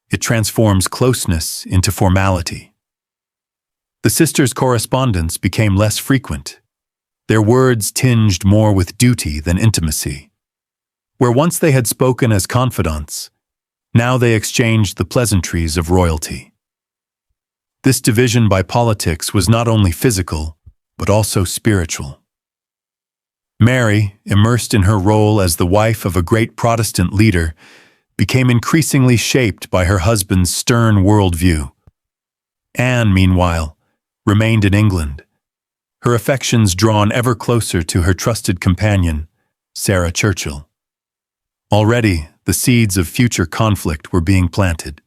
It transforms closeness into formality. The sisters' correspondence became less frequent. Their words tinged more with duty than intimacy. Where once they had spoken as confidants, now they exchanged the pleasantries of royalty. This division by politics was not only physical, but also spiritual. Mary, immersed in her role as the wife of a great Protestant leader, became increasingly shaped by her husband's stern worldview. Anne, meanwhile, remained in England, her affections drawn ever closer to her trusted companion, Sarah Churchill. Already, the seeds of future conflict were being planted.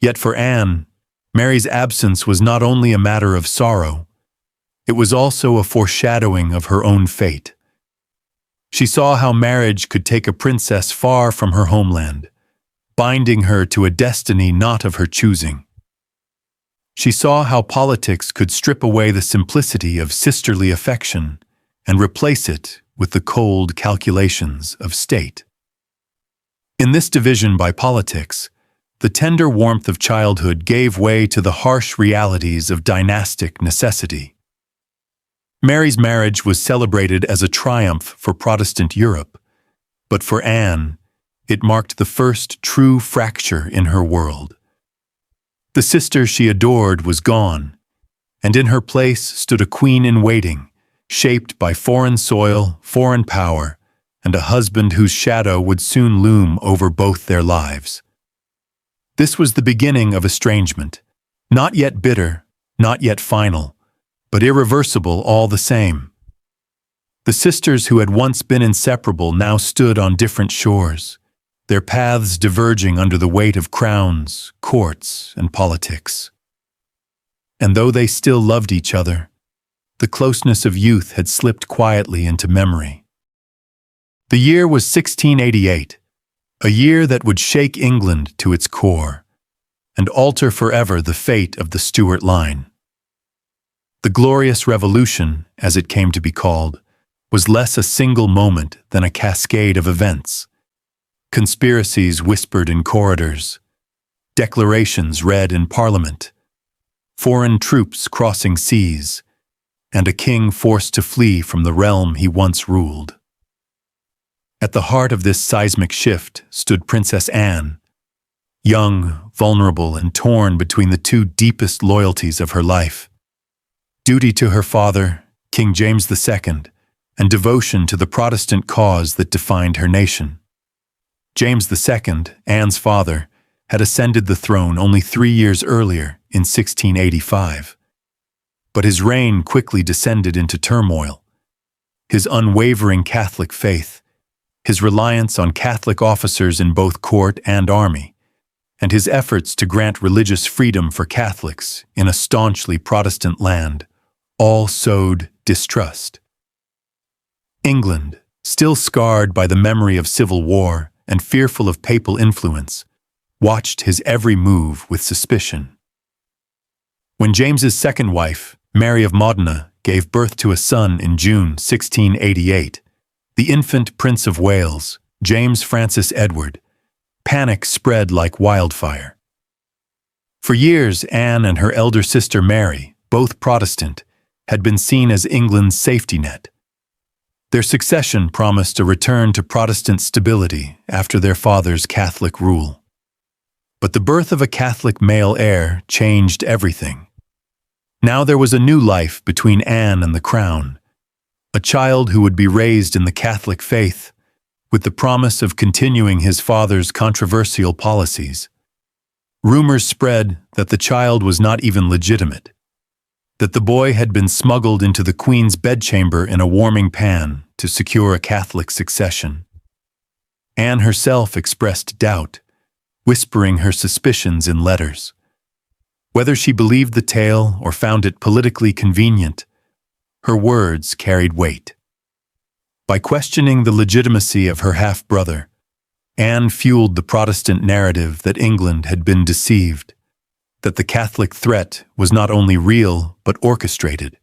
Yet for Anne, Mary's absence was not only a matter of sorrow, it was also a foreshadowing of her own fate. She saw how marriage could take a princess far from her homeland, binding her to a destiny not of her choosing. She saw how politics could strip away the simplicity of sisterly affection and replace it with the cold calculations of state. In this division by politics, the tender warmth of childhood gave way to the harsh realities of dynastic necessity. Mary's marriage was celebrated as a triumph for Protestant Europe, but for Anne, it marked the first true fracture in her world. The sister she adored was gone, and in her place stood a queen-in-waiting, shaped by foreign soil, foreign power, and a husband whose shadow would soon loom over both their lives. This was the beginning of estrangement, not yet bitter, not yet final, but irreversible all the same. The sisters who had once been inseparable now stood on different shores, their paths diverging under the weight of crowns, courts, and politics. And though they still loved each other, the closeness of youth had slipped quietly into memory. The year was 1688, a year that would shake England to its core and alter forever the fate of the Stuart line. The Glorious Revolution, as it came to be called, was less a single moment than a cascade of events. Conspiracies whispered in corridors, declarations read in Parliament, foreign troops crossing seas, and a king forced to flee from the realm he once ruled. At the heart of this seismic shift stood Princess Anne, young, vulnerable, and torn between the two deepest loyalties of her life: duty to her father, King James II, and devotion to the Protestant cause that defined her nation. James II, Anne's father, had ascended the throne only 3 years earlier, in 1685. But his reign quickly descended into turmoil. His unwavering Catholic faith, his reliance on Catholic officers in both court and army, and his efforts to grant religious freedom for Catholics in a staunchly Protestant land, all sowed distrust. England, still scarred by the memory of civil war and fearful of papal influence, watched his every move with suspicion. When James's second wife, Mary of Modena, gave birth to a son in June 1688, the infant Prince of Wales, James Francis Edward, panic spread like wildfire. For years, Anne and her elder sister Mary, both Protestant, had been seen as England's safety net. Their succession promised a return to Protestant stability after their father's Catholic rule. But the birth of a Catholic male heir changed everything. Now there was a new life between Anne and the crown, a child who would be raised in the Catholic faith, with the promise of continuing his father's controversial policies. Rumors spread that the child was not even legitimate, that the boy had been smuggled into the Queen's bedchamber in a warming pan to secure a Catholic succession. Anne herself expressed doubt, whispering her suspicions in letters. Whether she believed the tale or found it politically convenient, her words carried weight. By questioning the legitimacy of her half-brother, Anne fueled the Protestant narrative that England had been deceived, that the Catholic threat was not only real but orchestrated.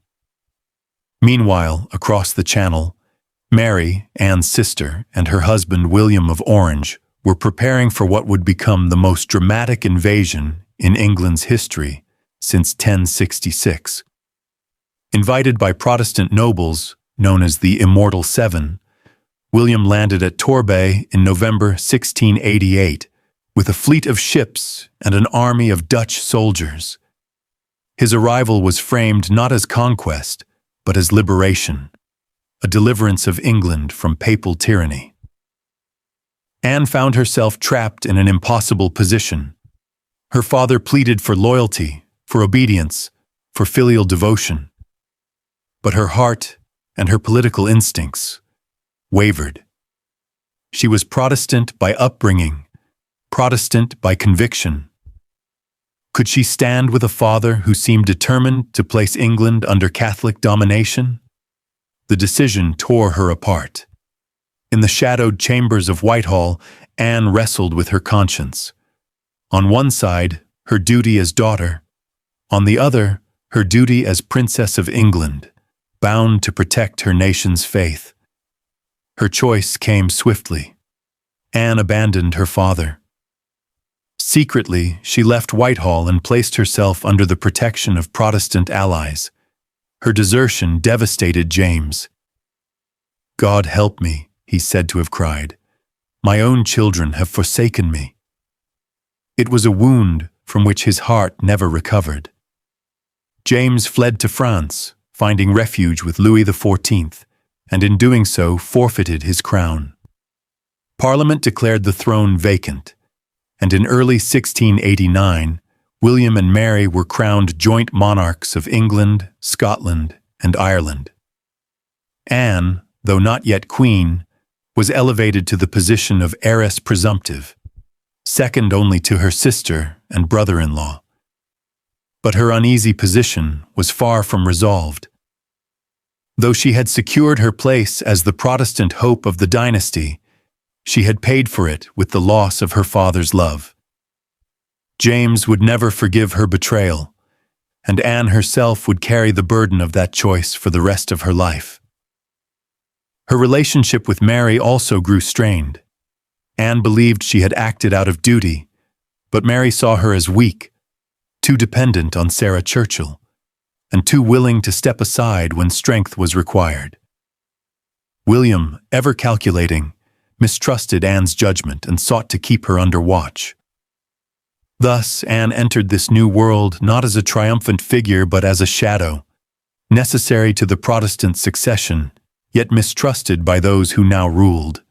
Meanwhile, across the Channel, Mary, Anne's sister, and her husband William of Orange were preparing for what would become the most dramatic invasion in England's history since 1066. Invited by Protestant nobles, known as the Immortal Seven, William landed at Torbay in November 1688 with a fleet of ships and an army of Dutch soldiers. His arrival was framed not as conquest, but as liberation, a deliverance of England from papal tyranny. Anne found herself trapped in an impossible position. Her father pleaded for loyalty, for obedience, for filial devotion. But her heart and her political instincts wavered. She was Protestant by upbringing, Protestant by conviction. Could she stand with a father who seemed determined to place England under Catholic domination? The decision tore her apart. In the shadowed chambers of Whitehall, Anne wrestled with her conscience. On one side, her duty as daughter. On the other, her duty as Princess of England, bound to protect her nation's faith. Her choice came swiftly. Anne abandoned her father. Secretly, she left Whitehall and placed herself under the protection of Protestant allies. Her desertion devastated James. "God help me," he said to have cried. "My own children have forsaken me." It was a wound from which his heart never recovered. James fled to France, finding refuge with Louis XIV, and in doing so forfeited his crown. Parliament declared the throne vacant, and in early 1689, William and Mary were crowned joint monarchs of England, Scotland, and Ireland. Anne, though not yet queen, was elevated to the position of heiress presumptive, second only to her sister and brother-in-law. But her uneasy position was far from resolved. Though she had secured her place as the Protestant hope of the dynasty, she had paid for it with the loss of her father's love. James would never forgive her betrayal, and Anne herself would carry the burden of that choice for the rest of her life. Her relationship with Mary also grew strained. Anne believed she had acted out of duty, but Mary saw her as weak, too dependent on Sarah Churchill, and too willing to step aside when strength was required. William, ever calculating, mistrusted Anne's judgment and sought to keep her under watch. Thus, Anne entered this new world not as a triumphant figure but as a shadow, necessary to the Protestant succession, yet mistrusted by those who now ruled.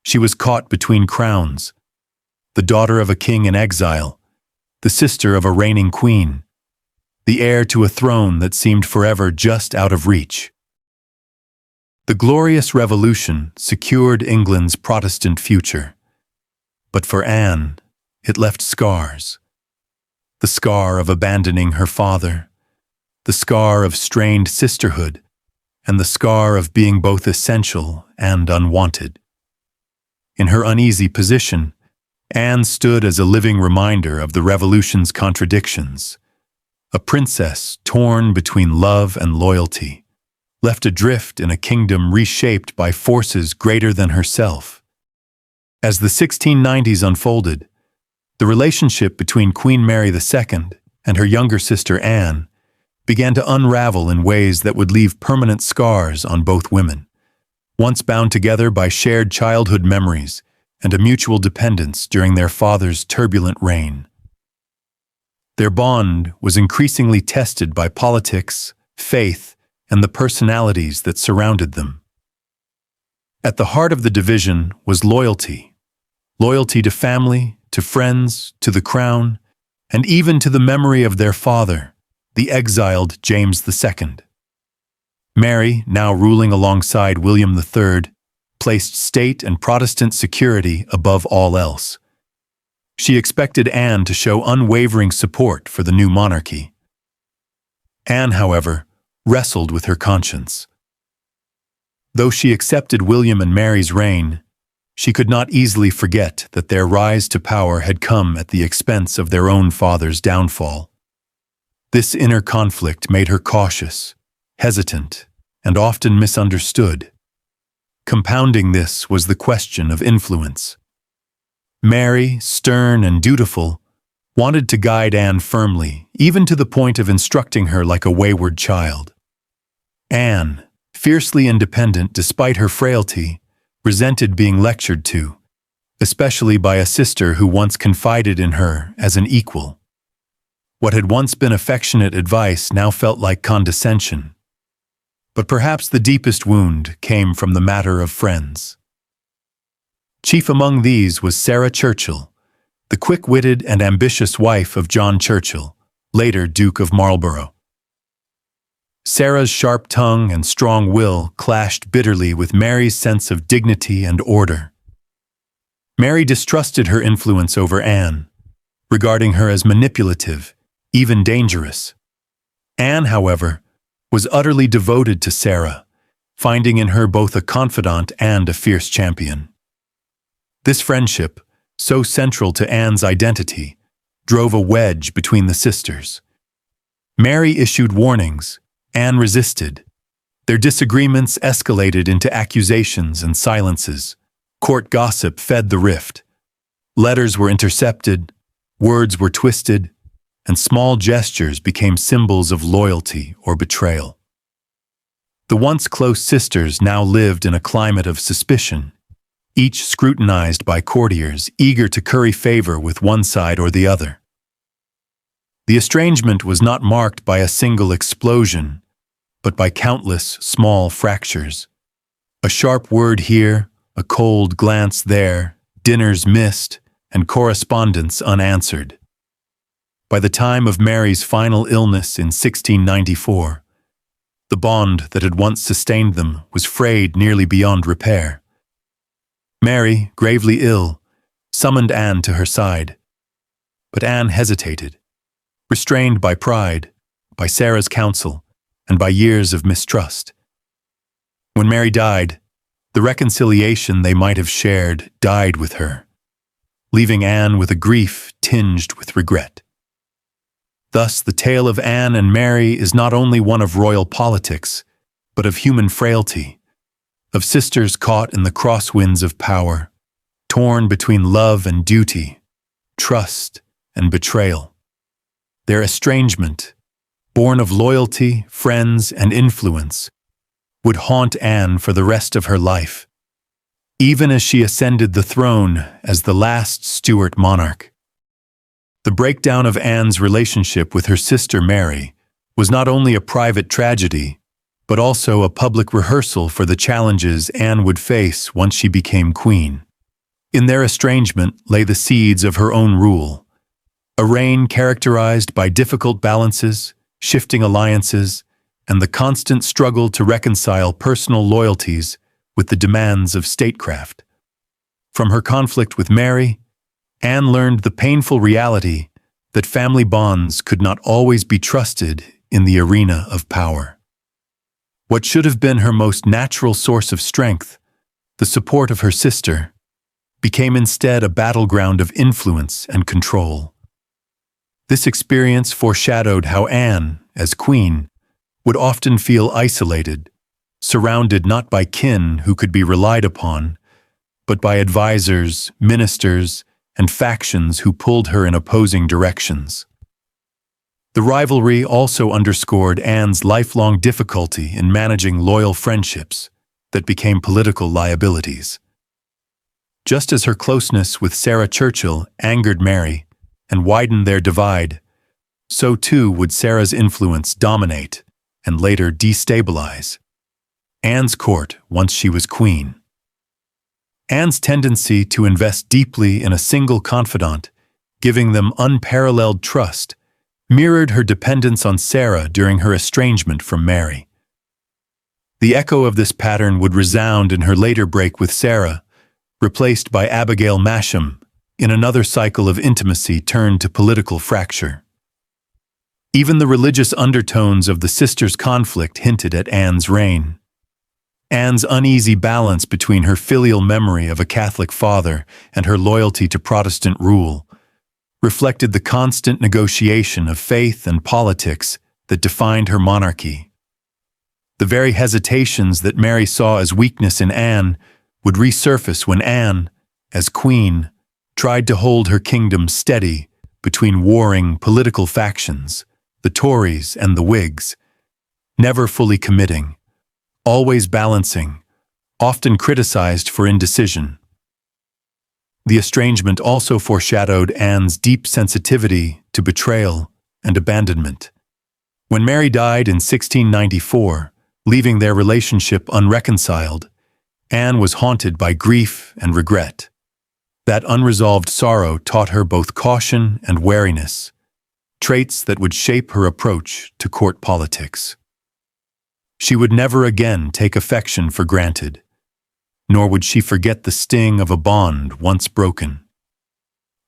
She was caught between crowns, the daughter of a king in exile, the sister of a reigning queen, the heir to a throne that seemed forever just out of reach. The Glorious Revolution secured England's Protestant future, but for Anne, it left scars. The scar of abandoning her father, the scar of strained sisterhood, and the scar of being both essential and unwanted. In her uneasy position, Anne stood as a living reminder of the Revolution's contradictions, a princess torn between love and loyalty, left adrift in a kingdom reshaped by forces greater than herself. As the 1690s unfolded, the relationship between Queen Mary II and her younger sister Anne began to unravel in ways that would leave permanent scars on both women, once bound together by shared childhood memories and a mutual dependence during their father's turbulent reign. Their bond was increasingly tested by politics, faith, and the personalities that surrounded them. At the heart of the division was loyalty to family, to friends, to the crown, and even to the memory of their father, the exiled James II. Mary, now ruling alongside William III, placed state and Protestant security above all else. She expected Anne to show unwavering support for the new monarchy. Anne, however, wrestled with her conscience. Though she accepted William and Mary's reign, she could not easily forget that their rise to power had come at the expense of their own father's downfall. This inner conflict made her cautious, hesitant, and often misunderstood. Compounding this was the question of influence. Mary, stern and dutiful, wanted to guide Anne firmly, even to the point of instructing her like a wayward child. Anne, fiercely independent despite her frailty, resented being lectured to, especially by a sister who once confided in her as an equal. What had once been affectionate advice now felt like condescension. But perhaps the deepest wound came from the matter of friends. Chief among these was Sarah Churchill, the quick-witted and ambitious wife of John Churchill, later Duke of Marlborough. Sarah's sharp tongue and strong will clashed bitterly with Mary's sense of dignity and order. Mary distrusted her influence over Anne, regarding her as manipulative, even dangerous. Anne, however, was utterly devoted to Sarah, finding in her both a confidant and a fierce champion. This friendship, so central to Anne's identity, drove a wedge between the sisters. Mary issued warnings, Anne resisted. Their disagreements escalated into accusations and silences. Court gossip fed the rift. Letters were intercepted, words were twisted, and small gestures became symbols of loyalty or betrayal. The once close sisters now lived in a climate of suspicion, each scrutinized by courtiers eager to curry favor with one side or the other. The estrangement was not marked by a single explosion, but by countless small fractures. A sharp word here, a cold glance there, dinners missed, and correspondence unanswered. By the time of Mary's final illness in 1694, the bond that had once sustained them was frayed nearly beyond repair. Mary, gravely ill, summoned Anne to her side. But Anne hesitated, restrained by pride, by Sarah's counsel, and by years of mistrust. When Mary died, the reconciliation they might have shared died with her, leaving Anne with a grief tinged with regret. Thus, the tale of Anne and Mary is not only one of royal politics, but of human frailty, of sisters caught in the crosswinds of power, torn between love and duty, trust and betrayal. Their estrangement, born of loyalty, friends, and influence, would haunt Anne for the rest of her life, even as she ascended the throne as the last Stuart monarch. The breakdown of Anne's relationship with her sister Mary was not only a private tragedy, but also a public rehearsal for the challenges Anne would face once she became queen. In their estrangement lay the seeds of her own rule, a reign characterized by difficult balances, shifting alliances, and the constant struggle to reconcile personal loyalties with the demands of statecraft. From her conflict with Mary, Anne learned the painful reality that family bonds could not always be trusted in the arena of power. What should have been her most natural source of strength, the support of her sister, became instead a battleground of influence and control. This experience foreshadowed how Anne, as queen, would often feel isolated, surrounded not by kin who could be relied upon, but by advisors, ministers, and factions who pulled her in opposing directions. The rivalry also underscored Anne's lifelong difficulty in managing loyal friendships that became political liabilities. Just as her closeness with Sarah Churchill angered Mary and widened their divide, so too would Sarah's influence dominate and later destabilize Anne's court once she was queen. Anne's tendency to invest deeply in a single confidant, giving them unparalleled trust, mirrored her dependence on Sarah during her estrangement from Mary. The echo of this pattern would resound in her later break with Sarah, replaced by Abigail Masham, in another cycle of intimacy turned to political fracture. Even the religious undertones of the sisters' conflict hinted at Anne's reign. Anne's uneasy balance between her filial memory of a Catholic father and her loyalty to Protestant rule reflected the constant negotiation of faith and politics that defined her monarchy. The very hesitations that Mary saw as weakness in Anne would resurface when Anne, as queen, tried to hold her kingdom steady between warring political factions, the Tories and the Whigs, never fully committing, always balancing, often criticized for indecision. The estrangement also foreshadowed Anne's deep sensitivity to betrayal and abandonment. When Mary died in 1694, leaving their relationship unreconciled, Anne was haunted by grief and regret. That unresolved sorrow taught her both caution and wariness, traits that would shape her approach to court politics. She would never again take affection for granted, nor would she forget the sting of a bond once broken.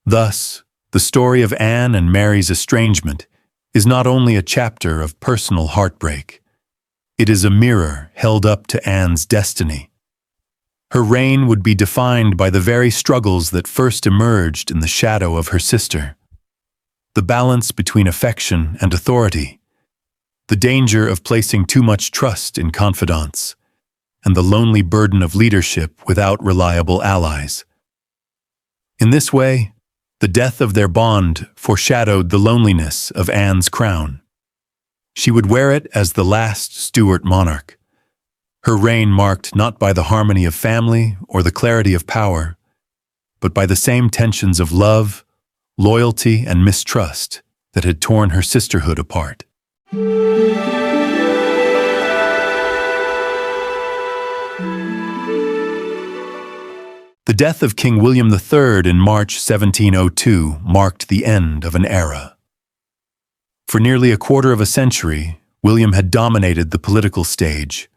Thus, The story of Anne and Mary's estrangement is not only a chapter of personal heartbreak, it is a mirror held up to Anne's destiny. Her reign would be defined by the very struggles that first emerged in the shadow of her sister. The balance between affection and authority, the danger of placing too much trust in confidants, and the lonely burden of leadership without reliable allies. In this way, the death of their bond foreshadowed the loneliness of Anne's crown. She would wear it as the last Stuart monarch. Her reign marked not by the harmony of family or the clarity of power, but by the same tensions of love, loyalty, and mistrust that had torn her sisterhood apart. The death of King William III in March 1702 marked the end of an era. For nearly a quarter of a century, William had dominated the political stage,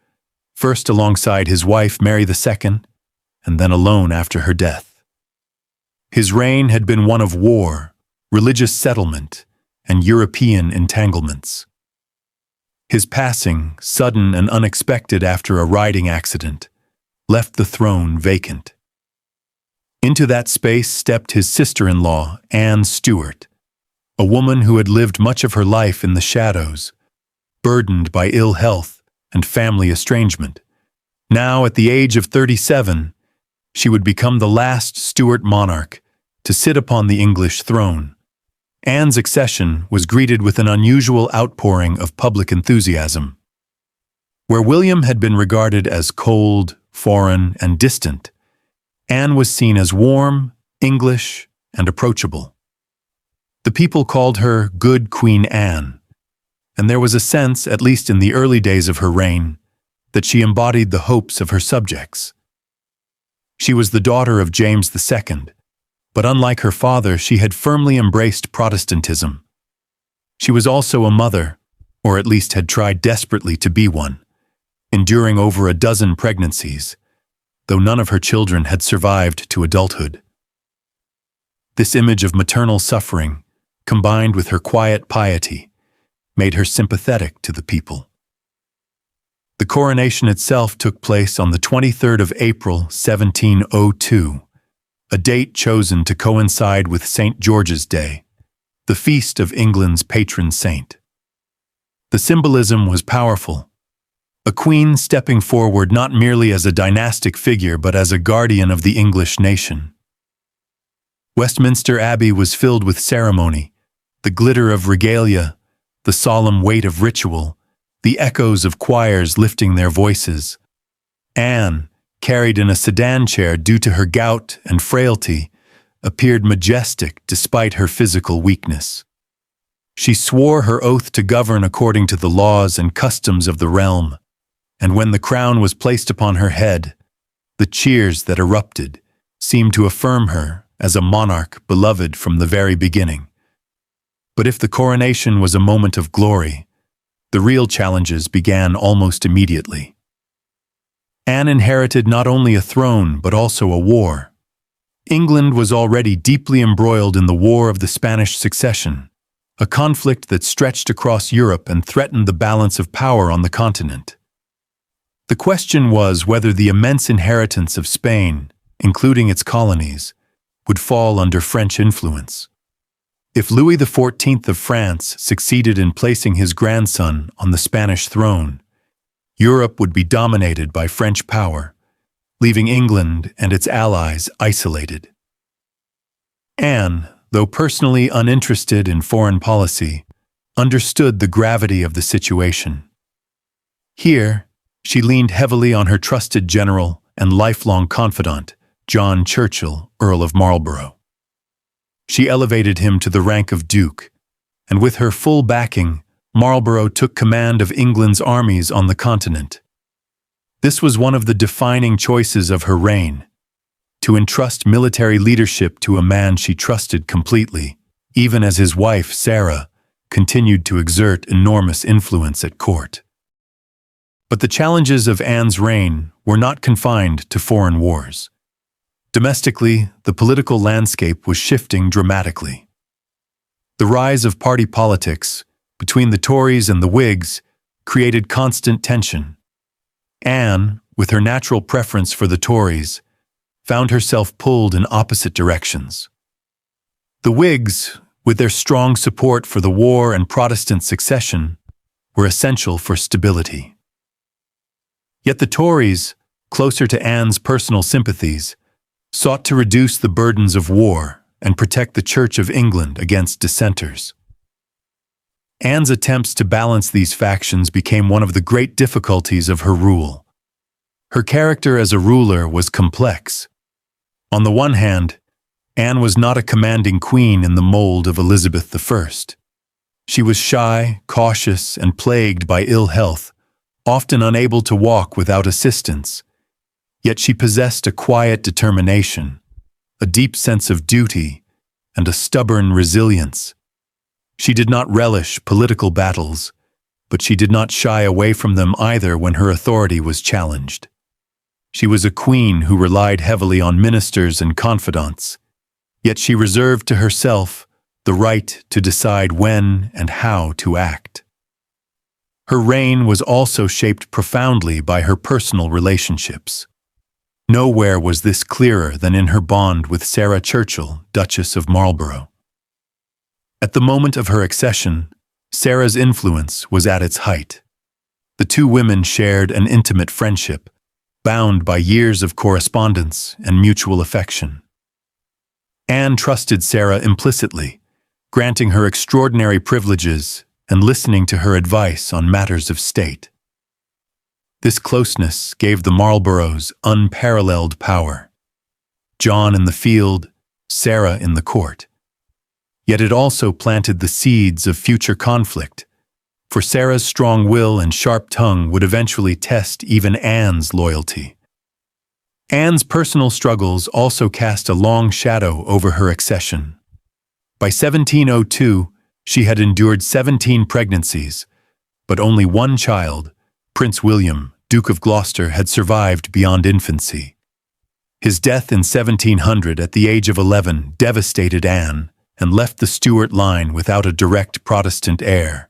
first alongside his wife Mary II, and then alone after her death. His reign had been one of war, religious settlement, and European entanglements. His passing, sudden and unexpected after a riding accident, left the throne vacant. Into that space stepped his sister-in-law, Anne Stuart, a woman who had lived much of her life in the shadows, burdened by ill health and family estrangement. Now, at the age of 37, she would become the last Stuart monarch to sit upon the English throne. Anne's accession was greeted with an unusual outpouring of public enthusiasm. Where William had been regarded as cold, foreign, and distant, Anne was seen as warm, English, and approachable. The people called her Good Queen Anne, and there was a sense, at least in the early days of her reign, that she embodied the hopes of her subjects. She was the daughter of James II, but unlike her father, she had firmly embraced Protestantism. She was also a mother, or at least had tried desperately to be one, enduring over a dozen pregnancies, though none of her children had survived to adulthood. This image of maternal suffering, combined with her quiet piety, made her sympathetic to the people. The coronation itself took place on the 23rd of April, 1702, a date chosen to coincide with St. George's Day, the feast of England's patron saint. The symbolism was powerful. A queen stepping forward not merely as a dynastic figure but as a guardian of the English nation. Westminster Abbey was filled with ceremony, the glitter of regalia, the solemn weight of ritual, the echoes of choirs lifting their voices. Anne, carried in a sedan chair due to her gout and frailty, appeared majestic despite her physical weakness. She swore her oath to govern according to the laws and customs of the realm, and when the crown was placed upon her head, the cheers that erupted seemed to affirm her as a monarch beloved from the very beginning. But if the coronation was a moment of glory, the real challenges began almost immediately. Anne inherited not only a throne but also a war. England was already deeply embroiled in the War of the Spanish Succession, a conflict that stretched across Europe and threatened the balance of power on the continent. The question was whether the immense inheritance of Spain, including its colonies, would fall under French influence. If Louis XIV of France succeeded in placing his grandson on the Spanish throne, Europe would be dominated by French power, leaving England and its allies isolated. Anne, though personally uninterested in foreign policy, understood the gravity of the situation. Here, she leaned heavily on her trusted general and lifelong confidant, John Churchill, Earl of Marlborough. She elevated him to the rank of Duke, and with her full backing, Marlborough took command of England's armies on the continent. This was one of the defining choices of her reign, to entrust military leadership to a man she trusted completely, even as his wife, Sarah, continued to exert enormous influence at court. But the challenges of Anne's reign were not confined to foreign wars. Domestically, the political landscape was shifting dramatically. The rise of party politics between the Tories and the Whigs created constant tension. Anne, with her natural preference for the Tories, found herself pulled in opposite directions. The Whigs, with their strong support for the war and Protestant succession, were essential for stability. Yet the Tories, closer to Anne's personal sympathies, sought to reduce the burdens of war and protect the Church of England against dissenters. Anne's attempts to balance these factions became one of the great difficulties of her rule. Her character as a ruler was complex. On the one hand, Anne was not a commanding queen in the mold of Elizabeth I. She was shy, cautious, and plagued by ill health, often unable to walk without assistance. Yet she possessed a quiet determination, a deep sense of duty, and a stubborn resilience. She did not relish political battles, but she did not shy away from them either when her authority was challenged. She was a queen who relied heavily on ministers and confidants, yet she reserved to herself the right to decide when and how to act. Her reign was also shaped profoundly by her personal relationships. Nowhere was this clearer than in her bond with Sarah Churchill, Duchess of Marlborough. At the moment of her accession, Sarah's influence was at its height. The two women shared an intimate friendship, bound by years of correspondence and mutual affection. Anne trusted Sarah implicitly, granting her extraordinary privileges and listening to her advice on matters of state. This closeness gave the Marlboroughs unparalleled power. John in the field, Sarah in the court. Yet it also planted the seeds of future conflict, for Sarah's strong will and sharp tongue would eventually test even Anne's loyalty. Anne's personal struggles also cast a long shadow over her accession. By 1702, she had endured 17 pregnancies, but only one child, Prince William, Duke of Gloucester, had survived beyond infancy. His death in 1700 at the age of 11 devastated Anne and left the Stuart line without a direct Protestant heir.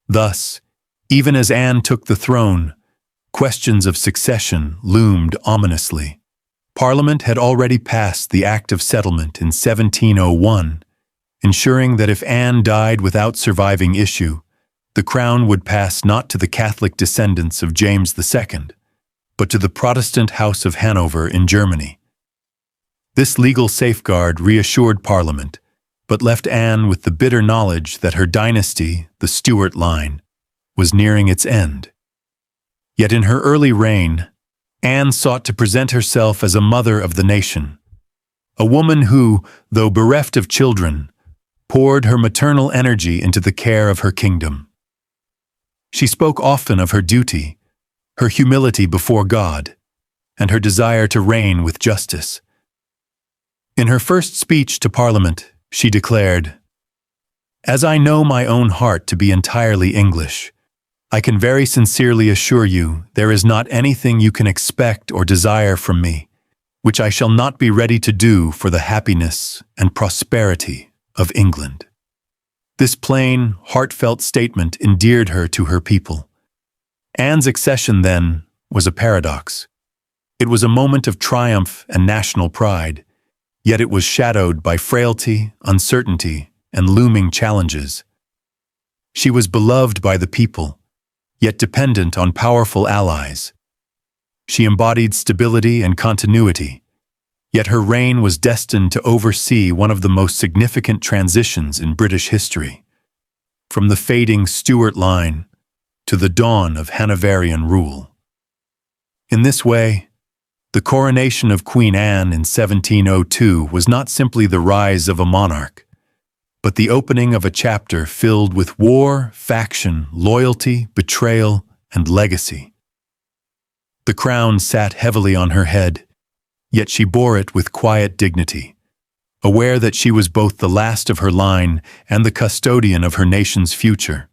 Thus, even as Anne took the throne, questions of succession loomed ominously. Parliament had already passed the Act of Settlement in 1701, ensuring that if Anne died without surviving issue, the crown would pass not to the Catholic descendants of James II, but to the Protestant House of Hanover in Germany. This legal safeguard reassured Parliament, but left Anne with the bitter knowledge that her dynasty, the Stuart line, was nearing its end. Yet in her early reign, Anne sought to present herself as a mother of the nation, a woman who, though bereft of children, poured her maternal energy into the care of her kingdom. She spoke often of her duty, her humility before God, and her desire to reign with justice. In her first speech to Parliament, she declared, "As I know my own heart to be entirely English, I can very sincerely assure you there is not anything you can expect or desire from me, which I shall not be ready to do for the happiness and prosperity of England." This plain, heartfelt statement endeared her to her people. Anne's accession, then, was a paradox. It was a moment of triumph and national pride, yet it was shadowed by frailty, uncertainty, and looming challenges. She was beloved by the people, yet dependent on powerful allies. She embodied stability and continuity, yet her reign was destined to oversee one of the most significant transitions in British history, from the fading Stuart line to the dawn of Hanoverian rule. In this way, the coronation of Queen Anne in 1702 was not simply the rise of a monarch, but the opening of a chapter filled with war, faction, loyalty, betrayal, and legacy. The crown sat heavily on her head, yet she bore it with quiet dignity, aware that she was both the last of her line and the custodian of her nation's future.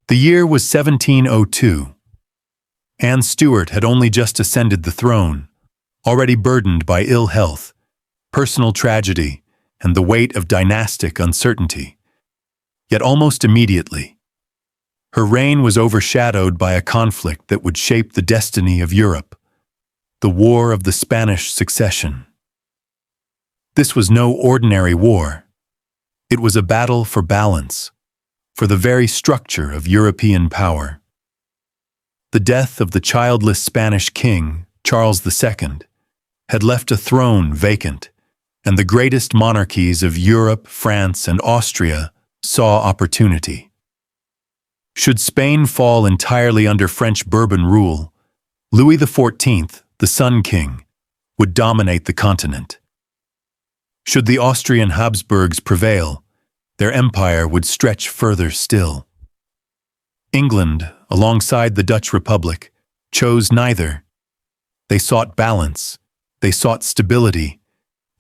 The year was 1702. Anne Stuart had only just ascended the throne, already burdened by ill health, personal tragedy, and the weight of dynastic uncertainty. Yet almost immediately, her reign was overshadowed by a conflict that would shape the destiny of Europe, the War of the Spanish Succession. This was no ordinary war. It was a battle for balance, for the very structure of European power. The death of the childless Spanish king, Charles II, had left a throne vacant, and the greatest monarchies of Europe, France, and Austria saw opportunity. Should Spain fall entirely under French Bourbon rule, Louis XIV, the Sun King, would dominate the continent. Should the Austrian Habsburgs prevail, their empire would stretch further still. England, alongside the Dutch Republic, chose neither. They sought balance, they sought stability,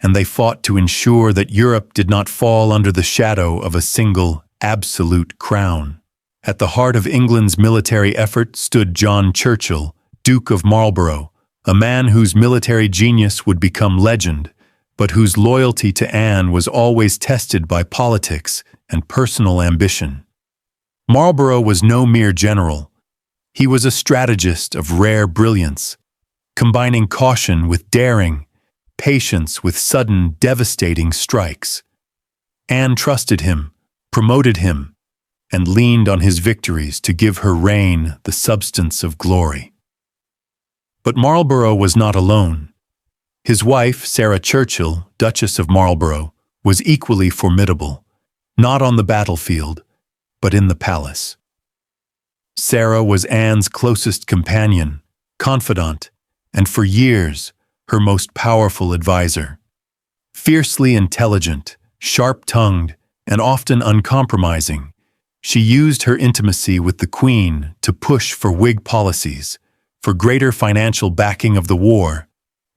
and they fought to ensure that Europe did not fall under the shadow of a single, absolute crown. At the heart of England's military effort stood John Churchill, Duke of Marlborough, a man whose military genius would become legend, but whose loyalty to Anne was always tested by politics and personal ambition. Marlborough was no mere general. He was a strategist of rare brilliance, combining caution with daring, patience with sudden, devastating strikes. Anne trusted him, promoted him, and leaned on his victories to give her reign the substance of glory. But Marlborough was not alone. His wife, Sarah Churchill, Duchess of Marlborough, was equally formidable, not on the battlefield, but in the palace. Sarah was Anne's closest companion, confidant, and for years, her most powerful advisor. Fiercely intelligent, sharp-tongued, and often uncompromising, she used her intimacy with the Queen to push for Whig policies, for greater financial backing of the war,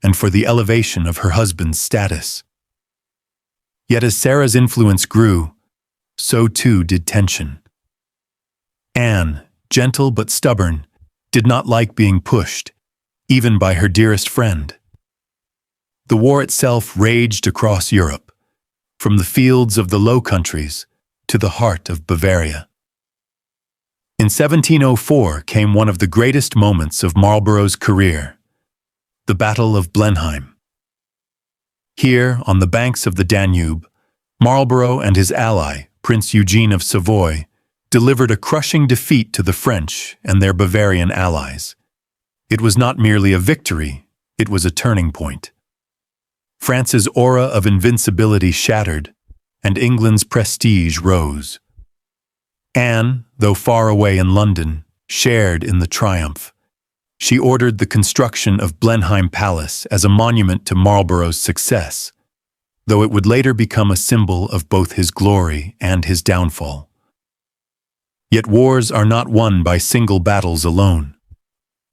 and for the elevation of her husband's status. Yet as Sarah's influence grew, so too did tension. Anne, gentle but stubborn, did not like being pushed, even by her dearest friend. The war itself raged across Europe, from the fields of the Low Countries to the heart of Bavaria. In 1704 came one of the greatest moments of Marlborough's career, the Battle of Blenheim. Here, on the banks of the Danube, Marlborough and his ally, Prince Eugene of Savoy, delivered a crushing defeat to the French and their Bavarian allies. It was not merely a victory, it was a turning point. France's aura of invincibility shattered, and England's prestige rose. Anne, though far away in London, shared in the triumph. She ordered the construction of Blenheim Palace as a monument to Marlborough's success, though it would later become a symbol of both his glory and his downfall. Yet wars are not won by single battles alone.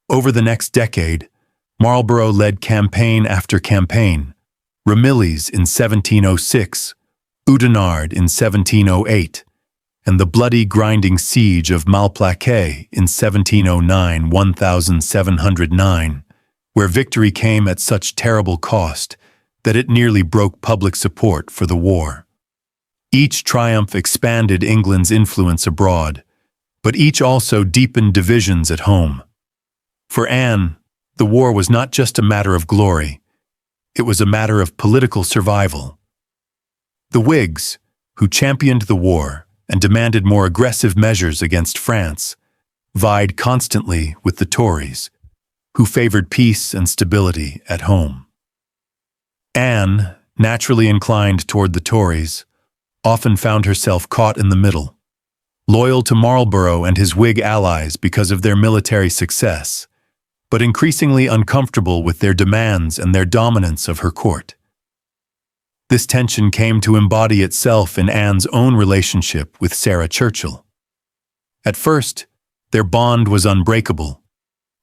Over the next decade, Marlborough led campaign after campaign, Ramillies in 1706, Oudenarde in 1708, and the bloody grinding siege of Malplaquet in 1709-1709, where victory came at such terrible cost that it nearly broke public support for the war. Each triumph expanded England's influence abroad, but each also deepened divisions at home. For Anne, the war was not just a matter of glory, it was a matter of political survival. The Whigs, who championed the war and demanded more aggressive measures against France, vied constantly with the Tories, who favored peace and stability at home. Anne, naturally inclined toward the Tories, often found herself caught in the middle, loyal to Marlborough and his Whig allies because of their military success, but increasingly uncomfortable with their demands and their dominance of her court. This tension came to embody itself in Anne's own relationship with Sarah Churchill. At first, their bond was unbreakable.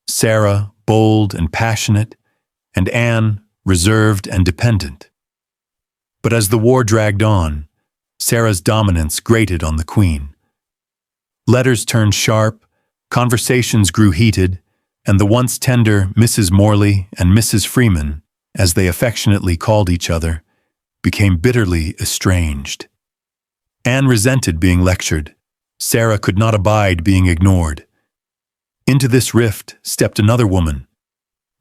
Sarah, bold and passionate, and Anne, reserved and dependent. But as the war dragged on, Sarah's dominance grated on the Queen. Letters turned sharp, conversations grew heated, and the once tender Mrs. Morley and Mrs. Freeman, as they affectionately called each other, became bitterly estranged. Anne resented being lectured. Sarah could not abide being ignored. Into this rift stepped another woman,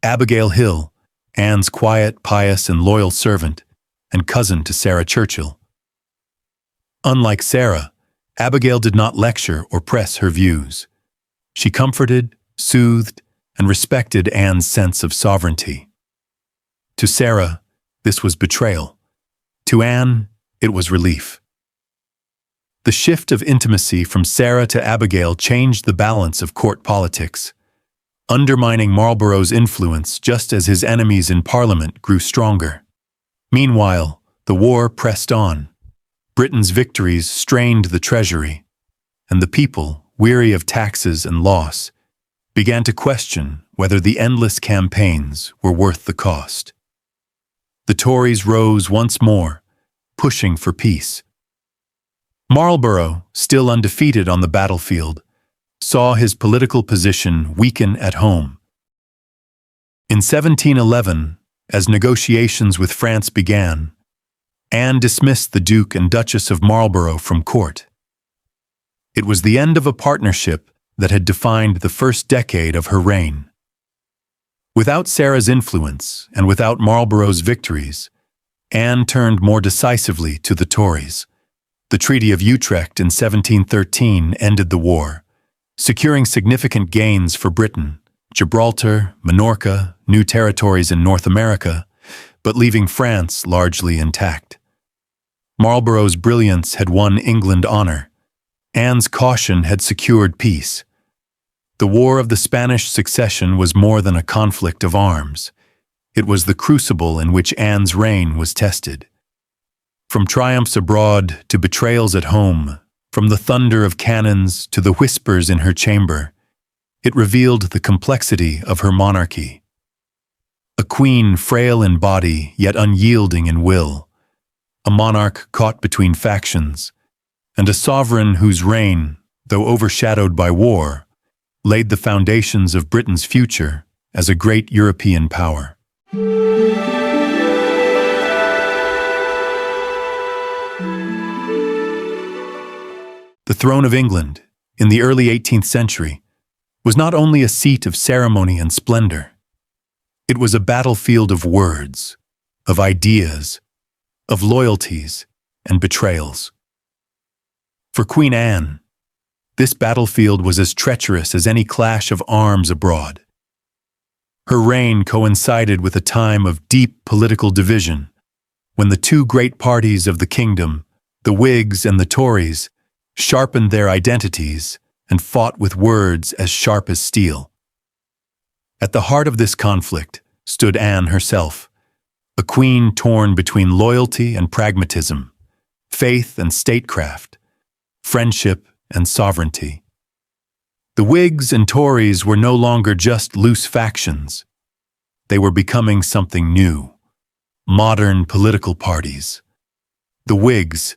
Abigail Hill, Anne's quiet, pious, and loyal servant, and cousin to Sarah Churchill. Unlike Sarah, Abigail did not lecture or press her views. She comforted, soothed, and respected Anne's sense of sovereignty. To Sarah, this was betrayal. To Anne, it was relief. The shift of intimacy from Sarah to Abigail changed the balance of court politics, undermining Marlborough's influence just as his enemies in Parliament grew stronger. Meanwhile, the war pressed on. Britain's victories strained the treasury, and the people, weary of taxes and loss, began to question whether the endless campaigns were worth the cost. The Tories rose once more, pushing for peace. Marlborough, still undefeated on the battlefield, saw his political position weaken at home. In 1711, as negotiations with France began, Anne dismissed the Duke and Duchess of Marlborough from court. It was the end of a partnership that had defined the first decade of her reign. Without Sarah's influence and without Marlborough's victories, Anne turned more decisively to the Tories. The Treaty of Utrecht in 1713 ended the war, securing significant gains for Britain, Gibraltar, Minorca, new territories in North America, but leaving France largely intact. Marlborough's brilliance had won England honor. Anne's caution had secured peace. The War of the Spanish Succession was more than a conflict of arms. It was the crucible in which Anne's reign was tested. From triumphs abroad to betrayals at home, from the thunder of cannons to the whispers in her chamber, it revealed the complexity of her monarchy. A queen frail in body yet unyielding in will, a monarch caught between factions, and a sovereign whose reign, though overshadowed by war, laid the foundations of Britain's future as a great European power. The throne of England, in the early 18th century, was not only a seat of ceremony and splendor. It was a battlefield of words, of ideas, of loyalties and betrayals. For Queen Anne, this battlefield was as treacherous as any clash of arms abroad. Her reign coincided with a time of deep political division, when the two great parties of the kingdom, the Whigs and the Tories, sharpened their identities and fought with words as sharp as steel. At the heart of this conflict stood Anne herself, a queen torn between loyalty and pragmatism, faith and statecraft, friendship and sovereignty. The Whigs and Tories were no longer just loose factions. They were becoming something new, modern political parties. The Whigs,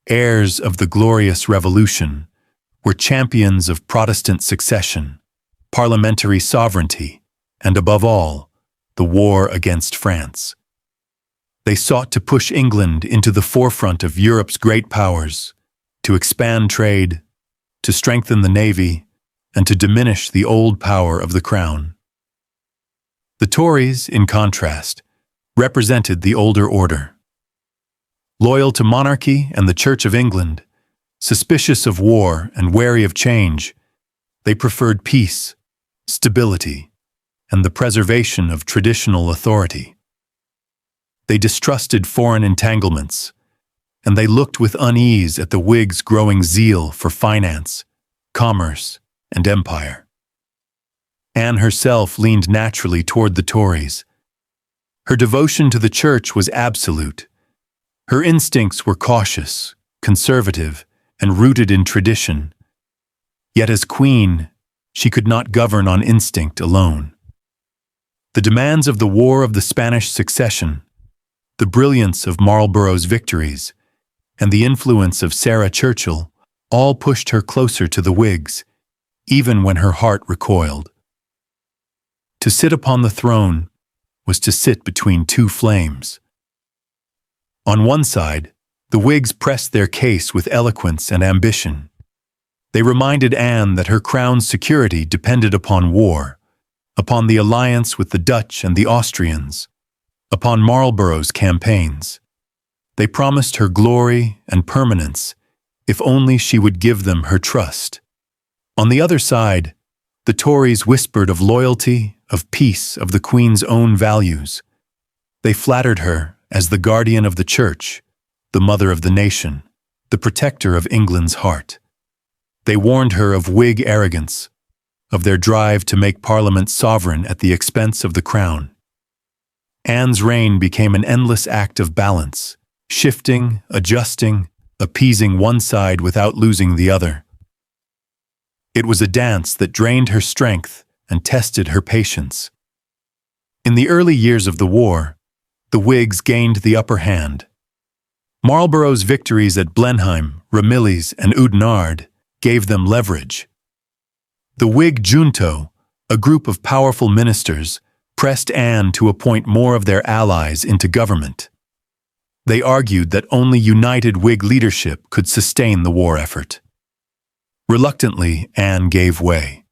heirs of the glorious Revolution, were champions of Protestant succession, parliamentary sovereignty, and above all, the war against France. They sought to push England into the forefront of Europe's great powers, to expand trade, to strengthen the navy, and to diminish the old power of the crown. The Tories, in contrast, represented the older order. Loyal to monarchy and the Church of England, suspicious of war and wary of change, they preferred peace, stability, and the preservation of traditional authority. They distrusted foreign entanglements, and they looked with unease at the Whigs' growing zeal for finance, commerce, and empire. Anne herself leaned naturally toward the Tories. Her devotion to the Church was absolute. Her instincts were cautious, conservative, and rooted in tradition. Yet as queen, she could not govern on instinct alone. The demands of the War of the Spanish Succession, the brilliance of Marlborough's victories, and the influence of Sarah Churchill all pushed her closer to the Whigs, even when her heart recoiled. To sit upon the throne was to sit between two flames. On one side, the Whigs pressed their case with eloquence and ambition. They reminded Anne that her crown's security depended upon war, upon the alliance with the Dutch and the Austrians, upon Marlborough's campaigns. They promised her glory and permanence if only she would give them her trust. On the other side, the Tories whispered of loyalty, of peace, of the Queen's own values. They flattered her as the guardian of the Church, the mother of the nation, the protector of England's heart. They warned her of Whig arrogance, of their drive to make Parliament sovereign at the expense of the Crown. Anne's reign became an endless act of balance, shifting, adjusting, appeasing one side without losing the other. It was a dance that drained her strength and tested her patience. In the early years of the war, the Whigs gained the upper hand. Marlborough's victories at Blenheim, Ramillies, and Oudenarde gave them leverage. The Whig junto, a group of powerful ministers, pressed Anne to appoint more of their allies into government. They argued that only united Whig leadership could sustain the war effort. Reluctantly, Anne gave way.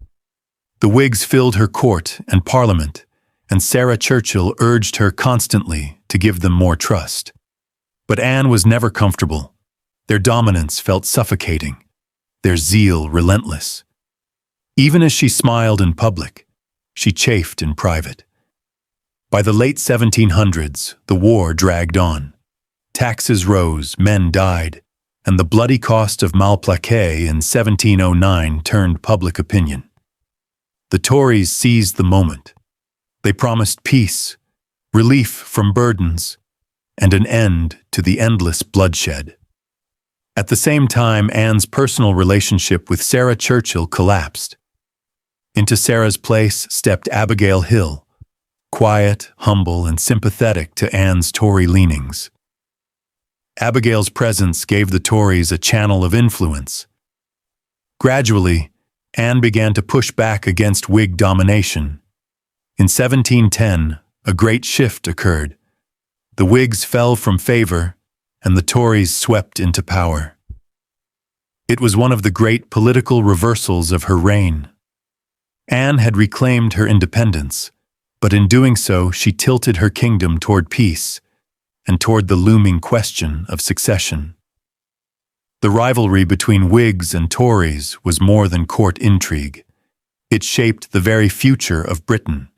The Whigs filled her court and Parliament, and Sarah Churchill urged her constantly to give them more trust. But Anne was never comfortable. Their dominance felt suffocating, their zeal relentless. Even as she smiled in public, she chafed in private. By the late 1700s, the war dragged on. Taxes rose, men died, and the bloody cost of Malplaquet in 1709 turned public opinion. The Tories seized the moment. They promised peace, relief from burdens, and an end to the endless bloodshed. At the same time, Anne's personal relationship with Sarah Churchill collapsed. Into Sarah's place stepped Abigail Hill, quiet, humble, and sympathetic to Anne's Tory leanings. Abigail's presence gave the Tories a channel of influence. Gradually, Anne began to push back against Whig domination. In 1710, a great shift occurred. The Whigs fell from favor, and the Tories swept into power. It was one of the great political reversals of her reign. Anne had reclaimed her independence, but in doing so she tilted her kingdom toward peace and toward the looming question of succession. The rivalry between Whigs and Tories was more than court intrigue. It shaped the very future of Britain.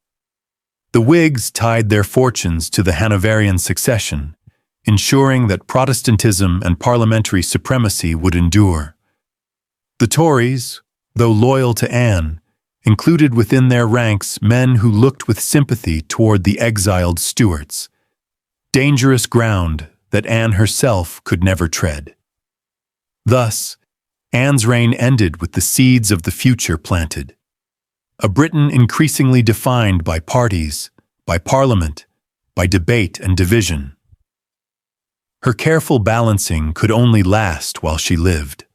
The Whigs tied their fortunes to the Hanoverian succession, ensuring that Protestantism and parliamentary supremacy would endure. The Tories, though loyal to Anne, included within their ranks men who looked with sympathy toward the exiled Stuarts, dangerous ground that Anne herself could never tread. Thus, Anne's reign ended with the seeds of the future planted. A Britain increasingly defined by parties, by parliament, by debate and division. Her careful balancing could only last while she lived.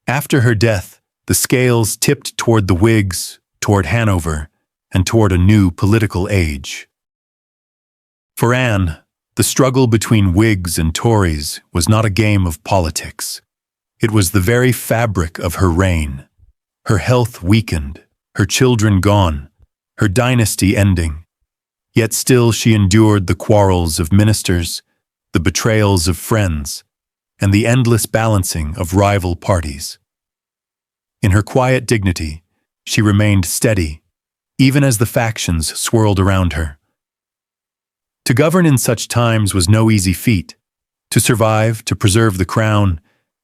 After her death, the scales tipped toward the Whigs, toward Hanover, and toward a new political age. For Anne, the struggle between Whigs and Tories was not a game of politics. It was the very fabric of her reign. Her health weakened, her children gone, her dynasty ending. Yet still she endured the quarrels of ministers, the betrayals of friends, and the endless balancing of rival parties. In her quiet dignity, she remained steady, even as the factions swirled around her. To govern in such times was no easy feat. To survive, to preserve the crown,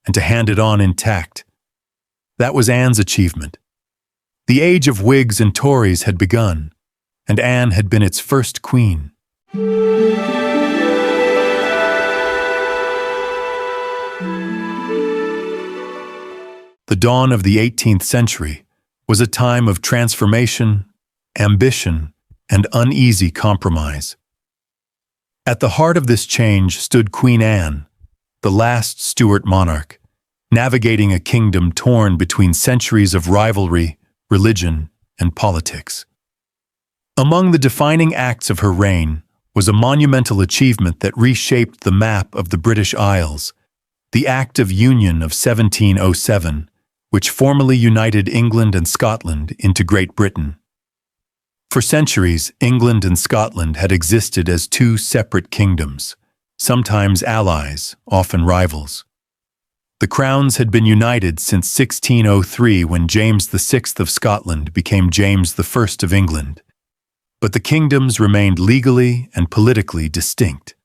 and to hand it on intact. That was Anne's achievement. The age of Whigs and Tories had begun, and Anne had been its first queen. The dawn of the 18th century was a time of transformation, ambition, and uneasy compromise. At the heart of this change stood Queen Anne, the last Stuart monarch, navigating a kingdom torn between centuries of rivalry, religion, and politics. Among the defining acts of her reign was a monumental achievement that reshaped the map of the British Isles, the Act of Union of 1707, which formally united England and Scotland into Great Britain. For centuries, England and Scotland had existed as two separate kingdoms, sometimes allies, often rivals. The crowns had been united since 1603 when James VI of Scotland became James I of England, but the kingdoms remained legally and politically distinct.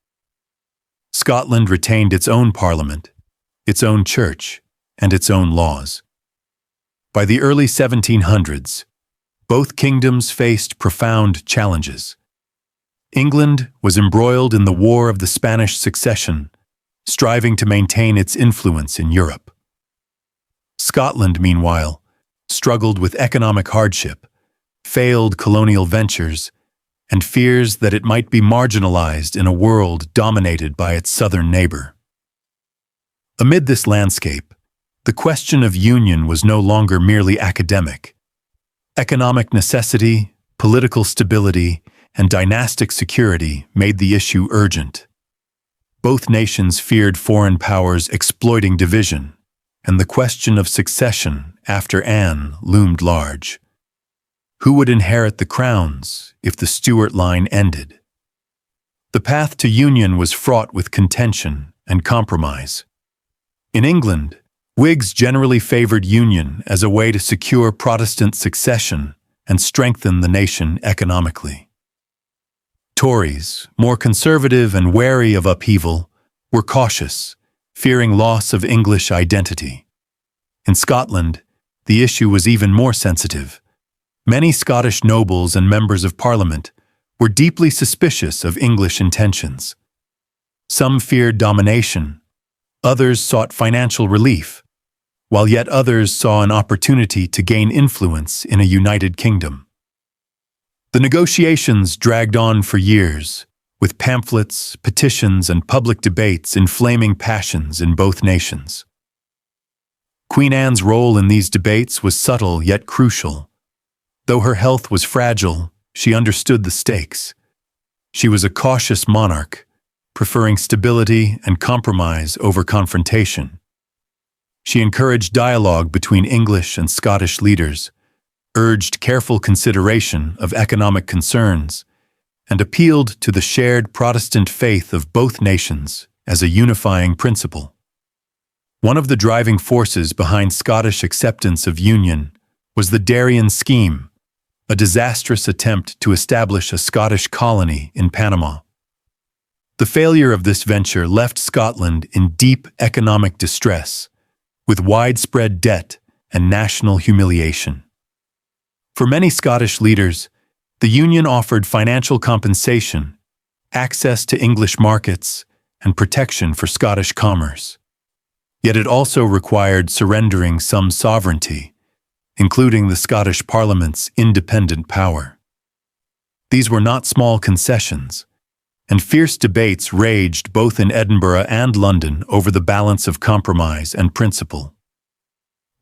Scotland retained its own parliament, its own church, and its own laws. By the early 1700s, both kingdoms faced profound challenges. England was embroiled in the War of the Spanish Succession, striving to maintain its influence in Europe. Scotland, meanwhile, struggled with economic hardship, failed colonial ventures, and fears that it might be marginalized in a world dominated by its southern neighbor. Amid this landscape, the question of union was no longer merely academic. Economic necessity, political stability, and dynastic security made the issue urgent. Both nations feared foreign powers exploiting division, and the question of succession after Anne loomed large. Who would inherit the crowns if the Stuart line ended? The path to union was fraught with contention and compromise. In England, Whigs generally favored union as a way to secure Protestant succession and strengthen the nation economically. Tories, more conservative and wary of upheaval, were cautious, fearing loss of English identity. In Scotland, the issue was even more sensitive. Many Scottish nobles and members of Parliament were deeply suspicious of English intentions. Some feared domination, others sought financial relief, while yet others saw an opportunity to gain influence in a united kingdom. The negotiations dragged on for years, with pamphlets, petitions, and public debates inflaming passions in both nations. Queen Anne's role in these debates was subtle yet crucial. Though her health was fragile, she understood the stakes. She was a cautious monarch, preferring stability and compromise over confrontation. She encouraged dialogue between English and Scottish leaders, urged careful consideration of economic concerns, and appealed to the shared Protestant faith of both nations as a unifying principle. One of the driving forces behind Scottish acceptance of union was the Darien Scheme, a disastrous attempt to establish a Scottish colony in Panama. The failure of this venture left Scotland in deep economic distress, with widespread debt and national humiliation. For many Scottish leaders, the Union offered financial compensation, access to English markets, and protection for Scottish commerce. Yet it also required surrendering some sovereignty, including the Scottish Parliament's independent power. These were not small concessions, and fierce debates raged both in Edinburgh and London over the balance of compromise and principle.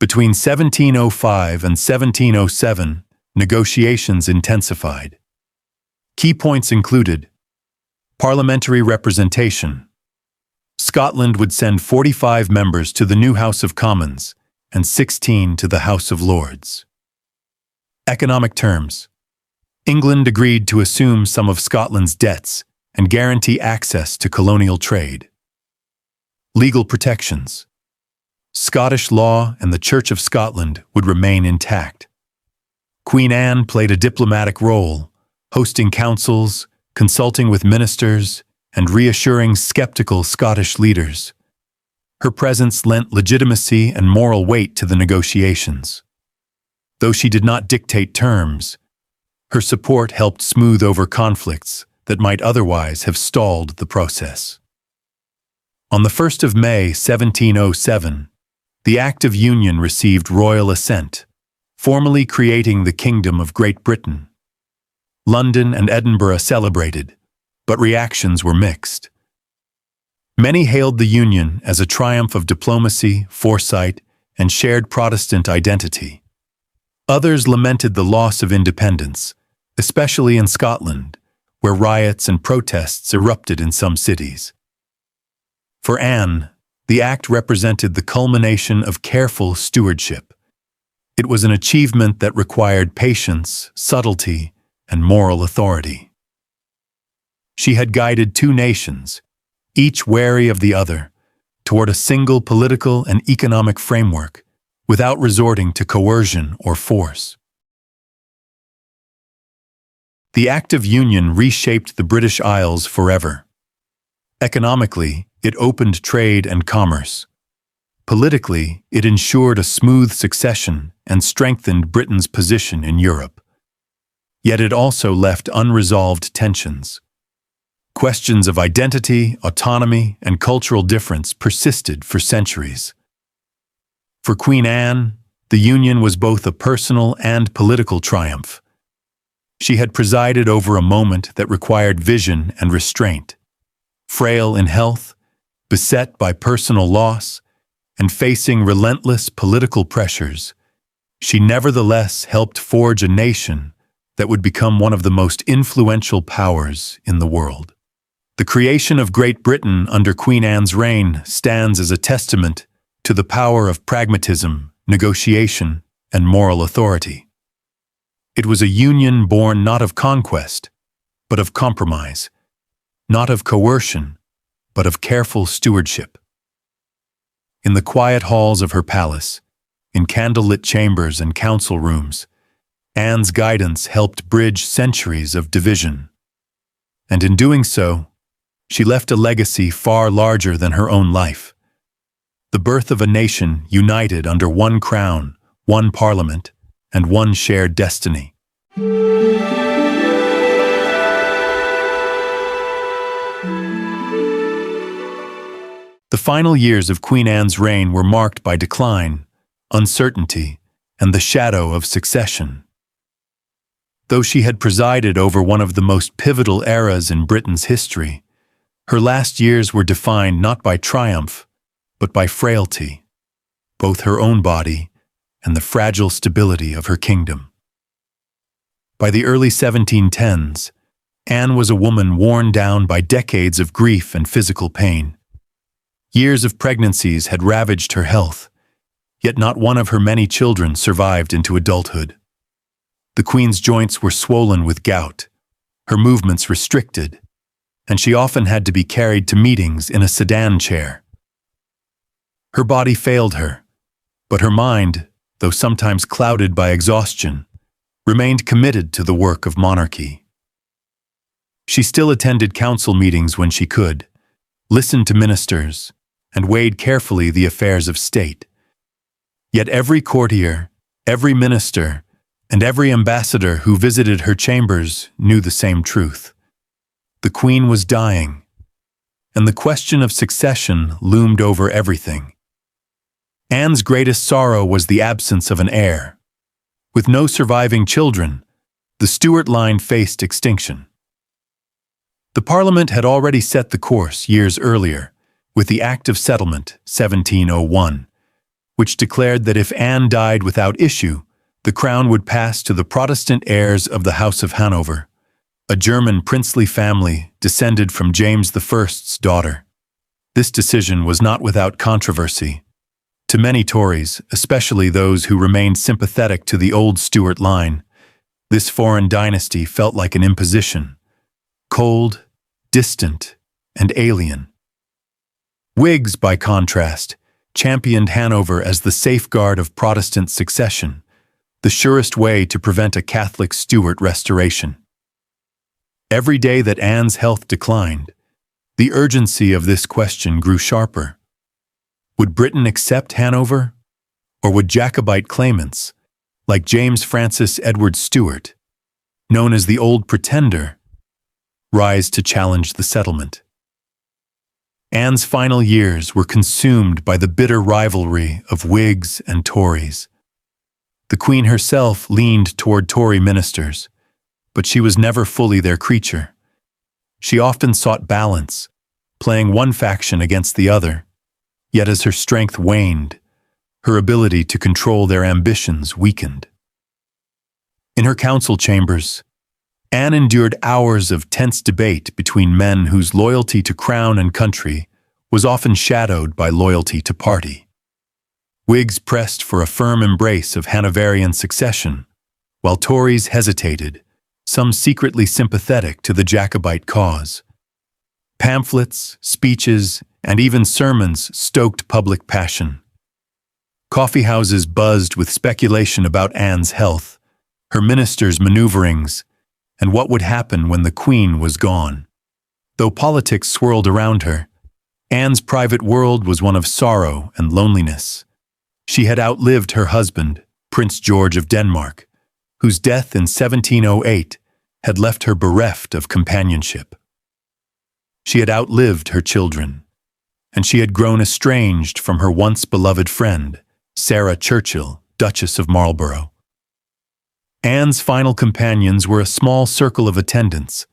Between 1705 and 1707, negotiations intensified. Key points included parliamentary representation. Scotland would send 45 members to the new House of Commons and 16 to the House of Lords. Economic terms. England agreed to assume some of Scotland's debts and guarantee access to colonial trade. Legal protections. Scottish law and the Church of Scotland would remain intact. Queen Anne played a diplomatic role, hosting councils, consulting with ministers, and reassuring skeptical Scottish leaders. Her presence lent legitimacy and moral weight to the negotiations. Though she did not dictate terms, her support helped smooth over conflicts that might otherwise have stalled the process. On the 1st of May, 1707, the Act of Union received royal assent, formally creating the Kingdom of Great Britain. London and Edinburgh celebrated, but reactions were mixed. Many hailed the union as a triumph of diplomacy, foresight, and shared Protestant identity. Others lamented the loss of independence, especially in Scotland, where riots and protests erupted in some cities. For Anne, the act represented the culmination of careful stewardship. It was an achievement that required patience, subtlety, and moral authority. She had guided two nations, each wary of the other, toward a single political and economic framework, without resorting to coercion or force. The Act of Union reshaped the British Isles forever. Economically, it opened trade and commerce. Politically, it ensured a smooth succession and strengthened Britain's position in Europe. Yet it also left unresolved tensions. Questions of identity, autonomy, and cultural difference persisted for centuries. For Queen Anne, the union was both a personal and political triumph. She had presided over a moment that required vision and restraint. Frail in health, beset by personal loss, and facing relentless political pressures, she nevertheless helped forge a nation that would become one of the most influential powers in the world. The creation of Great Britain under Queen Anne's reign stands as a testament to the power of pragmatism, negotiation, and moral authority. It was a union born not of conquest, but of compromise, not of coercion, but of careful stewardship. In the quiet halls of her palace, in candlelit chambers and council rooms, Anne's guidance helped bridge centuries of division. And in doing so, she left a legacy far larger than her own life. The birth of a nation united under one crown, one parliament, and one shared destiny. The final years of Queen Anne's reign were marked by decline, uncertainty, and the shadow of succession. Though she had presided over one of the most pivotal eras in Britain's history, her last years were defined not by triumph, but by frailty, both her own body and the fragile stability of her kingdom. By the early 1710s, Anne was a woman worn down by decades of grief and physical pain. Years of pregnancies had ravaged her health, yet not one of her many children survived into adulthood. The Queen's joints were swollen with gout, her movements restricted, and she often had to be carried to meetings in a sedan chair. Her body failed her, but her mind, though sometimes clouded by exhaustion, remained committed to the work of monarchy. She still attended council meetings when she could, listened to ministers, and weighed carefully the affairs of state. Yet every courtier, every minister, and every ambassador who visited her chambers knew the same truth. The Queen was dying, and the question of succession loomed over everything. Anne's greatest sorrow was the absence of an heir. With no surviving children, the Stuart line faced extinction. The Parliament had already set the course years earlier, with the Act of Settlement, 1701, which declared that if Anne died without issue, the crown would pass to the Protestant heirs of the House of Hanover, a German princely family descended from James I's daughter. This decision was not without controversy. To many Tories, especially those who remained sympathetic to the old Stuart line, this foreign dynasty felt like an imposition, cold, distant, and alien. Whigs, by contrast, championed Hanover as the safeguard of Protestant succession, the surest way to prevent a Catholic Stuart restoration. Every day that Anne's health declined, the urgency of this question grew sharper. Would Britain accept Hanover, or would Jacobite claimants, like James Francis Edward Stuart, known as the Old Pretender, rise to challenge the settlement? Anne's final years were consumed by the bitter rivalry of Whigs and Tories. The Queen herself leaned toward Tory ministers, but she was never fully their creature. She often sought balance, playing one faction against the other, yet as her strength waned, her ability to control their ambitions weakened. In her council chambers, Anne endured hours of tense debate between men whose loyalty to crown and country was often shadowed by loyalty to party. Whigs pressed for a firm embrace of Hanoverian succession, while Tories hesitated, some secretly sympathetic to the Jacobite cause. Pamphlets, speeches, and even sermons stoked public passion. Coffeehouses buzzed with speculation about Anne's health, her ministers' maneuverings, and what would happen when the Queen was gone. Though politics swirled around her, Anne's private world was one of sorrow and loneliness. She had outlived her husband, Prince George of Denmark, whose death in 1708 had left her bereft of companionship. She had outlived her children, and she had grown estranged from her once beloved friend, Sarah Churchill, Duchess of Marlborough. Anne's final companions were a small circle of attendants,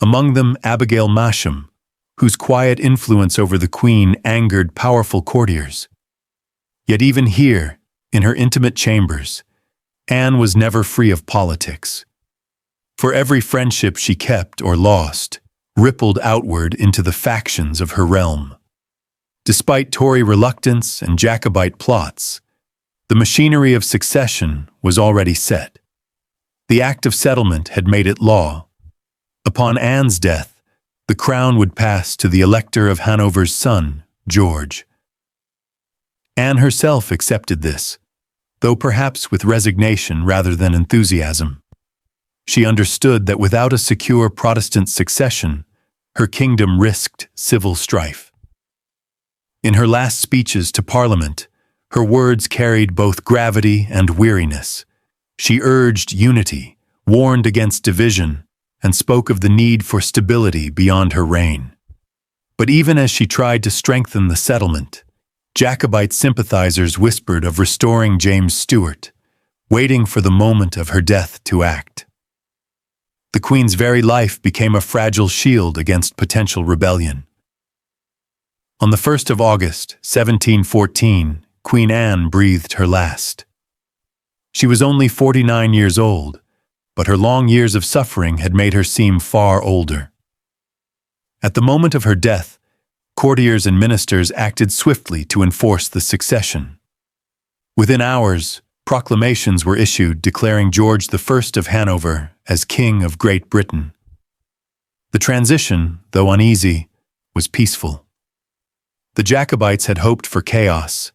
among them Abigail Masham, whose quiet influence over the Queen angered powerful courtiers. Yet even here, in her intimate chambers, Anne was never free of politics. For every friendship she kept or lost rippled outward into the factions of her realm. Despite Tory reluctance and Jacobite plots, the machinery of succession was already set. The Act of Settlement had made it law. Upon Anne's death, the crown would pass to the Elector of Hanover's son, George. Anne herself accepted this, though perhaps with resignation rather than enthusiasm. She understood that without a secure Protestant succession, her kingdom risked civil strife. In her last speeches to Parliament, her words carried both gravity and weariness. She urged unity, warned against division, and spoke of the need for stability beyond her reign. But even as she tried to strengthen the settlement, Jacobite sympathizers whispered of restoring James Stuart, waiting for the moment of her death to act. The Queen's very life became a fragile shield against potential rebellion. On the 1st of August, 1714, Queen Anne breathed her last. She was only 49 years old, but her long years of suffering had made her seem far older. At the moment of her death, courtiers and ministers acted swiftly to enforce the succession. Within hours, proclamations were issued declaring George I of Hanover as King of Great Britain. The transition, though uneasy, was peaceful. The Jacobites had hoped for chaos,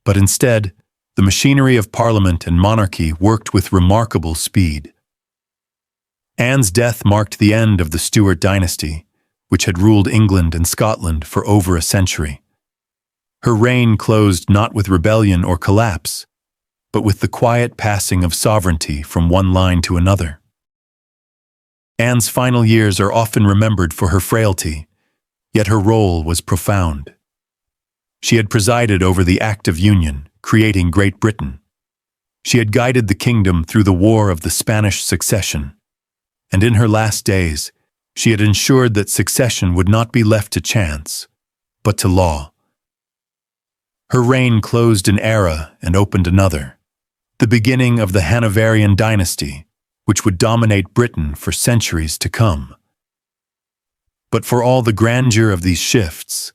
but instead, the machinery of Parliament and monarchy worked with remarkable speed. Anne's death marked the end of the Stuart dynasty, which had ruled England and Scotland for over a century. Her reign closed not with rebellion or collapse, but with the quiet passing of sovereignty from one line to another. Anne's final years are often remembered for her frailty, yet her role was profound. She had presided over the Act of Union, creating Great Britain. She had guided the kingdom through the War of the Spanish Succession, and in her last days, she had ensured that succession would not be left to chance, but to law. Her reign closed an era and opened another, the beginning of the Hanoverian dynasty, which would dominate Britain for centuries to come. But for all the grandeur of these shifts,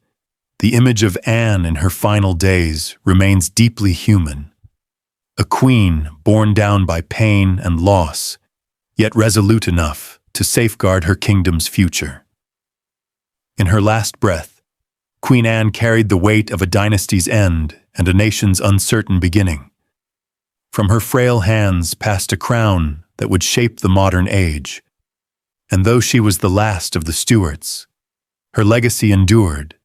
the image of Anne in her final days remains deeply human. A queen borne down by pain and loss, yet resolute enough to safeguard her kingdom's future. In her last breath, Queen Anne carried the weight of a dynasty's end and a nation's uncertain beginning. From her frail hands passed a crown that would shape the modern age. And though she was the last of the Stuarts, her legacy endured,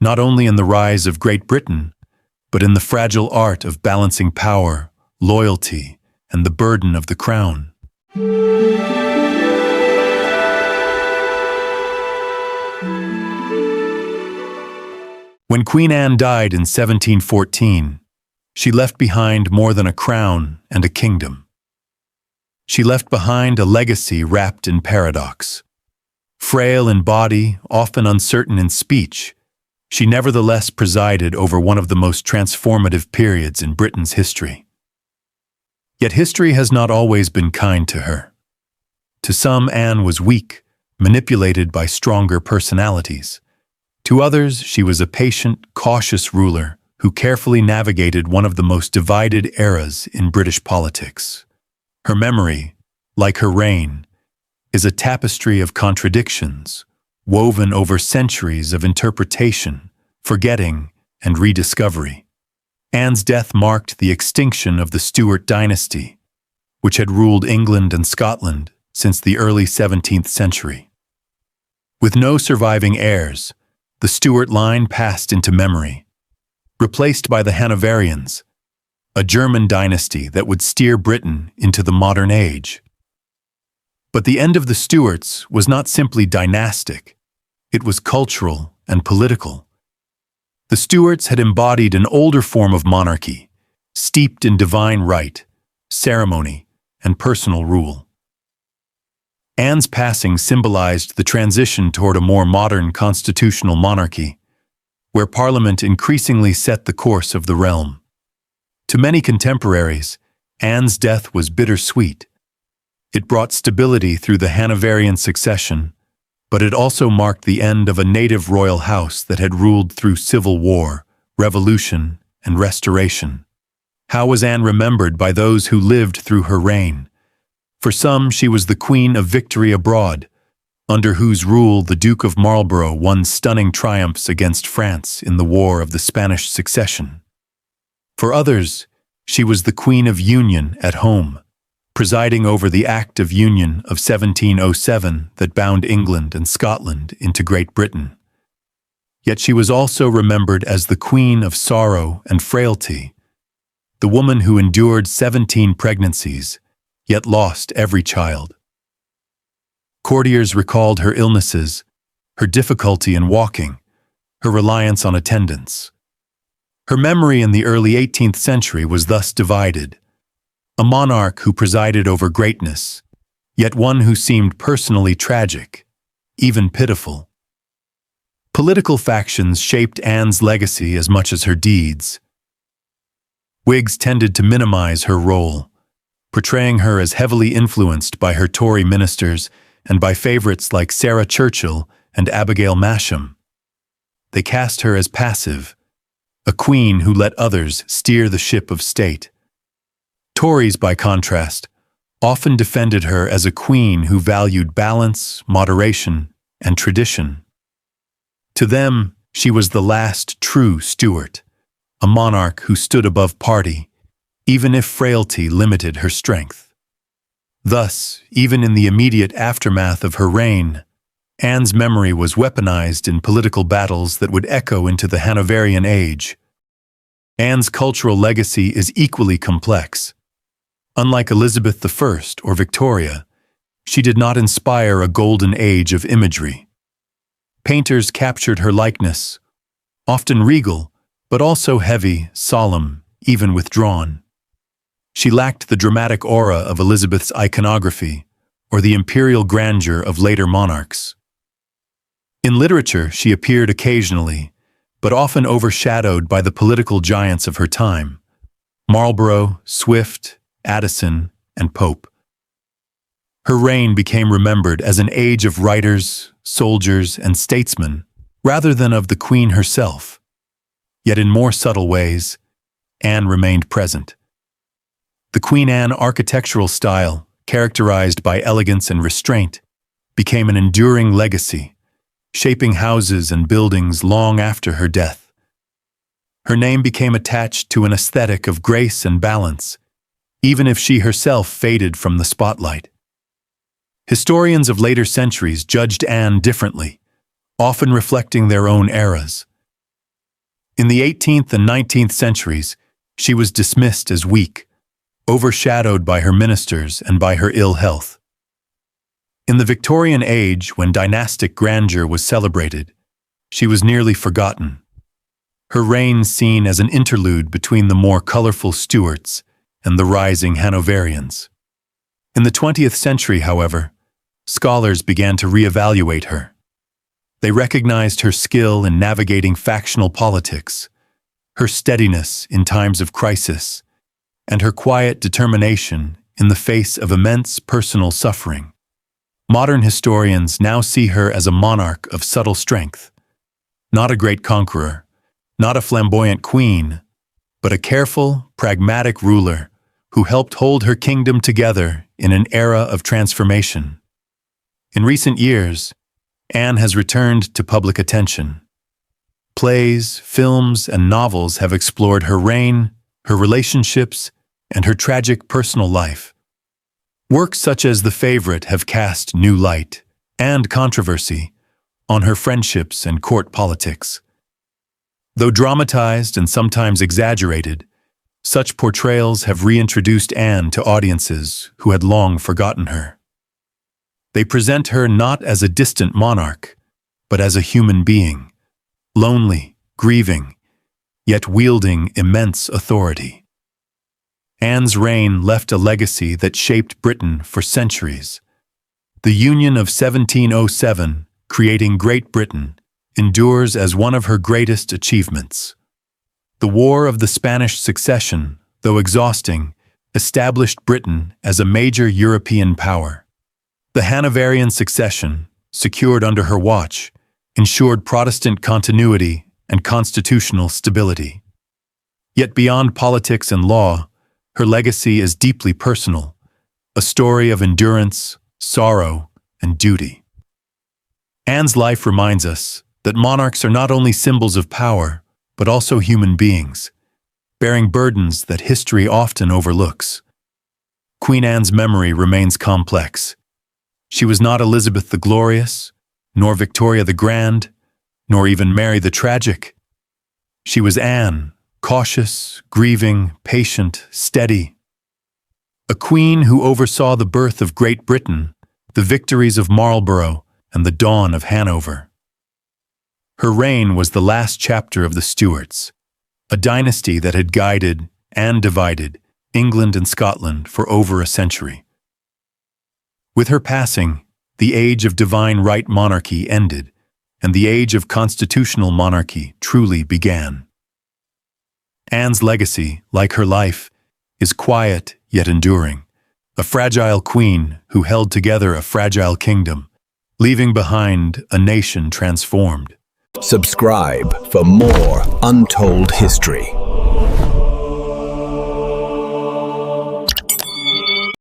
not only in the rise of Great Britain, but in the fragile art of balancing power, loyalty, and the burden of the crown. When Queen Anne died in 1714, she left behind more than a crown and a kingdom. She left behind a legacy wrapped in paradox. Frail in body, often uncertain in speech, she nevertheless presided over one of the most transformative periods in Britain's history. Yet history has not always been kind to her. To some, Anne was weak, manipulated by stronger personalities. To others, she was a patient, cautious ruler who carefully navigated one of the most divided eras in British politics. Her memory, like her reign, is a tapestry of contradictions, woven over centuries of interpretation, forgetting, and rediscovery. Anne's death marked the extinction of the Stuart dynasty, which had ruled England and Scotland since the early 17th century. With no surviving heirs, the Stuart line passed into memory, replaced by the Hanoverians, a German dynasty that would steer Britain into the modern age. But the end of the Stuarts was not simply dynastic, it was cultural and political. The Stuarts had embodied an older form of monarchy, steeped in divine right, ceremony, and personal rule. Anne's passing symbolized the transition toward a more modern constitutional monarchy, where Parliament increasingly set the course of the realm. To many contemporaries, Anne's death was bittersweet. It brought stability through the Hanoverian succession, but it also marked the end of a native royal house that had ruled through civil war, revolution, and restoration. How was Anne remembered by those who lived through her reign? For some, she was the Queen of Victory Abroad, under whose rule the Duke of Marlborough won stunning triumphs against France in the War of the Spanish Succession. For others, she was the Queen of Union at home, presiding over the Act of Union of 1707 that bound England and Scotland into Great Britain. Yet she was also remembered as the Queen of Sorrow and Frailty, the woman who endured 17 pregnancies, yet lost every child. Courtiers recalled her illnesses, her difficulty in walking, her reliance on attendants. Her memory in the early 18th century was thus divided: a monarch who presided over greatness, yet one who seemed personally tragic, even pitiful. Political factions shaped Anne's legacy as much as her deeds. Whigs tended to minimize her role, portraying her as heavily influenced by her Tory ministers and by favorites like Sarah Churchill and Abigail Masham. They cast her as passive, a queen who let others steer the ship of state. Tories, by contrast, often defended her as a queen who valued balance, moderation, and tradition. To them, she was the last true Stuart, a monarch who stood above party, even if frailty limited her strength. Thus, even in the immediate aftermath of her reign, Anne's memory was weaponized in political battles that would echo into the Hanoverian age. Anne's cultural legacy is equally complex. Unlike Elizabeth I or Victoria, she did not inspire a golden age of imagery. Painters captured her likeness, often regal, but also heavy, solemn, even withdrawn. She lacked the dramatic aura of Elizabeth's iconography or the imperial grandeur of later monarchs. In literature, she appeared occasionally, but often overshadowed by the political giants of her time: Marlborough, Swift, Addison, and Pope. Her reign became remembered as an age of writers, soldiers, and statesmen, rather than of the Queen herself. Yet in more subtle ways, Anne remained present. The Queen Anne architectural style, characterized by elegance and restraint, became an enduring legacy, shaping houses and buildings long after her death. Her name became attached to an aesthetic of grace and balance, even if she herself faded from the spotlight. Historians of later centuries judged Anne differently, often reflecting their own eras. In the 18th and 19th centuries, she was dismissed as weak, overshadowed by her ministers and by her ill health. In the Victorian age, when dynastic grandeur was celebrated, she was nearly forgotten, her reign seen as an interlude between the more colorful Stuarts and the rising Hanoverians. In the 20th century, however, scholars began to reevaluate her. They recognized her skill in navigating factional politics, her steadiness in times of crisis, and her quiet determination in the face of immense personal suffering. Modern historians now see her as a monarch of subtle strength, not a great conqueror, not a flamboyant queen, but a careful, pragmatic ruler who helped hold her kingdom together in an era of transformation. In recent years, Anne has returned to public attention. Plays, films, and novels have explored her reign, her relationships, and her tragic personal life. Works such as The Favourite have cast new light and controversy on her friendships and court politics. Though dramatized and sometimes exaggerated, such portrayals have reintroduced Anne to audiences who had long forgotten her. They present her not as a distant monarch, but as a human being, lonely, grieving, yet wielding immense authority. Anne's reign left a legacy that shaped Britain for centuries. The Union of 1707, creating Great Britain, endures as one of her greatest achievements. The War of the Spanish Succession, though exhausting, established Britain as a major European power. The Hanoverian succession, secured under her watch, ensured Protestant continuity and constitutional stability. Yet beyond politics and law, her legacy is deeply personal, a story of endurance, sorrow, and duty. Anne's life reminds us that monarchs are not only symbols of power, but also human beings, bearing burdens that history often overlooks. Queen Anne's memory remains complex. She was not Elizabeth the Glorious, nor Victoria the Grand, nor even Mary the Tragic. She was Anne, cautious, grieving, patient, steady. A queen who oversaw the birth of Great Britain, the victories of Marlborough, and the dawn of Hanover. Her reign was the last chapter of the Stuarts, a dynasty that had guided and divided England and Scotland for over a century. With her passing, the age of divine right monarchy ended, and the age of constitutional monarchy truly began. Anne's legacy, like her life, is quiet yet enduring, a fragile queen who held together a fragile kingdom, leaving behind a nation transformed. Subscribe for more untold history.